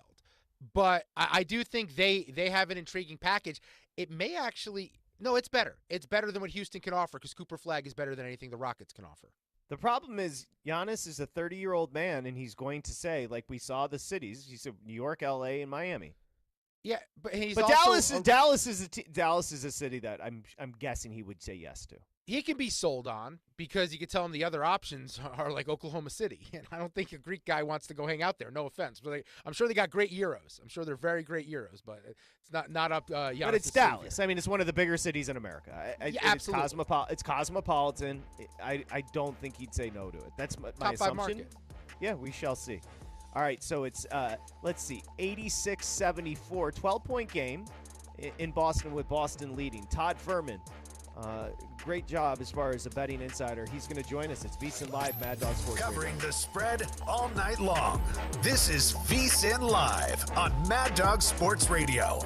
But I do think they have an intriguing package. It may actually – no, it's better. It's better than what Houston can offer because Cooper Flag is better than anything the Rockets can offer. The problem is Giannis is a 30-year-old man, and he's going to say, like we saw the cities, he said New York, L.A., and Miami. Yeah, but Dallas is a city that I'm guessing he would say yes to. He can be sold on because you can tell him the other options are like Oklahoma City, and I don't think a Greek guy wants to go hang out there. No offense, but I'm sure they got great Euros. I'm sure they're very great Euros, but it's not up. Giannis, but it's Dallas. I mean, it's one of the bigger cities in America. Yeah, absolutely. It's cosmopolitan. I don't think he'd say no to it. That's my Top assumption. 5 market. Yeah, we shall see. All right, so it's, let's see, 86-74, 12-point game in Boston with Boston leading. Todd Furman, great job as far as a betting insider. He's going to join us. It's VSiN Live, Mad Dog Sports Covering Radio. the spread all night long. This is VSiN Live on Mad Dog Sports Radio.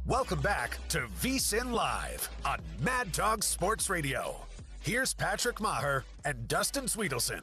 Welcome back to VSiN Live on Mad Dog Sports Radio. Here's Patrick Meagher and Dustin Swedelson.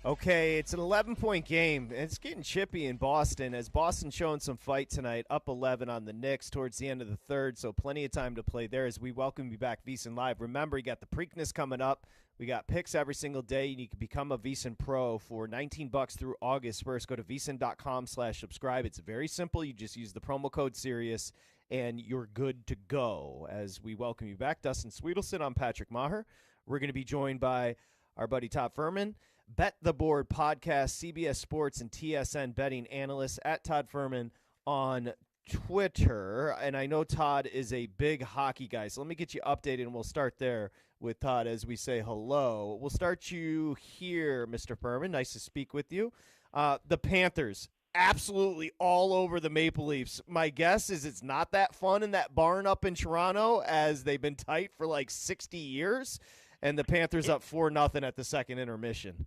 Okay, it's an 11-point game. It's getting chippy in Boston as Boston showing some fight tonight, up 11 on the Knicks towards the end of the third, so plenty of time to play there as we welcome you back, VSiN Live. Remember, you got the Preakness coming up. We got picks every single day, and you can become a VSiN Pro for $19 through August 1st. Go to vsin.com/subscribe. It's very simple. You just use the promo code SIRIUS, and you're good to go. As we welcome you back, Dustin Swedelson, I'm Patrick Meagher. We're going to be joined by our buddy Todd Furman, Bet the Board podcast, CBS Sports and TSN betting analyst at Todd Furman on Twitter. And I know Todd is a big hockey guy, so let me get you updated, and we'll start there with Todd as we say hello. We'll start you here, Mr. Furman. Nice to speak with you. The Panthers, absolutely all over the Maple Leafs. My guess is it's not that fun in that barn up in Toronto as they've been tight for like 60 years, and the Panthers up 4-0 at the second intermission.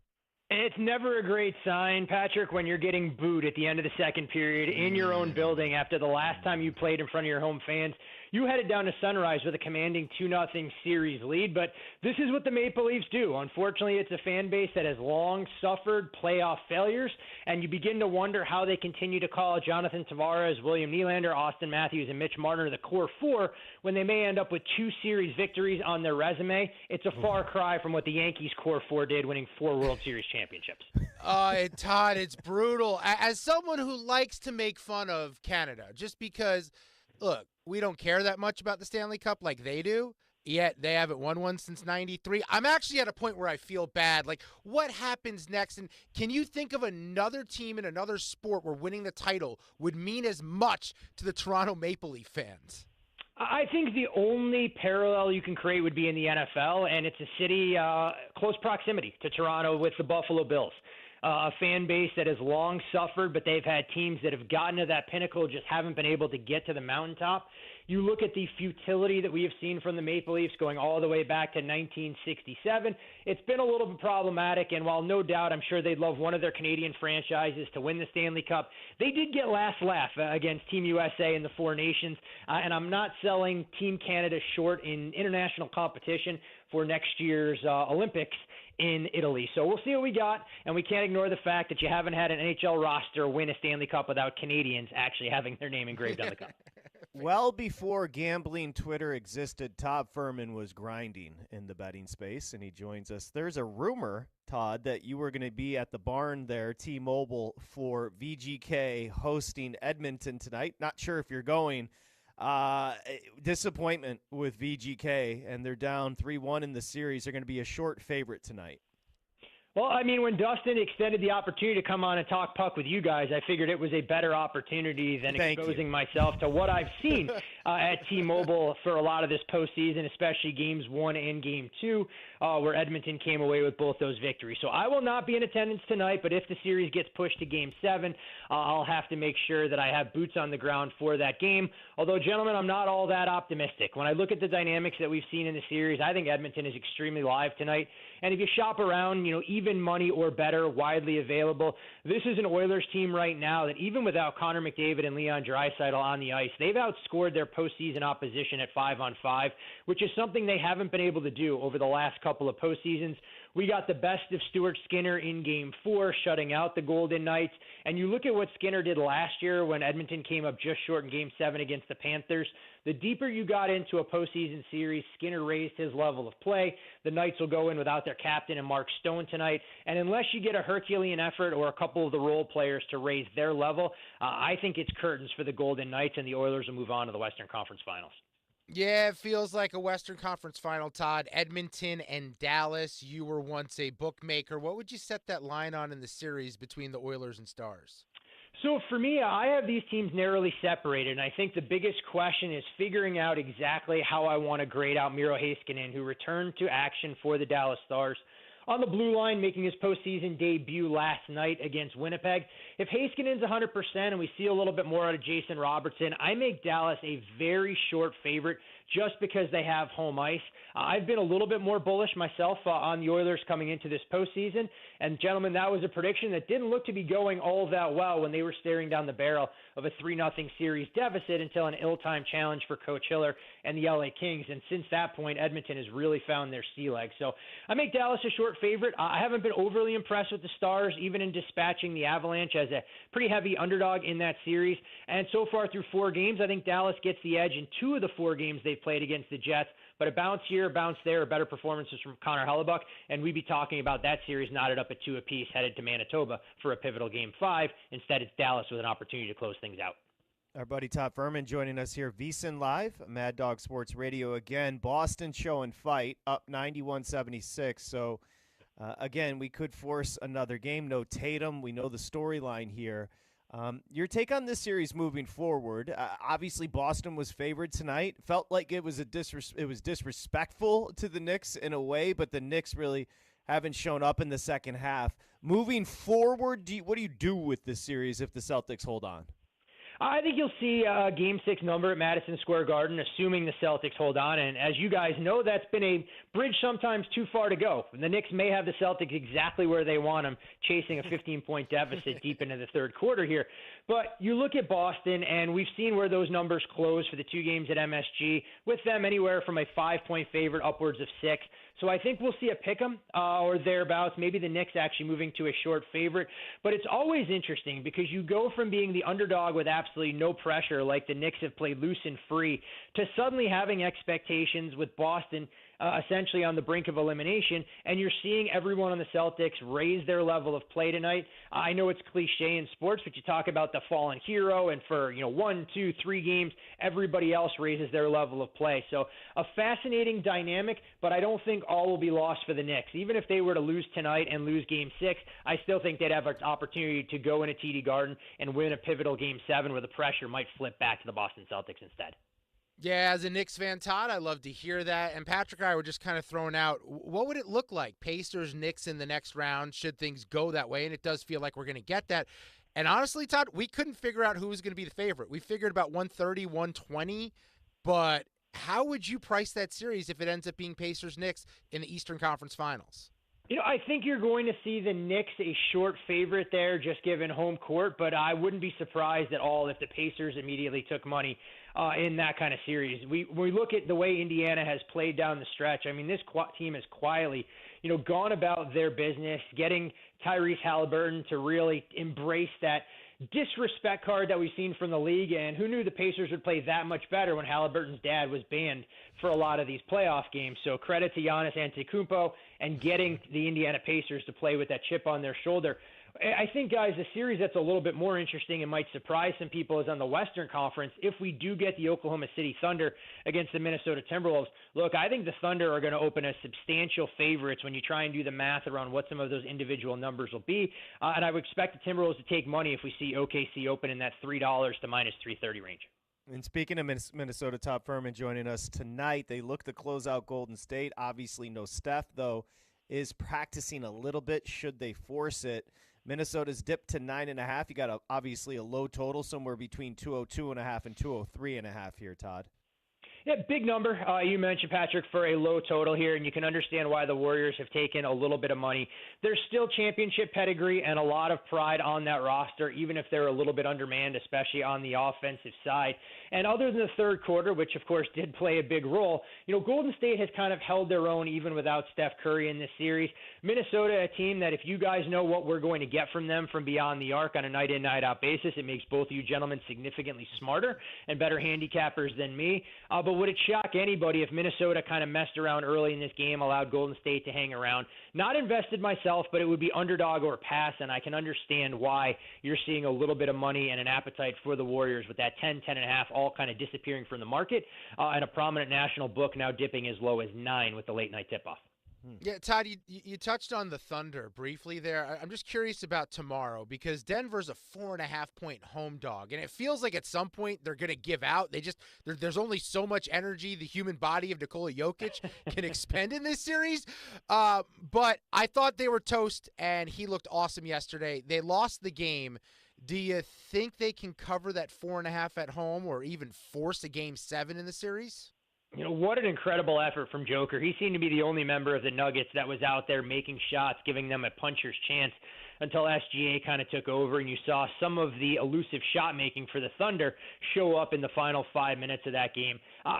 It's never a great sign, Patrick, when you're getting booed at the end of the second period in your own building after the last time you played in front of your home fans. You headed down to Sunrise with a commanding 2-0 series lead, but this is what the Maple Leafs do. Unfortunately, it's a fan base that has long suffered playoff failures, and you begin to wonder how they continue to call Jonathan Tavares, William Nylander, Austin Matthews, and Mitch Marner the core four when they may end up with 2 series victories on their resume. It's a far cry from what the Yankees core four did, winning 4 World Series championships. Todd, it's brutal. As someone who likes to make fun of Canada, just because, look, we don't care that much about the Stanley Cup like they do, yet they haven't won one since 93. I'm actually at a point where I feel bad. Like, what happens next? And can you think of another team in another sport where winning the title would mean as much to the Toronto Maple Leaf fans? I think the only parallel you can create would be in the NFL, and it's a city close proximity to Toronto with the Buffalo Bills. A fan base that has long suffered, but they've had teams that have gotten to that pinnacle, just haven't been able to get to the mountaintop. You look at the futility that we have seen from the Maple Leafs going all the way back to 1967. It's been a little bit problematic, and while no doubt I'm sure they'd love one of their Canadian franchises to win the Stanley Cup, they did get last laugh against Team USA in the Four Nations, and I'm not selling Team Canada short in international competition for next year's Olympics in Italy. So we'll see what we got, and we can't ignore the fact that you haven't had an NHL roster win a Stanley Cup without Canadians actually having their name engraved on the cup. Well before gambling Twitter existed, Todd Furman was grinding in the betting space, and he joins us. There's a rumor, Todd, that you were going to be at the barn there, T-Mobile, for VGK hosting Edmonton tonight. Not sure if you're going. Disappointment with VGK, and they're down 3-1 in the series. They're going to be a short favorite tonight. Well, I mean, when Dustin extended the opportunity to come on and talk puck with you guys, I figured it was a better opportunity than exposing myself to what I've seen at T-Mobile for a lot of this postseason, especially games 1 and game 2, where Edmonton came away with both those victories. So I will not be in attendance tonight, but if the series gets pushed to game 7, I'll have to make sure that I have boots on the ground for that game. Although, gentlemen, I'm not all that optimistic. When I look at the dynamics that we've seen in the series, I think Edmonton is extremely live tonight. And if you shop around, even money or better, widely available, this is an Oilers team right now that even without Connor McDavid and Leon Draisaitl on the ice, they've outscored their postseason opposition at 5-on-5, which is something they haven't been able to do over the last couple of postseasons. We got the best of Stuart Skinner in Game 4, shutting out the Golden Knights. And you look at what Skinner did last year when Edmonton came up just short in Game 7 against the Panthers. The deeper you got into a postseason series, Skinner raised his level of play. The Knights will go in without their captain and Mark Stone tonight. And unless you get a Herculean effort or a couple of the role players to raise their level, I think it's curtains for the Golden Knights, and the Oilers will move on to the Western Conference Finals. Yeah, it feels like a Western Conference final, Todd. Edmonton and Dallas, you were once a bookmaker. What would you set that line on in the series between the Oilers and Stars? So for me, I have these teams narrowly separated, and I think the biggest question is figuring out exactly how I want to grade out Miro Heiskanen, who returned to action for the Dallas Stars on the blue line, making his postseason debut last night against Winnipeg. If Heiskanen's 100% and we see a little bit more out of Jason Robertson, I make Dallas a very short favorite just because they have home ice. I've been a little bit more bullish myself on the Oilers coming into this postseason. And, gentlemen, that was a prediction that didn't look to be going all that well when they were staring down the barrel of a 3-0 series deficit until an ill-timed challenge for Coach Hiller and the LA Kings. And since that point, Edmonton has really found their sea legs. So I make Dallas a short favorite. I haven't been overly impressed with the Stars, even in dispatching the Avalanche as a pretty heavy underdog in that series. And so far through 4 games, I think Dallas gets the edge in 2 of the 4 games they've played against the Jets. But a bounce here, a bounce there, better performances from Connor Hellebuck, and we'd be talking about that series knotted up at 2 apiece, headed to Manitoba for a pivotal Game 5. Instead, it's Dallas with an opportunity to close things out. Our buddy Todd Furman joining us here, VSiN Live, Mad Dog Sports Radio again. Boston show and fight, up 91-76. So, again, we could force another game. No Tatum. We know the storyline here. Your take on this series moving forward? Obviously, Boston was favored tonight. Felt like it was disrespectful to the Knicks in a way, but the Knicks really haven't shown up in the second half. Moving forward, what do you do with this series if the Celtics hold on? I think you'll see a Game 6 number at Madison Square Garden, assuming the Celtics hold on. And as you guys know, that's been a bridge sometimes too far to go. The Knicks may have the Celtics exactly where they want them, chasing a 15-point deficit deep into the third quarter here. But you look at Boston, and we've seen where those numbers close for the 2 games at MSG, with them anywhere from a 5-point favorite upwards of 6. So I think we'll see a pick'em or thereabouts, maybe the Knicks actually moving to a short favorite. But it's always interesting because you go from being the underdog with absolutely no pressure, like the Knicks have played loose and free, to suddenly having expectations with Boston essentially on the brink of elimination, and you're seeing everyone on the Celtics raise their level of play tonight. I know it's cliche in sports, but you talk about the fallen hero, and for 1, 2, 3 games, everybody else raises their level of play. So a fascinating dynamic, but I don't think all will be lost for the Knicks. Even if they were to lose tonight and lose Game 6, I still think they'd have an opportunity to go into TD Garden and win a pivotal Game 7 where the pressure might flip back to the Boston Celtics instead. Yeah, as a Knicks fan, Todd, I love to hear that. And Patrick and I were just kind of throwing out, what would it look like? Pacers, Knicks in the next round, should things go that way? And it does feel like we're going to get that. And honestly, Todd, we couldn't figure out who was going to be the favorite. We figured about 130, 120. But how would you price that series if it ends up being Pacers-Knicks in the Eastern Conference Finals? I think you're going to see the Knicks a short favorite there, just given home court, but I wouldn't be surprised at all if the Pacers immediately took money in that kind of series. We look at the way Indiana has played down the stretch. I mean, this team has quietly, gone about their business, getting Tyrese Halliburton to really embrace that disrespect card that we've seen from the league, and who knew the Pacers would play that much better when Halliburton's dad was banned for a lot of these playoff games. So credit to Giannis Antetokounmpo and getting the Indiana Pacers to play with that chip on their shoulder. I think, guys, the series that's a little bit more interesting and might surprise some people is on the Western Conference. If we do get the Oklahoma City Thunder against the Minnesota Timberwolves, look, I think the Thunder are going to open as substantial favorites when you try and do the math around what some of those individual numbers will be. And I would expect the Timberwolves to take money if we see OKC open in that $3 to minus 330 range. And speaking of Minnesota, Todd Furman joining us tonight. They look to close out Golden State. Obviously no Steph, though, is practicing a little bit should they force it. Minnesota's dipped to 9.5. You got obviously a low total, somewhere between 202.5 and 203.5 here, Todd. Yeah, big number. You mentioned, Patrick, for a low total here, and you can understand why the Warriors have taken a little bit of money. There's still championship pedigree and a lot of pride on that roster, even if they're a little bit undermanned, especially on the offensive side. And other than the third quarter, which, of course, did play a big role, Golden State has kind of held their own even without Steph Curry in this series. Minnesota, a team that if you guys know what we're going to get from them from beyond the arc on a night-in, night-out basis, it makes both of you gentlemen significantly smarter and better handicappers than me. But would it shock anybody if Minnesota kind of messed around early in this game, allowed Golden State to hang around? Not invested myself, but it would be underdog or pass, and I can understand why you're seeing a little bit of money and an appetite for the Warriors with that 10, 10.5 all kind of disappearing from the market, and a prominent national book now dipping as low as 9 with the late-night tip-off. Yeah, Todd, you touched on the Thunder briefly there. I'm just curious about tomorrow because Denver's a 4.5-point home dog, and it feels like at some point they're going to give out. There's only so much energy the human body of Nikola Jokic can expend in this series. But I thought they were toast, and he looked awesome yesterday. They lost the game. Do you think they can cover that 4.5 at home or even force a Game 7 in the series? What an incredible effort from Joker. He seemed to be the only member of the Nuggets that was out there making shots, giving them a puncher's chance until SGA kind of took over, and you saw some of the elusive shot making for the Thunder show up in the final 5 minutes of that game.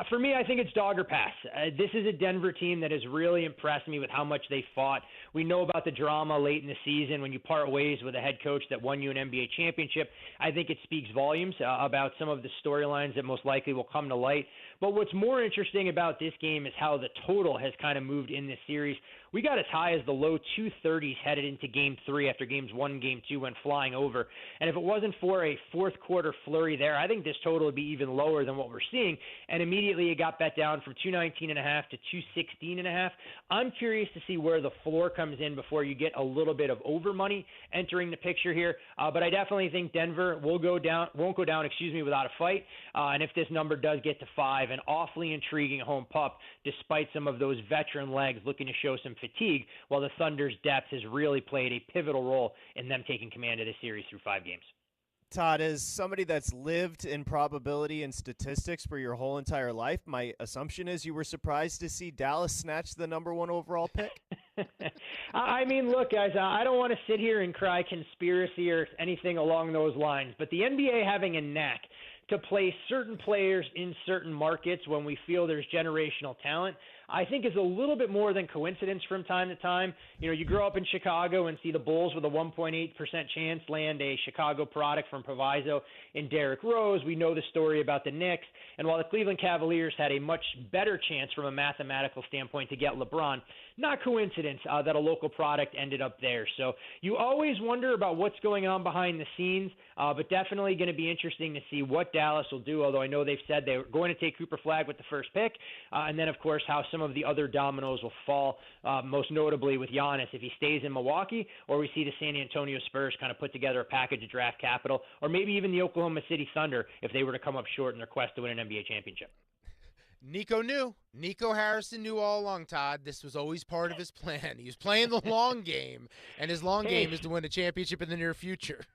For me, I think it's dog or pass. This is a Denver team that has really impressed me with how much they fought. We know about the drama late in the season when you part ways with a head coach that won you an NBA championship. I think it speaks volumes about some of the storylines that most likely will come to light. But what's more interesting about this game is how the total has kind of moved in this series. We got as high as the low 230s headed into Game 3 after Games 1 and Game 2 went flying over. And if it wasn't for a fourth quarter flurry there, I think this total would be even lower than what we're seeing. And immediately it got bet down from 219.5 to 216.5. I'm curious to see where the floor comes in before you get a little bit of over money entering the picture here. But I definitely think Denver won't go down, without a fight. And if this number does get to 5, an awfully intriguing home pup, despite some of those veteran legs looking to show some fatigue, while the Thunder's depth has really played a pivotal role in them taking command of this series through 5 games. Todd, as somebody that's lived in probability and statistics for your whole entire life, my assumption is you were surprised to see Dallas snatch the number 1 overall pick? I mean, look, guys, I don't want to sit here and cry conspiracy or anything along those lines, but the NBA having a knack to play certain players in certain markets when we feel there's generational talent, I think is a little bit more than coincidence from time to time. You grow up in Chicago and see the Bulls with a 1.8% chance land a Chicago product from Proviso in Derrick Rose. We know the story about the Knicks. And while the Cleveland Cavaliers had a much better chance from a mathematical standpoint to get LeBron, not coincidence that a local product ended up there. So you always wonder about what's going on behind the scenes, but definitely going to be interesting to see what Dallas will do, although I know they've said they're going to take Cooper Flagg with the first pick, and then, of course, how some of the other dominoes will fall, most notably with Giannis if he stays in Milwaukee, or we see the San Antonio Spurs kind of put together a package of draft capital, or maybe even the Oklahoma City Thunder if they were to come up short in their quest to win an NBA championship. Nico knew. Nico Harrison knew all along, Todd. This was always part of his plan. He was playing the long game, and his long game is to win a championship in the near future.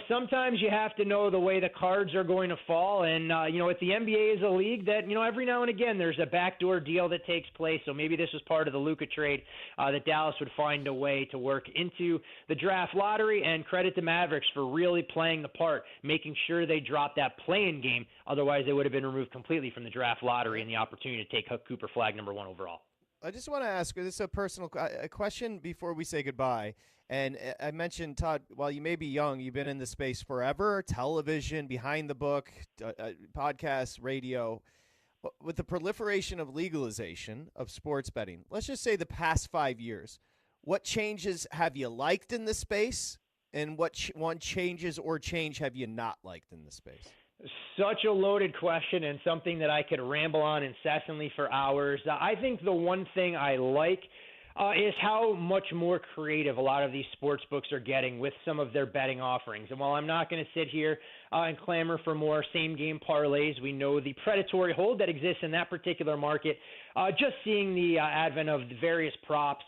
Sometimes you have to know the way the cards are going to fall. And, if the NBA is a league that, every now and again there's a backdoor deal that takes place. So maybe this was part of the Luka trade that Dallas would find a way to work into the draft lottery. And credit to Mavericks for really playing the part, making sure they dropped that play-in game. Otherwise, they would have been removed completely from the draft lottery and the opportunity to take Cooper Flagg number 1 overall. I just want to ask, this is a personal question before we say goodbye. And I mentioned, Todd, while you may be young, you've been in the space forever, television, behind the book, podcasts, radio. With the proliferation of legalization of sports betting, let's just say the past 5 years, what changes have you liked in the space, and what changes or change have you not liked in the space? Such a loaded question and something that I could ramble on incessantly for hours. I think the one thing I like is how much more creative a lot of these sports books are getting with some of their betting offerings. And while I'm not going to sit here and clamor for more same-game parlays, we know the predatory hold that exists in that particular market. Just seeing the advent of the various props,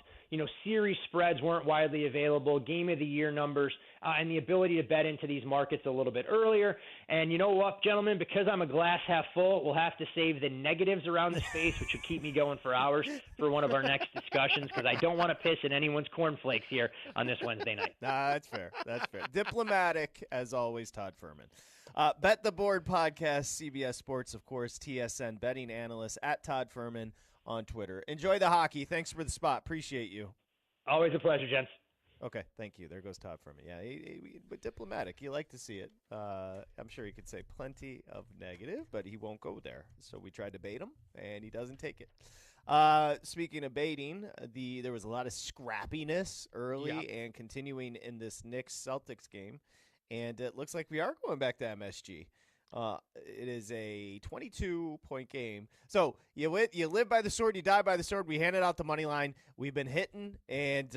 series spreads weren't widely available, game of the year numbers, and the ability to bet into these markets a little bit earlier. And you know what, gentlemen, because I'm a glass half full, we'll have to save the negatives around the space, which will keep me going for hours, for one of our next discussions, because I don't want to piss in anyone's cornflakes here on this Wednesday night. Nah, that's fair. That's fair. Diplomatic, as always, Todd Furman. Bet the Board podcast, CBS Sports, of course, TSN betting analyst at Todd Furman on Twitter. Enjoy the hockey. Thanks for the spot. Appreciate you. Always a pleasure, gents. Okay, thank you. There goes Todd Furman. Yeah, but diplomatic. You like to see it. I'm sure he could say plenty of negative, but he won't go there. So we tried to bait him, and he doesn't take it. Speaking of baiting, there was a lot of scrappiness early and continuing in this Knicks-Celtics game, and it looks like we are going back to MSG. It is a 22-point game. So you live by the sword, you die by the sword. We handed out the money line. We've been hitting, and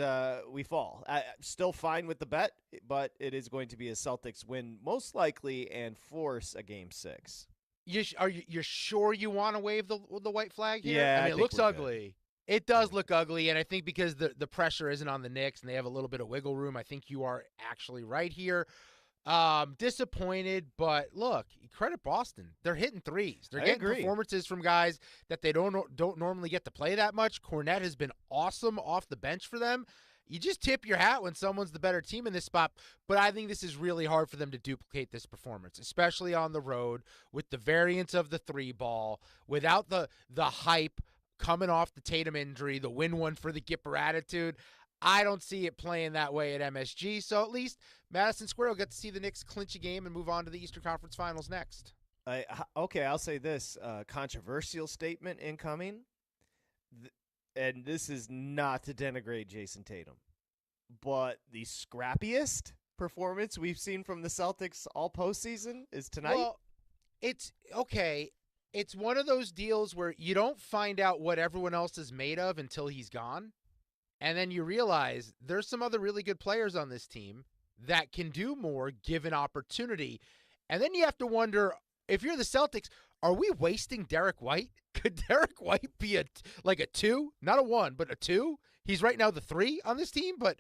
we fall. I'm still fine with the bet, but it is going to be a Celtics win most likely and force a Game 6. You're sure you want to wave the white flag here? Yeah, I mean, it looks ugly. Good. It does look ugly, and I think because the pressure isn't on the Knicks and they have a little bit of wiggle room, I think you are actually right here. Disappointed, but look, credit Boston. They're hitting threes. They're getting agree. performances from guys that they don't normally get to play that much. Cornette has been awesome off the bench for them. You just tip your hat when someone's the better team in this spot, but I think this is really hard for them to duplicate this performance, especially on the road with the variance of the three ball, without the hype coming off the Tatum injury, the win one for the Gipper attitude. I don't see it playing that way at MSG, so at least Madison Square will get to see the Knicks clinch a game and move on to the Eastern Conference Finals next. Okay, I'll say this. Controversial statement incoming. And this is not to denigrate Jason Tatum, but the scrappiest performance we've seen from the Celtics all postseason is tonight. Well, it's okay. It's one of those deals where you don't find out what everyone else is made of until he's gone. And then you realize there's some other really good players on this team that can do more given opportunity. And then you have to wonder, if you're the Celtics, are we wasting Derek White? Could Derek White be a 2? Not a 1, but a 2? He's right now the 3 on this team, but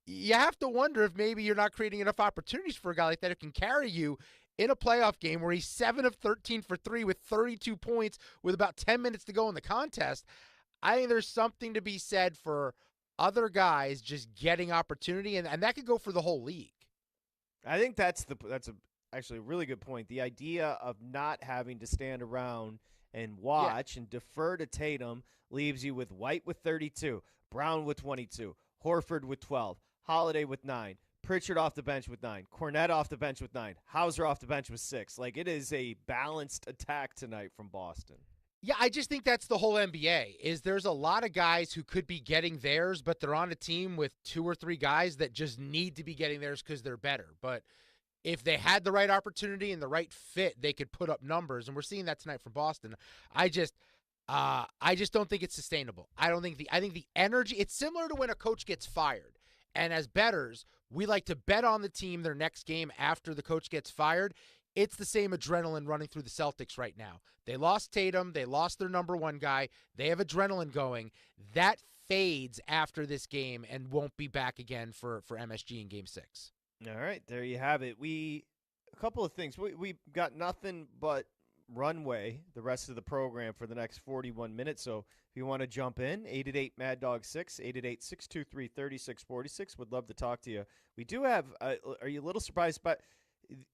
you have to wonder if maybe you're not creating enough opportunities for a guy like that who can carry you in a playoff game where he's 7 of 13 for 3 with 32 points with about 10 minutes to go in the contest. I think there's something to be said for other guys just getting opportunity, and that could go for the whole league. I think that's actually a really good point. The idea of not having to stand around and watch and defer to Tatum leaves you with White with 32, Brown with 22, Horford with 12, Holiday with 9, Pritchard off the bench with 9, Cornette off the bench with 9, Hauser off the bench with 6. Like, it is a balanced attack tonight from Boston. Yeah, I just think that's the whole NBA, is there's a lot of guys who could be getting theirs, but they're on a team with 2 or 3 guys that just need to be getting theirs because they're better. But if they had the right opportunity and the right fit, they could put up numbers, and we're seeing that tonight from Boston. I just don't think it's sustainable. I think the energy, it's similar to when a coach gets fired. And as bettors, we like to bet on the team their next game after the coach gets fired. It's the same adrenaline running through the Celtics right now. They lost Tatum. They lost their number 1 guy. They have adrenaline going. That fades after this game and won't be back again for MSG in Game 6. All right, there you have it. A couple of things. We got nothing but runway the rest of the program for the next 41 minutes. So if you want to jump in, 888-MAD-DOG-6, 888-623-3646. Would love to talk to you. We do have are you a little surprised? But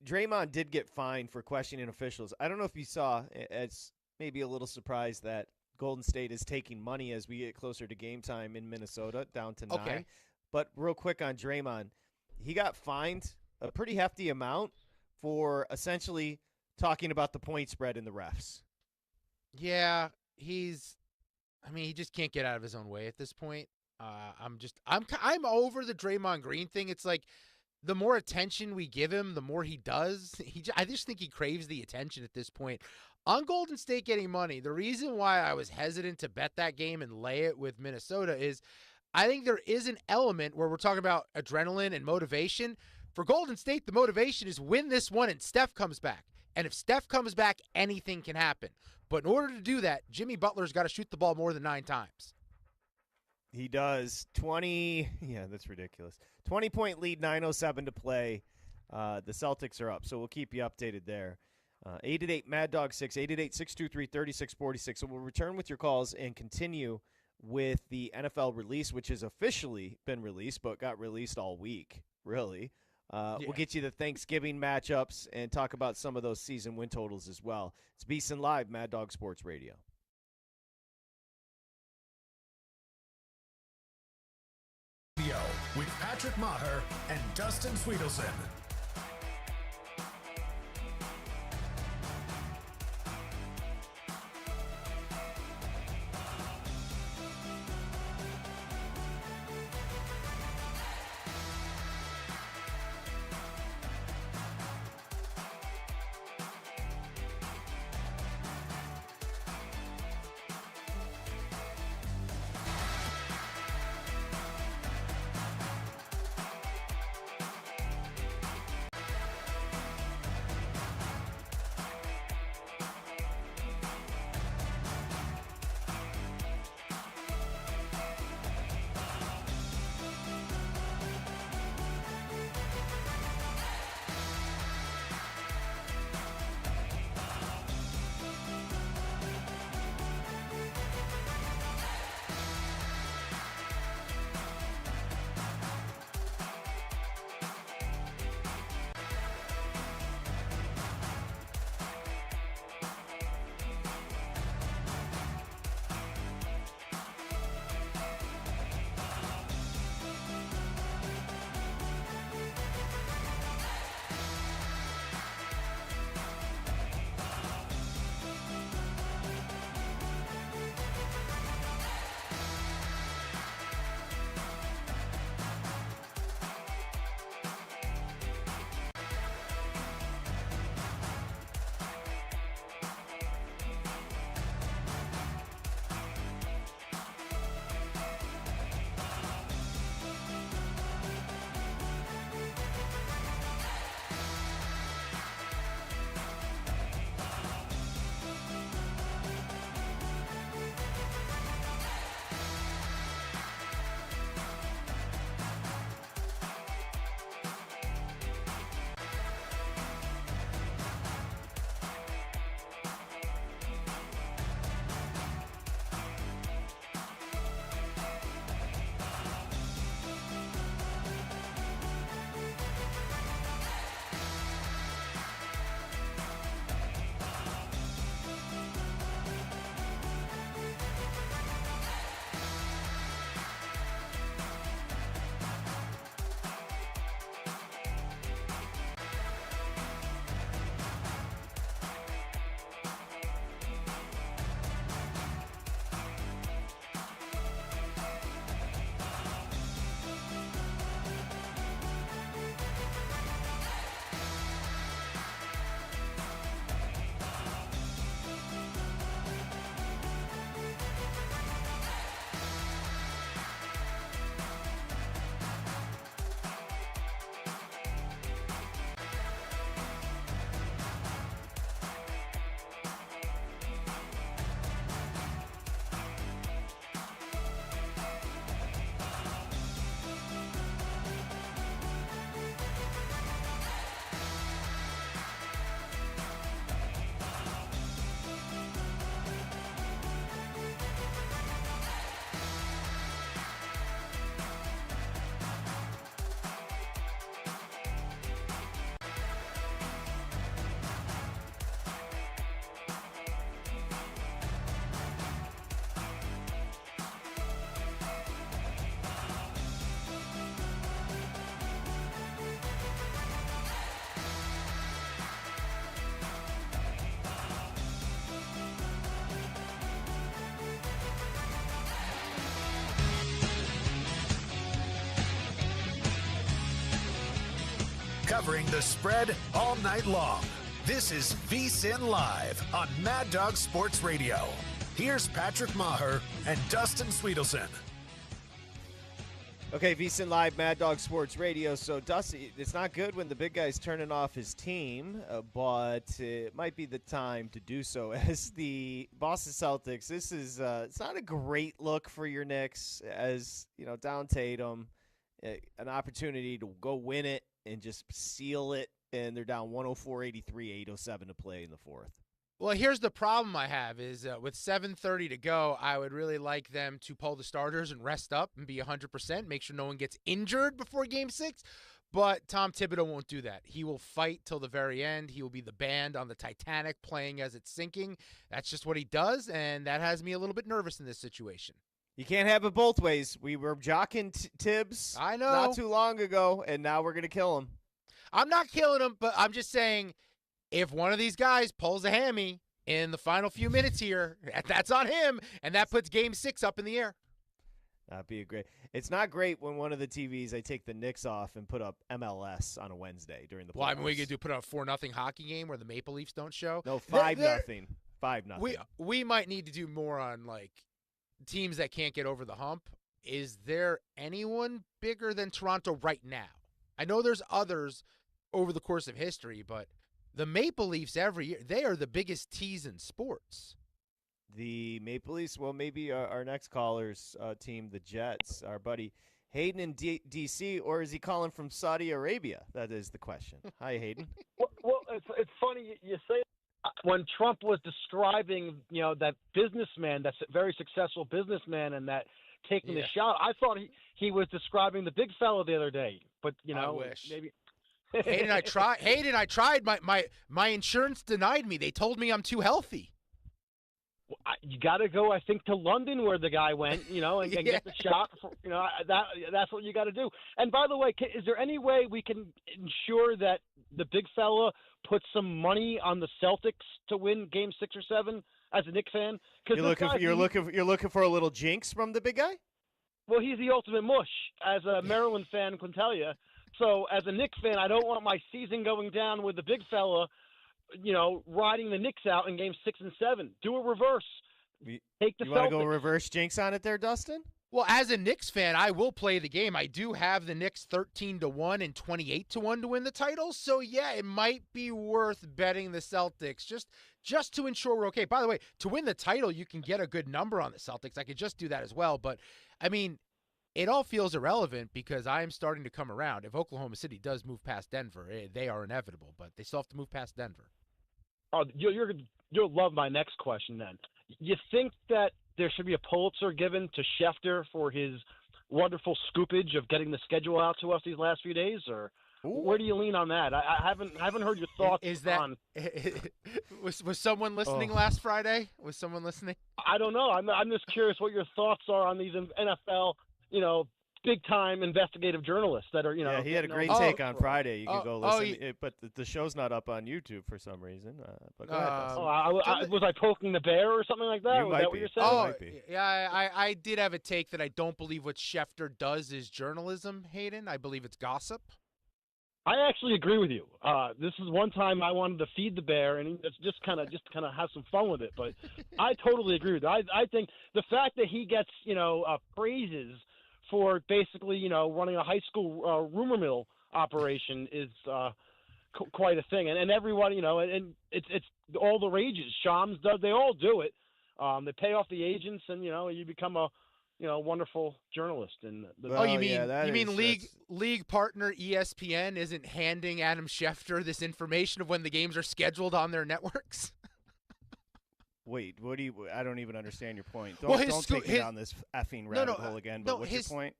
Draymond did get fined for questioning officials. I don't know if you saw, it's maybe a little surprised that Golden State is taking money as we get closer to game time in Minnesota, down to 9. Okay. But real quick on Draymond, he got fined a pretty hefty amount for essentially talking about the point spread in the refs. Yeah, he just can't get out of his own way at this point. I'm over the Draymond Green thing. It's like, the more attention we give him, the more he does. I just think he craves the attention at this point. On Golden State getting money, the reason why I was hesitant to bet that game and lay it with Minnesota is I think there is an element where we're talking about adrenaline and motivation. For Golden State, the motivation is win this one and Steph comes back. And if Steph comes back, anything can happen. But in order to do that, Jimmy Butler's got to shoot the ball more than 9 times. He does. 20. Yeah, that's ridiculous. 20-point lead, 9:07 to play. The Celtics are up, so we'll keep you updated there. 888-MAD-DOG-6, 888-623-3646. So we'll return with your calls and continue with the NFL release, which has officially been released, but got released all week, really. We'll get you the Thanksgiving matchups and talk about some of those season win totals as well. It's VSiN Live, Mad Dog Sports Radio. With Patrick Meagher and Dustin Swedelson. covering the spread all night long. This is VSiN Live on Mad Dog Sports Radio. Here's Patrick Meagher and Dustin Swedelson. Okay, VSiN Live, Mad Dog Sports Radio. So, Dusty, it's not good when the big guy's turning off his team, but it might be the time to do so. As the Boston Celtics, this is it's not a great look for your Knicks, as down Tatum, an opportunity to go win it and just seal it, and they're down 104-83, 8:07 to play in the fourth. Well, here's the problem I have is with 7:30 to go, I would really like them to pull the starters and rest up and be 100%, make sure no one gets injured before Game 6. But Tom Thibodeau won't do that. He will fight till the very end. He will be the band on the Titanic playing as it's sinking. That's just what he does, and that has me a little bit nervous in this situation. You can't have it both ways. We were jocking Tibbs not too long ago, and now we're going to kill him. I'm not killing him, but I'm just saying – if one of these guys pulls a hammy in the final few minutes here, that's on him, and that puts Game 6 up in the air. That'd be It's not great when one of the TVs, I take the Knicks off and put up MLS on a Wednesday during the playoffs. Well, I mean, what are you going to do, put up a 4-0 hockey game where the Maple Leafs don't show? No, 5-0. 5-0. We might need to do more on, teams that can't get over the hump. Is there anyone bigger than Toronto right now? I know there's others over the course of history, but the Maple Leafs every year, they are the biggest tease in sports. The Maple Leafs, well, maybe our next caller's team, the Jets, our buddy Hayden in D.C., or is he calling from Saudi Arabia? That is the question. Hi, Hayden. Well, it's funny you say when Trump was describing, that businessman, that very successful businessman, and that taking the shot, I thought he was describing the big fella the other day. But, I wish. Maybe – Hayden, I tried. My insurance denied me. They told me I'm too healthy. You got to go, I think, to London where the guy went, and get the shot. That's what you got to do. And by the way, is there any way we can ensure that the big fella puts some money on the Celtics to win Game 6 or 7 as a Knicks fan? You're looking for a little jinx from the big guy? Well, he's the ultimate mush, as a Maryland fan can tell you. So as a Knicks fan, I don't want my season going down with the big fella, riding the Knicks out in Game 6 and 7. Do a reverse. Take the Celtics. You want to go reverse jinx on it there, Dustin? Well, as a Knicks fan, I will play the game. I do have the Knicks 13-1 and 28-1 to win the title. So, yeah, it might be worth betting the Celtics just to ensure we're okay. By the way, to win the title, you can get a good number on the Celtics. I could just do that as well. But, I mean, it all feels irrelevant because I am starting to come around. If Oklahoma City does move past Denver, they are inevitable, but they still have to move past Denver. Oh, you'll love my next question then. You think that there should be a Pulitzer given to Schefter for his wonderful scoopage of getting the schedule out to us these last few days, or where do you lean on that? I haven't heard your thoughts. Was someone listening last Friday? Was someone listening? I don't know. I'm just curious what your thoughts are on these NFL. Big-time investigative journalists that are, Yeah, he had a great take on Friday. You can go listen. But the show's not up on YouTube for some reason. But go ahead. Was I poking the bear or something like that? Was that what you're saying? Might be. Yeah, I did have a take that I don't believe what Schefter does is journalism, Hayden. I believe it's gossip. I actually agree with you. This is one time I wanted to feed the bear and just kind of have some fun with it. But I totally agree with you. I think the fact that he gets praises for basically, running a high school rumor mill operation is quite a thing. And everyone, and it's all the rages. Shams does. They all do it. They pay off the agents, and you become a wonderful journalist. And you mean league partner ESPN isn't handing Adam Schefter this information of when the games are scheduled on their networks? Wait, what do you? I don't even understand your point. Don't take me down this effing rabbit hole again. But what's your point?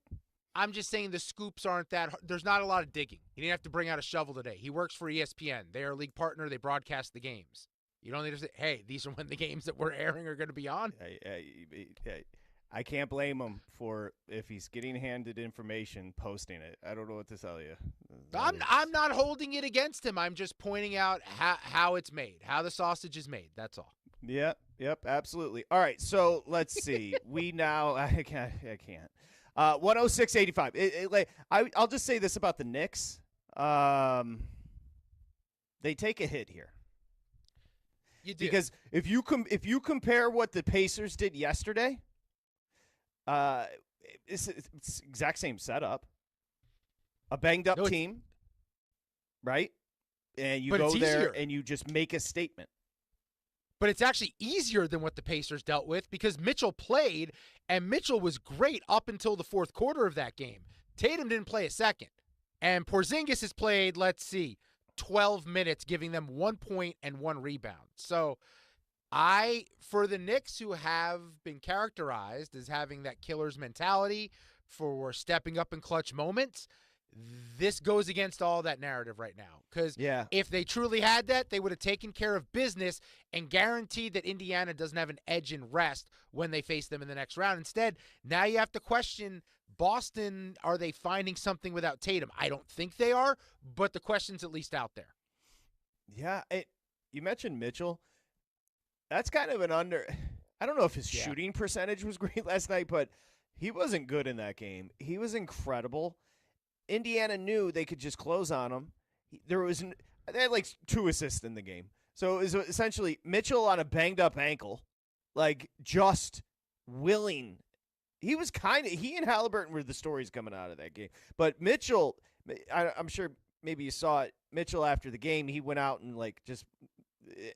I'm just saying the scoops aren't that. There's not a lot of digging. He didn't have to bring out a shovel today. He works for ESPN. They are a league partner. They broadcast the games. You don't need to say, "Hey, these are when the games that we're airing are going to be on." I can't blame him for if he's getting handed information, posting it. I don't know what to tell you. I'm not holding it against him. I'm just pointing out how it's made, how the sausage is made. That's all. Yep, absolutely. All right, so let's see. We now I can't. 106.85. I'll just say this about the Knicks. They take a hit here. You do. Because if you compare what the Pacers did yesterday, it's exact same setup. A banged up team, right? And you go there and you just make a statement. But it's actually easier than what the Pacers dealt with because Mitchell played, and Mitchell was great up until the fourth quarter of that game. Tatum didn't play a second. And Porzingis has played, 12 minutes, giving them 1 point and 1 rebound. So for the Knicks, who have been characterized as having that killer's mentality for stepping up in clutch moments, this goes against all that narrative right now. Because if they truly had that, they would have taken care of business and guaranteed that Indiana doesn't have an edge in rest when they face them in the next round. Instead, now you have to question Boston. Are they finding something without Tatum? I don't think they are, but the question's at least out there. Yeah, you mentioned Mitchell. That's kind of an under – I don't know if his shooting percentage was great last night, but he wasn't good in that game. He was incredible. Indiana knew they could just close on him. They had 2 assists in the game. So it was essentially Mitchell on a banged-up ankle, just willing. He and Halliburton were the stories coming out of that game. But Mitchell, I'm sure maybe you saw it, Mitchell after the game, he went out and just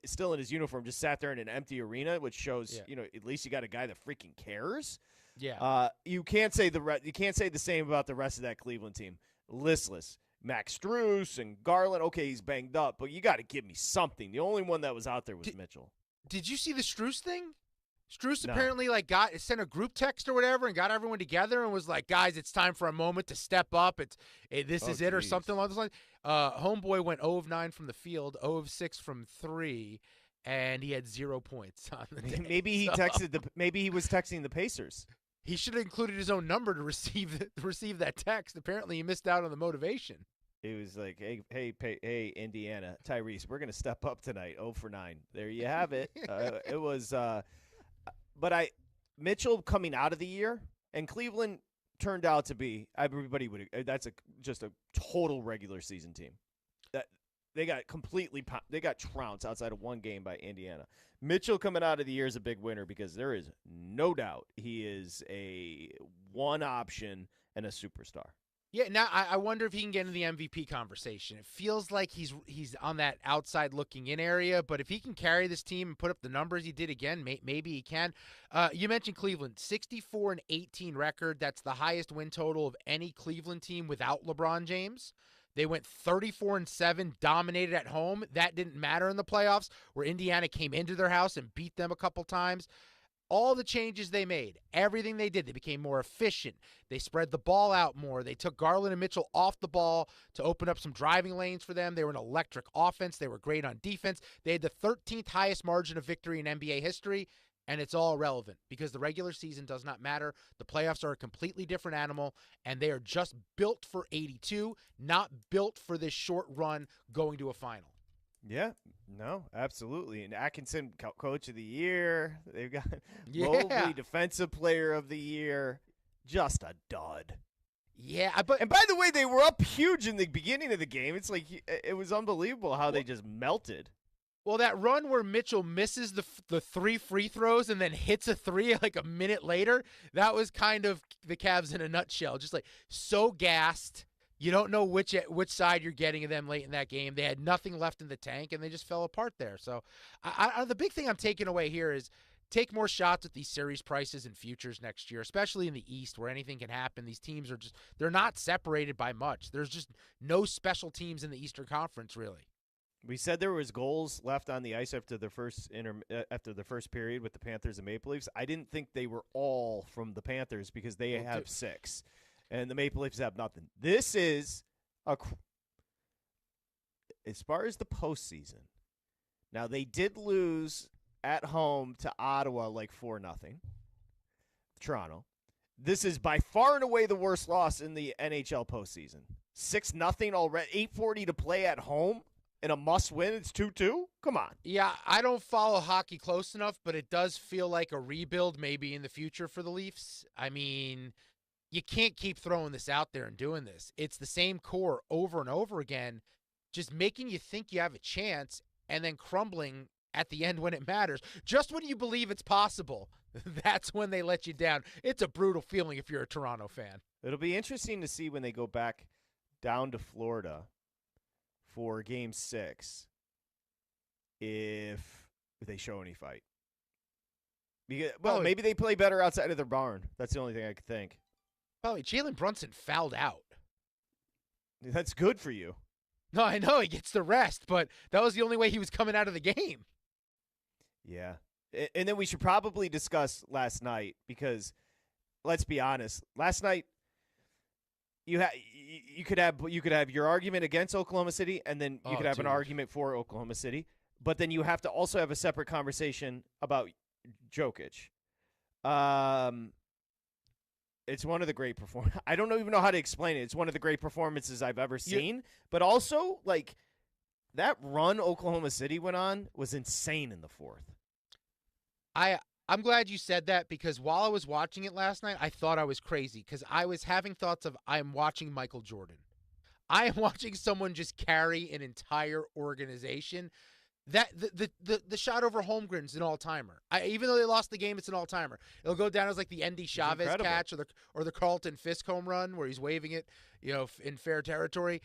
still in his uniform, just sat there in an empty arena, which shows, at least you got a guy that freaking cares. Yeah. You can't say the same about the rest of that Cleveland team. Listless. Max Strus and Garland, okay, he's banged up, but you got to give me something. The only one that was out there was Mitchell. Did you see the Strus thing? Strus apparently sent a group text or whatever and got everyone together and was like, guys, it's time for a moment to step up. This is it or something along those lines. Homeboy went 0 of 9 from the field, 0 of 6 from 3, and he had 0 points on the day. Maybe he was texting the Pacers. He should have included his own number to receive that text. Apparently, he missed out on the motivation. He was like, hey, Indiana, Tyrese, we're going to step up tonight, 0 for 9. There you have it. It was but Mitchell coming out of the year, and Cleveland turned out to be, everybody would, that's just a total regular season team. They got trounced outside of one game by Indiana. Mitchell coming out of the year is a big winner because there is no doubt he is a one option and a superstar. Yeah, now I wonder if he can get into the MVP conversation. It feels like he's on that outside looking in area, but if he can carry this team and put up the numbers he did again, maybe he can. You mentioned Cleveland, 64-18 record. That's the highest win total of any Cleveland team without LeBron James. They went 34-7, dominated at home. That didn't matter in the playoffs, where Indiana came into their house and beat them a couple times. All the changes they made, everything they did, they became more efficient. They spread the ball out more. They took Garland and Mitchell off the ball to open up some driving lanes for them. They were an electric offense. They were great on defense. They had the 13th highest margin of victory in NBA history, and it's all irrelevant because the regular season does not matter. The playoffs are a completely different animal, and they are just built for 82, not built for this short run going to a final. Yeah, no, absolutely. And Atkinson, coach of the year. They've got Mobley, defensive player of the year. Just a dud. Yeah, and by the way, they were up huge in the beginning of the game. It's like it was unbelievable how they just melted. Well, that run where Mitchell misses the 3 free throws and then hits a 3 a minute later, that was kind of the Cavs in a nutshell. Just so gassed. You don't know which side you're getting of them late in that game. They had nothing left in the tank, and they just fell apart there. So the big thing I'm taking away here is take more shots at these series prices and futures next year, especially in the East where anything can happen. These teams they're not separated by much. There's just no special teams in the Eastern Conference, really. We said there was goals left on the ice after the first period with the Panthers and Maple Leafs. I didn't think they were all from the Panthers because they have 6. And the Maple Leafs have nothing. This is as far as the postseason. Now, they did lose at home to Ottawa 4-0. Toronto. This is by far and away the worst loss in the NHL postseason. 6-0 already. 8:40 to play at home in a must-win. It's 2-2? Come on. Yeah, I don't follow hockey close enough, but it does feel like a rebuild maybe in the future for the Leafs. I mean, you can't keep throwing this out there and doing this. It's the same core over and over again, just making you think you have a chance and then crumbling at the end when it matters. Just when you believe it's possible, that's when they let you down. It's a brutal feeling if you're a Toronto fan. It'll be interesting to see when they go back down to Florida for Game 6 if they show any fight. Because, maybe they play better outside of their barn. That's the only thing I could think. By the way, Jalen Brunson fouled out. That's good for you. No, I know he gets the rest, but that was the only way he was coming out of the game. Yeah. And then we should probably discuss last night because, let's be honest, last night you could have your argument against Oklahoma City, and then you could have an argument for Oklahoma City, but then you have to also have a separate conversation about Jokic. It's one of the great performances. I don't even know how to explain it. It's one of the great performances I've ever seen. But also, like, that run Oklahoma City went on was insane in the fourth. I'm glad you said that because while I was watching it last night, I thought I was crazy because I was having thoughts of I'm watching Michael Jordan. I am watching someone just carry an entire organization. That the shot over Holmgren's an all-timer. Even though they lost the game, it's an all-timer. It'll go down as like the Andy Chavez catch or the Carlton Fisk home run where he's waving it, in fair territory.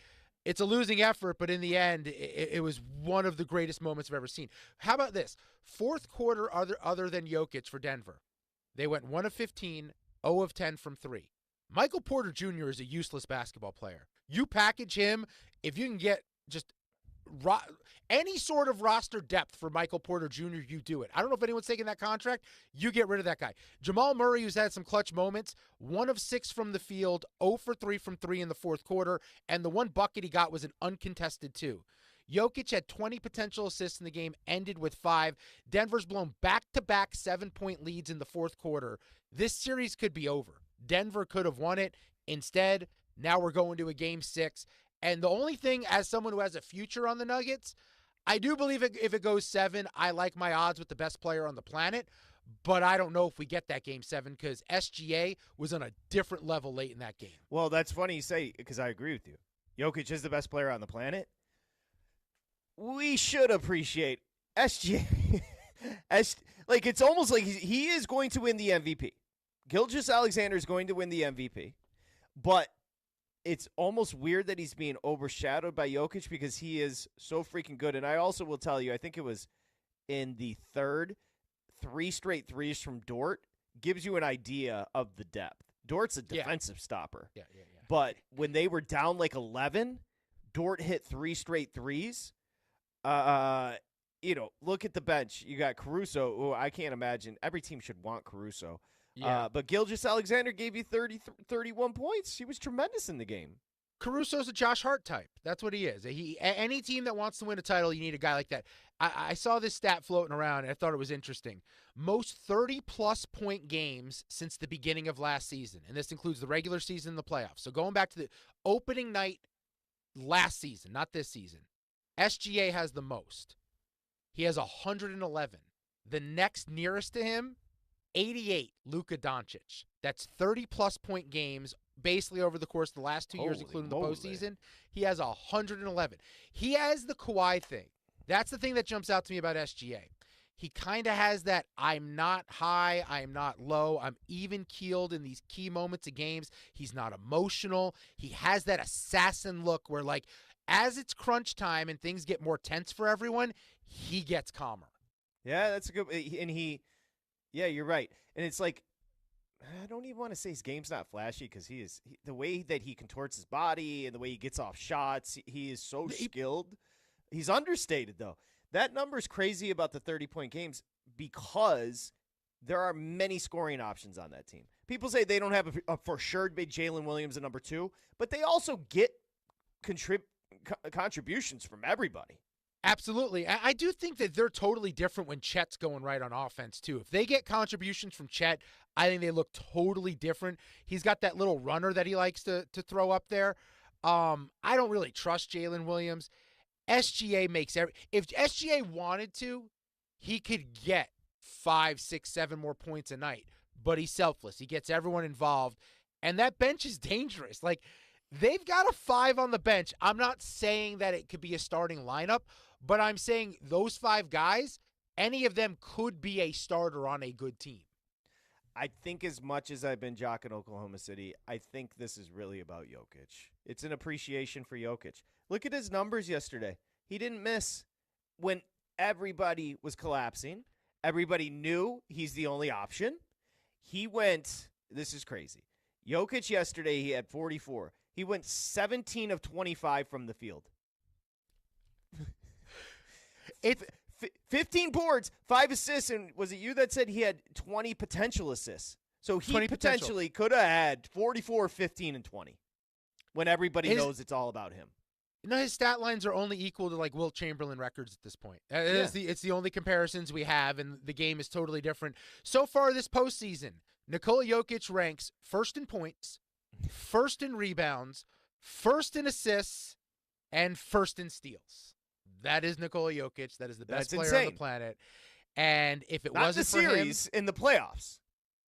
It's a losing effort, but in the end, it was one of the greatest moments I've ever seen. How about this? Fourth quarter other than Jokic for Denver. They went 1 of 15, 0 of 10 from 3. Michael Porter Jr. is a useless basketball player. You package him, if you can get just any sort of roster depth for Michael Porter Jr., you do it. I don't know if anyone's taking that contract. You get rid of that guy. Jamal Murray, who's had some clutch moments, 1 of 6 from the field, 0 for 3 from 3 in the fourth quarter, and the one bucket he got was an uncontested 2. Jokic had 20 potential assists in the game, ended with 5. Denver's blown back-to-back 7-point leads in the fourth quarter. This series could be over. Denver could have won it. Instead, now we're going to a Game 6. And the only thing, as someone who has a future on the Nuggets, I do believe if it goes 7, I like my odds with the best player on the planet. But I don't know if we get that Game 7 because SGA was on a different level late in that game. Well, that's funny you say because I agree with you. Jokic is the best player on the planet. We should appreciate SGA. It's almost like he is going to win the MVP. Gilgeous-Alexander is going to win the MVP. But it's almost weird that he's being overshadowed by Jokic because he is so freaking good. And I also will tell you, I think it was in the third, 3 straight threes from Dort gives you an idea of the depth. Dort's a defensive stopper. Yeah. But when they were down like 11, Dort hit 3 straight threes. Look at the bench. You got Caruso, who I can't imagine. Every team should want Caruso. Yeah. But Gilgeous-Alexander gave you 31 points. He was tremendous in the game. Caruso's a Josh Hart type. That's what he is. Any team that wants to win a title, you need a guy like that. I saw this stat floating around, and I thought it was interesting. Most 30-plus point games since the beginning of last season, and this includes the regular season and the playoffs. So going back to the opening night last season, not this season, SGA has the most. He has 111. The next nearest to him, 88, Luka Doncic. That's 30-plus point games basically over the course of the last 2 years, including the postseason. He has 111. He has the Kawhi thing. That's the thing that jumps out to me about SGA. He kind of has that I'm not high, I'm not low, I'm even-keeled in these key moments of games. He's not emotional. He has that assassin look where, like, as it's crunch time and things get more tense for everyone, he gets calmer. Yeah, that's a good – and yeah, you're right. And it's like, I don't even want to say his game's not flashy because the way that he contorts his body and the way he gets off shots, he is so skilled. He's understated, though. That number's crazy about the 30-point games because there are many scoring options on that team. People say they don't have a for sure big Jalen Williams at number 2, but they also get contributions from everybody. Absolutely. I do think that they're totally different when Chet's going right on offense, too. If they get contributions from Chet, I think they look totally different. He's got that little runner that he likes to throw up there. I don't really trust Jalen Williams. SGA makes if SGA wanted to, he could get 5, 6, 7 more points a night, but he's selfless. He gets everyone involved. And that bench is dangerous. Like, they've got a 5 on the bench. I'm not saying that it could be a starting lineup, but I'm saying those 5 guys, any of them could be a starter on a good team. I think as much as I've been jocking Oklahoma City, I think this is really about Jokic. It's an appreciation for Jokic. Look at his numbers yesterday. He didn't miss when everybody was collapsing. Everybody knew he's the only option. He went, this is crazy. Jokic yesterday, he had 44. He went 17 of 25 from the field. It's 15 boards, 5 assists, and was it you that said he had 20 potential assists? So he potentially could have had 44, 15, and 20 when everybody knows it's all about him. No, his stat lines are only equal to like Wilt Chamberlain records at this point. It's the only comparisons we have, and the game is totally different. So far this postseason, Nikola Jokic ranks first in points, first in rebounds, first in assists, and first in steals. That is Nikola Jokic. That is the best player on the planet. And if it wasn't for him, not the series, in the playoffs.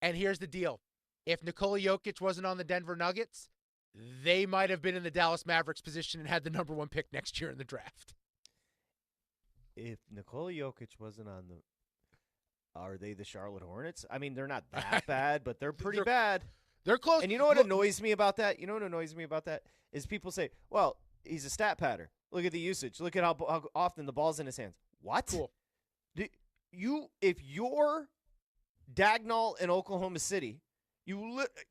And here's the deal. If Nikola Jokic wasn't on the Denver Nuggets, they might have been in the Dallas Mavericks position and had the number 1 pick next year in the draft. If Nikola Jokic wasn't on are they the Charlotte Hornets? I mean, they're not that bad, but they're pretty bad. They're close. And you know what annoys me about that? Is people say, well, he's a stat pattern. Look at the usage. Look at how often the ball's in his hands. What? Cool. If you're Dagnall in Oklahoma City,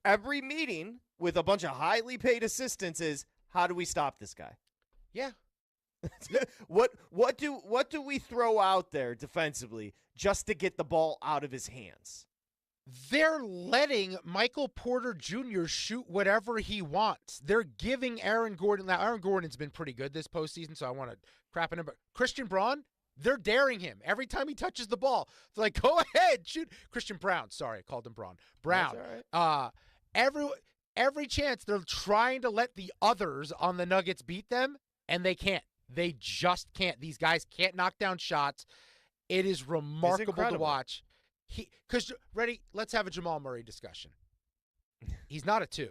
every meeting with a bunch of highly paid assistants is, how do we stop this guy? Yeah. What do we throw out there defensively just to get the ball out of his hands? They're letting Michael Porter Jr. shoot whatever he wants. They're giving Aaron Gordon. Now, Aaron Gordon's been pretty good this postseason, so I want to crap on him. But Christian Braun, they're daring him every time he touches the ball. It's like, go ahead, shoot. Christian Brown. Sorry, I called him Braun. Brown. That's all right. Every chance they're trying to let the others on the Nuggets beat them, and they can't. They just can't. These guys can't knock down shots. It is remarkable to watch. Let's have a Jamal Murray discussion. He's not a 2.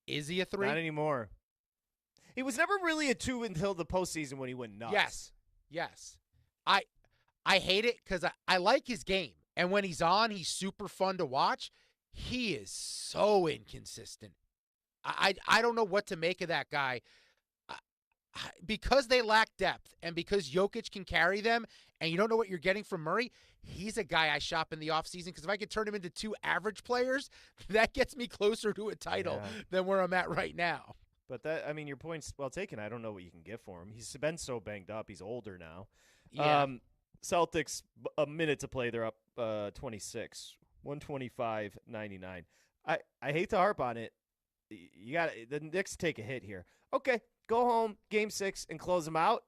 Is he a 3? Not anymore. He was never really a 2 until the postseason when he went nuts. Yes. I hate it because I like his game. And when he's on, he's super fun to watch. He is so inconsistent. I don't know what to make of that guy. Because they lack depth and because Jokic can carry them and you don't know what you're getting from Murray, he's a guy I shop in the offseason because if I could turn him into 2 average players, that gets me closer to a title than where I'm at right now. But your point's well taken. I don't know what you can get for him. He's been so banged up. He's older now. Yeah. Celtics, a minute to play. They're up 26, 125-99. I hate to harp on it. The Knicks take a hit here. Okay. Go home, Game 6, and close them out.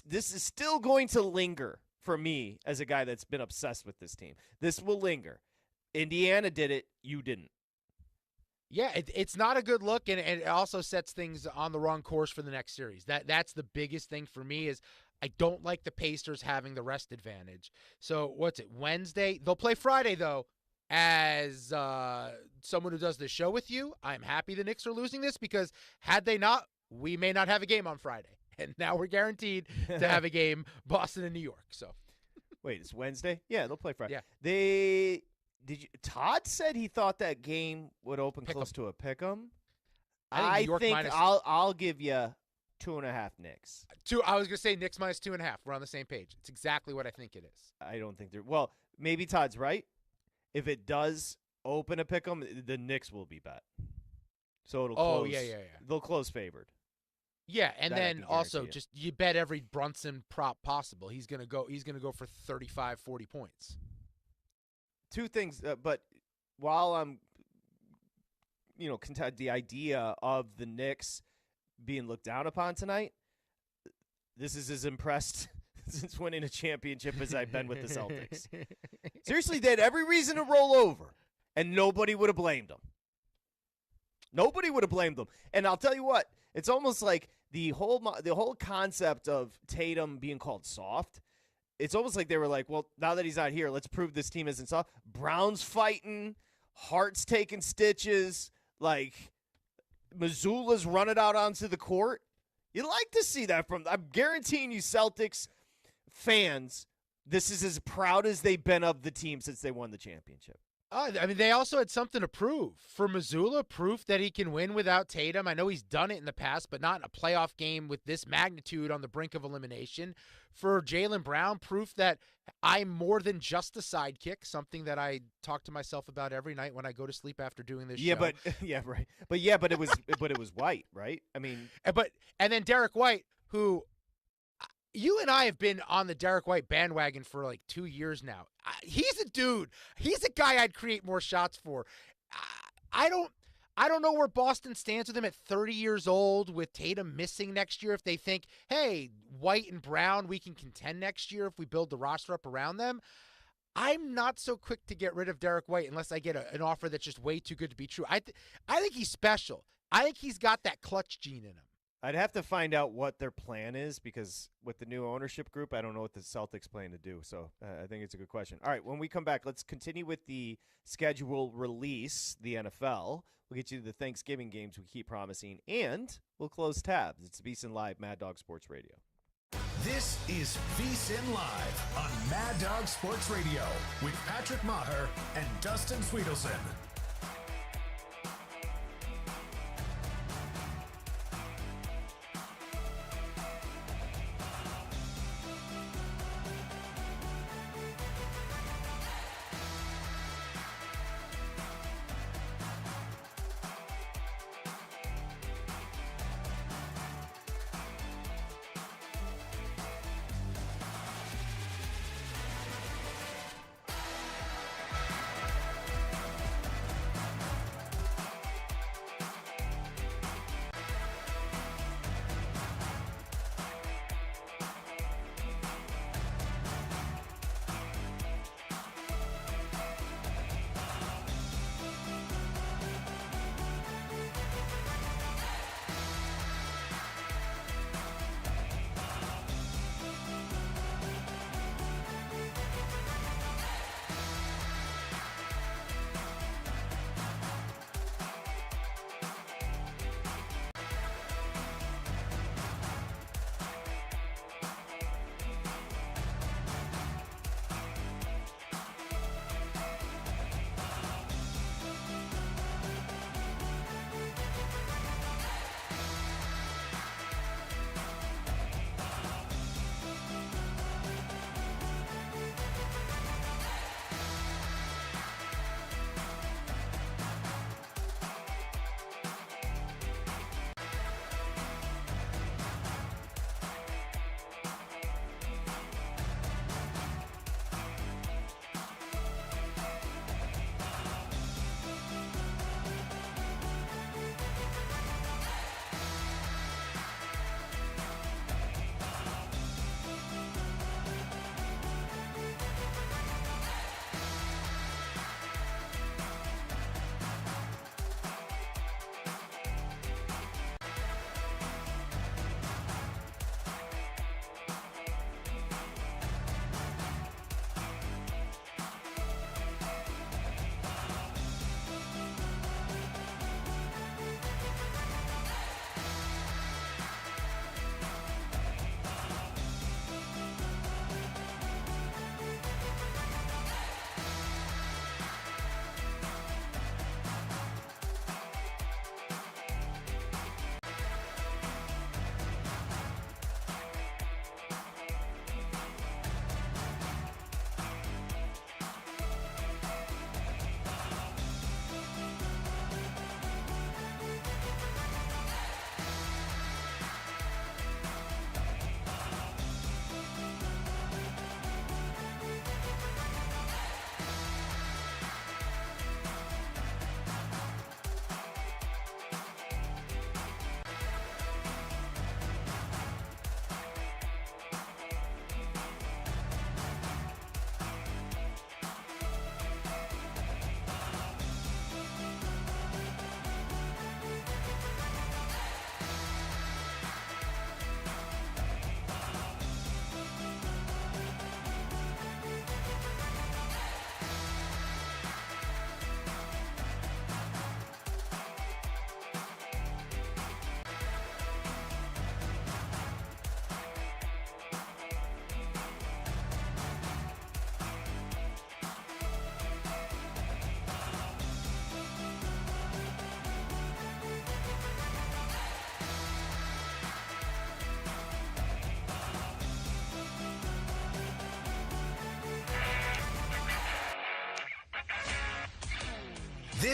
This is still going to linger for me as a guy that's been obsessed with this team. This will linger. Indiana did it. You didn't. Yeah, it's not a good look, and it also sets things on the wrong course for the next series. That's the biggest thing for me is I don't like the Pacers having the rest advantage. So what's it, Wednesday? They'll play Friday, though. As someone who does this show with you, I'm happy the Knicks are losing this because had they not, we may not have a game on Friday. And now we're guaranteed to have a game, Boston and New York. So, wait, it's Wednesday? Yeah, they'll play Friday. Yeah. Todd said he thought that game would open close to a pick'em. I think I'll give you 2.5 Knicks. I was gonna say Knicks minus 2.5. We're on the same page. It's exactly what I think it is. I don't think they're maybe Todd's right. If it does open a pick'em, the Knicks will be bet. So it'll close. Yeah. They'll close favored. Yeah, and then also just you bet every Brunson prop possible. He's gonna go for 35, 40 points. 2 things, but while I'm, the idea of the Knicks being looked down upon tonight, this is as impressed since winning a championship as I've been with the Celtics. Seriously, they had every reason to roll over, and nobody would have blamed them. Nobody would have blamed them. And I'll tell you what, it's almost like the whole concept of Tatum being called soft, it's almost like they were like, well, now that he's not here, let's prove this team isn't soft. Brown's fighting, Hart's taking stitches, Like, Missoula's running out onto the court. You like to see that from – I'm guaranteeing you Celtics fans, this is as proud as they've been of the team since they won the championship. I mean, they also had something to prove. For Missoula, proof that he can win without Tatum. I know he's done it in the past, but not in a playoff game with this magnitude on the brink of elimination. For Jaylen Brown, proof that I'm more than just a sidekick, something that I talk to myself about every night when I go to sleep after doing this show. But it was White, right? I mean, and then Derek White, who you and I have been on the Derek White bandwagon for like 2 years now. He's a dude. He's a guy I'd create more shots for. I don't know where Boston stands with him at 30 years old with Tatum missing next year. If they think, hey, White and Brown, we can contend next year if we build the roster up around them. I'm not so quick to get rid of Derek White unless I get an offer that's just way too good to be true. I think he's special. I think he's got that clutch gene in him. I'd have to find out what their plan is because with the new ownership group, I don't know what the Celtics plan to do. So I think it's a good question. All right, when we come back, let's continue with the schedule release, the NFL. We'll get you to the Thanksgiving games we keep promising, and we'll close tabs. It's VSiN Live, Mad Dog Sports Radio. This is VSiN Live on Mad Dog Sports Radio with Patrick Meagher and Dustin Swedelson.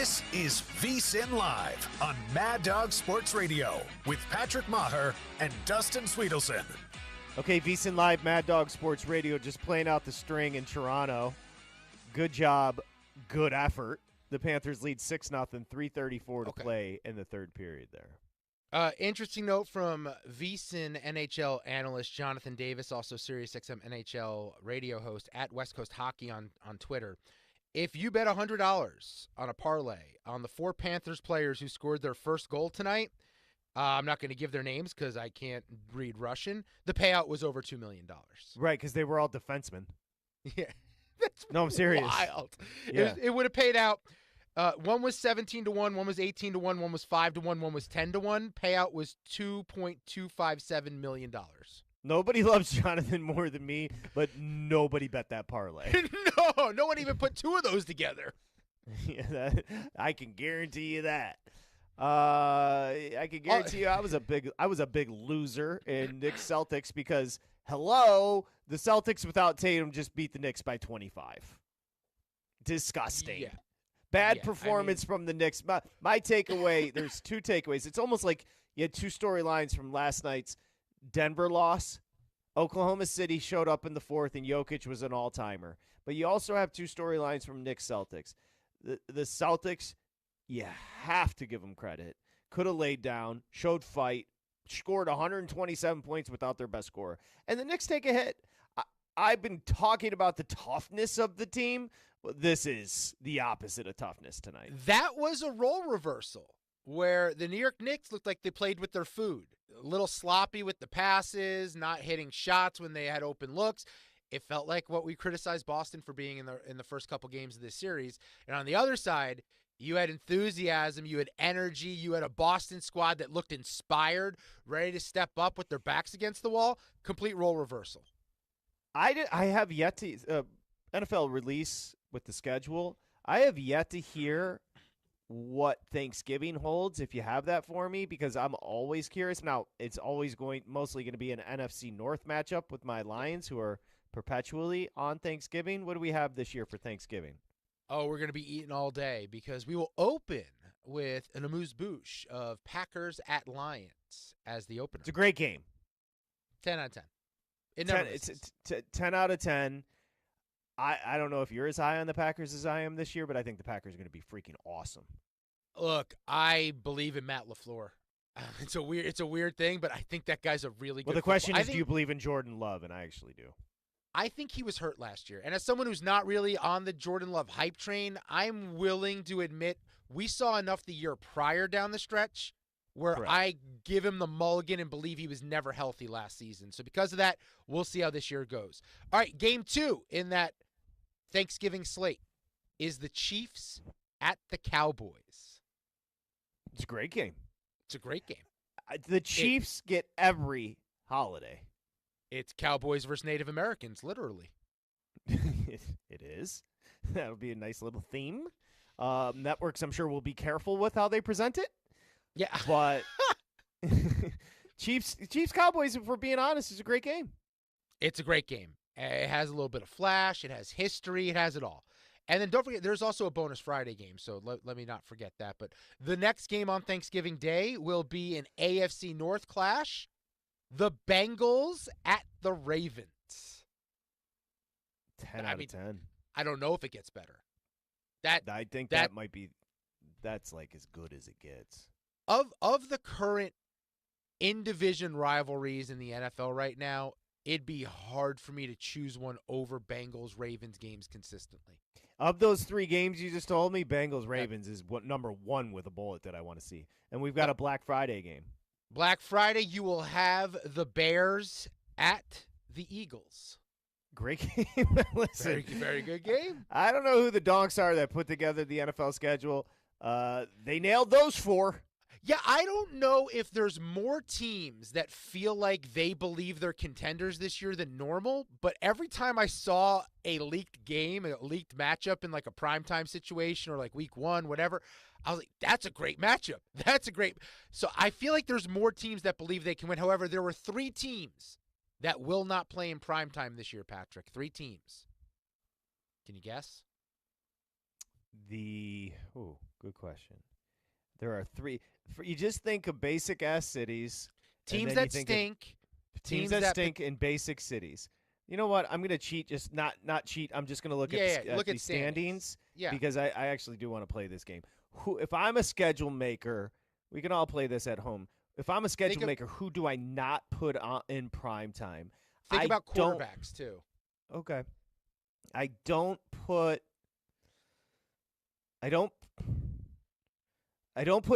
This is VSiN Live on Mad Dog Sports Radio with Patrick Maher and Dustin Swedelson. Okay, VSiN Live, Mad Dog Sports Radio, just playing out the string in Toronto. Good job, good effort. The Panthers lead 6-0, 3:34 to play in the third period there. Interesting note from VSiN NHL analyst Jonathan Davis, also SiriusXM NHL radio host at West Coast Hockey on Twitter. If you bet $100 on a parlay on the 4 Panthers players who scored their first goal tonight, I'm not going to give their names because I can't read Russian. The payout was over $2 million. Right, because they were all defensemen. Yeah. That's no, I'm serious. Wild. Yeah. It would have paid out. One was 17-1, one was 18-1, one was 5-1, one was 10-1. Payout was $2.257 million. Nobody loves Jonathan more than me, but nobody bet that parlay. No one even put 2 of those together. Yeah, I can guarantee you that. I can guarantee you I was a big loser in Knicks Celtics because the Celtics without Tatum just beat the Knicks by 25. Disgusting. Yeah. Bad performance from the Knicks. My takeaway, there's 2 takeaways. It's almost like you had 2 storylines from last night's Denver loss. Oklahoma City showed up in the 4th, and Jokic was an all-timer. But you also have 2 storylines from Knicks Celtics. The Celtics, you have to give them credit. Could have laid down, showed fight, scored 127 points without their best scorer. And the Knicks take a hit. I've been talking about the toughness of the team. This is the opposite of toughness tonight. That was a role reversal where the New York Knicks looked like they played with their food. A little sloppy with the passes, not hitting shots when they had open looks. It felt like what we criticized Boston for being in the first couple games of this series. And on the other side, you had enthusiasm, you had energy, you had a Boston squad that looked inspired, ready to step up with their backs against the wall. Complete role reversal. I have yet to NFL release with the schedule. I have yet to hear what Thanksgiving holds, if you have that for me, because I'm always curious. Now, it's mostly going to be an NFC North matchup with my Lions, who are perpetually on Thanksgiving. What do we have this year for Thanksgiving? Oh, we're going to be eating all day because we will open with an amuse-bouche of Packers at Lions as the opener. It's a great game. 10 out of 10. It's 10 out of 10. I don't know if you're as high on the Packers as I am this year, but I think the Packers are going to be freaking awesome. Look, I believe in Matt LaFleur. It's a weird thing, but I think that guy's a really good. Well, the question is, do you believe in Jordan Love? And I actually do. I think he was hurt last year. And as someone who's not really on the Jordan Love hype train, I'm willing to admit we saw enough the year prior down the stretch where Correct. I give him the mulligan and believe he was never healthy last season. So because of that, we'll see how this year goes. All right, game 2 in that Thanksgiving slate is the Chiefs at the Cowboys. It's a great game. It's a great game. The Chiefs get every holiday. It's Cowboys versus Native Americans, literally. It is. That'll be a nice little theme. Networks, I'm sure, will be careful with how they present it. Yeah. But Chiefs Cowboys, if we're being honest, is a great game. It's a great game. It has a little bit of flash. It has history. It has it all. And then don't forget, there's also a bonus Friday game, so let me not forget that. But the next game on Thanksgiving Day will be an AFC North clash. The Bengals at the Ravens. 10 out of 10. I don't know if it gets better. I think that might be – that's like as good as it gets. Of the current in-division rivalries in the NFL right now, it'd be hard for me to choose one over Bengals-Ravens games consistently. Of those 3 games you just told me, Bengals-Ravens is what number 1 with a bullet that I want to see. And we've got a Black Friday game. Black Friday, you will have the Bears at the Eagles. Great game. Listen, very good game. I don't know who the donks are that put together the NFL schedule. They nailed those 4. Yeah, I don't know if there's more teams that feel like they believe they're contenders this year than normal, but every time I saw a leaked game, a leaked matchup in like a primetime situation or like week 1, whatever, I was like, that's a great matchup. So I feel like there's more teams that believe they can win. However, there were 3 teams that will not play in primetime this year, Patrick. 3 teams. Can you guess? Good question. There are 3. You just think of basic-ass cities. Teams that stink. Teams that stink in basic cities. You know what? I'm going to cheat. Just not cheat. I'm just going to look at the standings. Yeah. Because I actually do want to play this game. If I'm a schedule maker, we can all play this at home. If I'm a schedule maker, who do I not put on in prime time? Think about quarterbacks, too. Okay. I don't put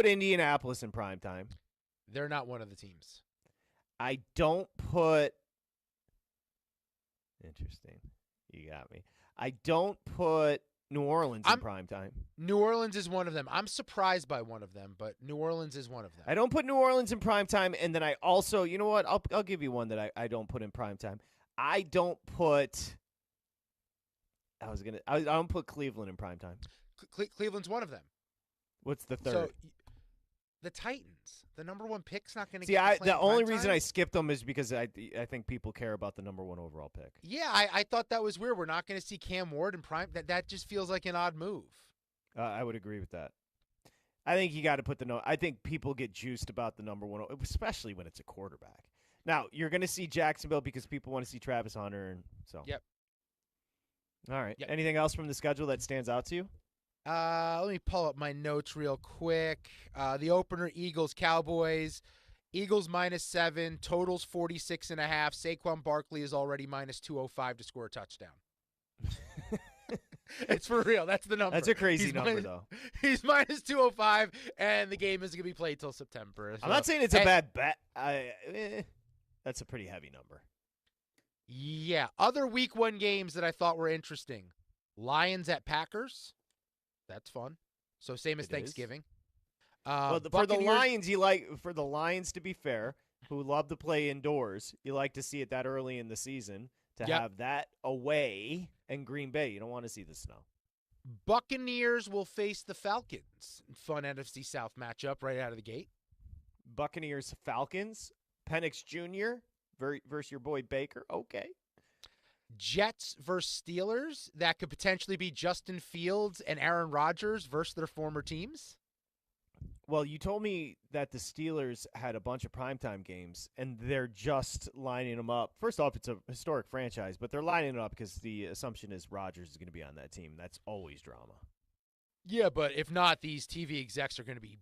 Indianapolis in prime time. They're not one of the teams. I don't put Interesting. You got me. I don't put New Orleans in prime time. New Orleans is one of them. I'm surprised by one of them, but New Orleans is one of them. I don't put New Orleans in prime time, and then I also, you know what? I'll give you one that I don't put in prime time. I don't put Cleveland in prime time. Cleveland's one of them. What's the third? So, the Titans, the number 1 pick's not going to get the only reason I skipped them is because I think people care about the number 1 overall pick. Yeah, I thought that was weird. We're not going to see Cam Ward in prime. That just feels like an odd move. I would agree with that. I think you got to put I think people get juiced about the number 1, especially when it's a quarterback. Now, you're going to see Jacksonville because people want to see Travis Hunter, and so. Yep. All right. Yep. Anything else from the schedule that stands out to you? Let me pull up my notes real quick. The opener, Eagles-Cowboys. Eagles -7, totals 46.5. Saquon Barkley is already -205 to score a touchdown. It's for real. That's the number. That's a crazy number, though. He's -205, and the game isn't going to be played till September. So. I'm not saying it's a bad bet. That's a pretty heavy number. Yeah. Other Week 1 games that I thought were interesting. Lions at Packers. That's fun. So same as Thanksgiving. For the Lions, to be fair, who love to play indoors, you like to see it that early in the season to have that away in Green Bay. You don't want to see the snow. Buccaneers will face the Falcons. Fun NFC South matchup right out of the gate. Buccaneers, Falcons, Penix Jr. versus your boy Baker. Okay. Jets versus Steelers. That could potentially be Justin Fields and Aaron Rodgers versus their former teams. Well, you told me that the Steelers had a bunch of primetime games, and they're just lining them up. First off, it's a historic franchise, but they're lining it up because the assumption is Rodgers is going to be on that team. That's always drama. Yeah, but if not, these TV execs are going to be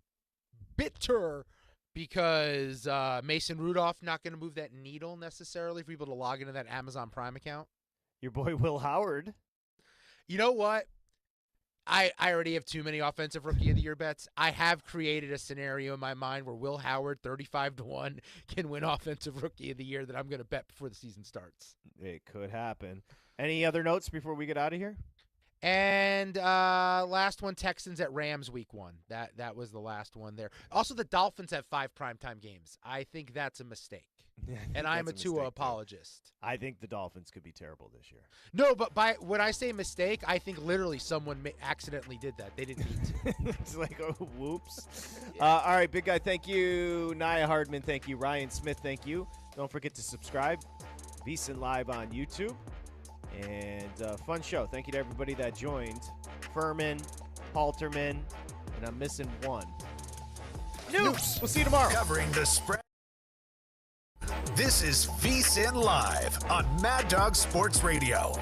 bitter because Mason Rudolph not going to move that needle necessarily for people to log into that Amazon Prime account. Your boy Will Howard. You know what? I already have too many offensive rookie of the year bets. I have created a scenario in my mind where Will Howard, 35-1, can win offensive rookie of the year that I'm going to bet before the season starts. It could happen. Any other notes before we get out of here? And last one, Texans at Rams week 1. That was the last one there. Also, the Dolphins have 5 primetime games. I think that's a mistake. And I'm a Tua apologist. I think the Dolphins could be terrible this year. No, but when I say mistake, I think literally someone accidentally did that. They didn't need to. It's like, oh, whoops. Yeah. All right, big guy, thank you. Nia Hardman, thank you. Ryan Smith, thank you. Don't forget to subscribe. VSiN Live on YouTube. And fun show. Thank you to everybody that joined. Furman, Halterman, and I'm missing one. Noops. We'll see you tomorrow. Covering the spread. This is VSiN Live on Mad Dog Sports Radio.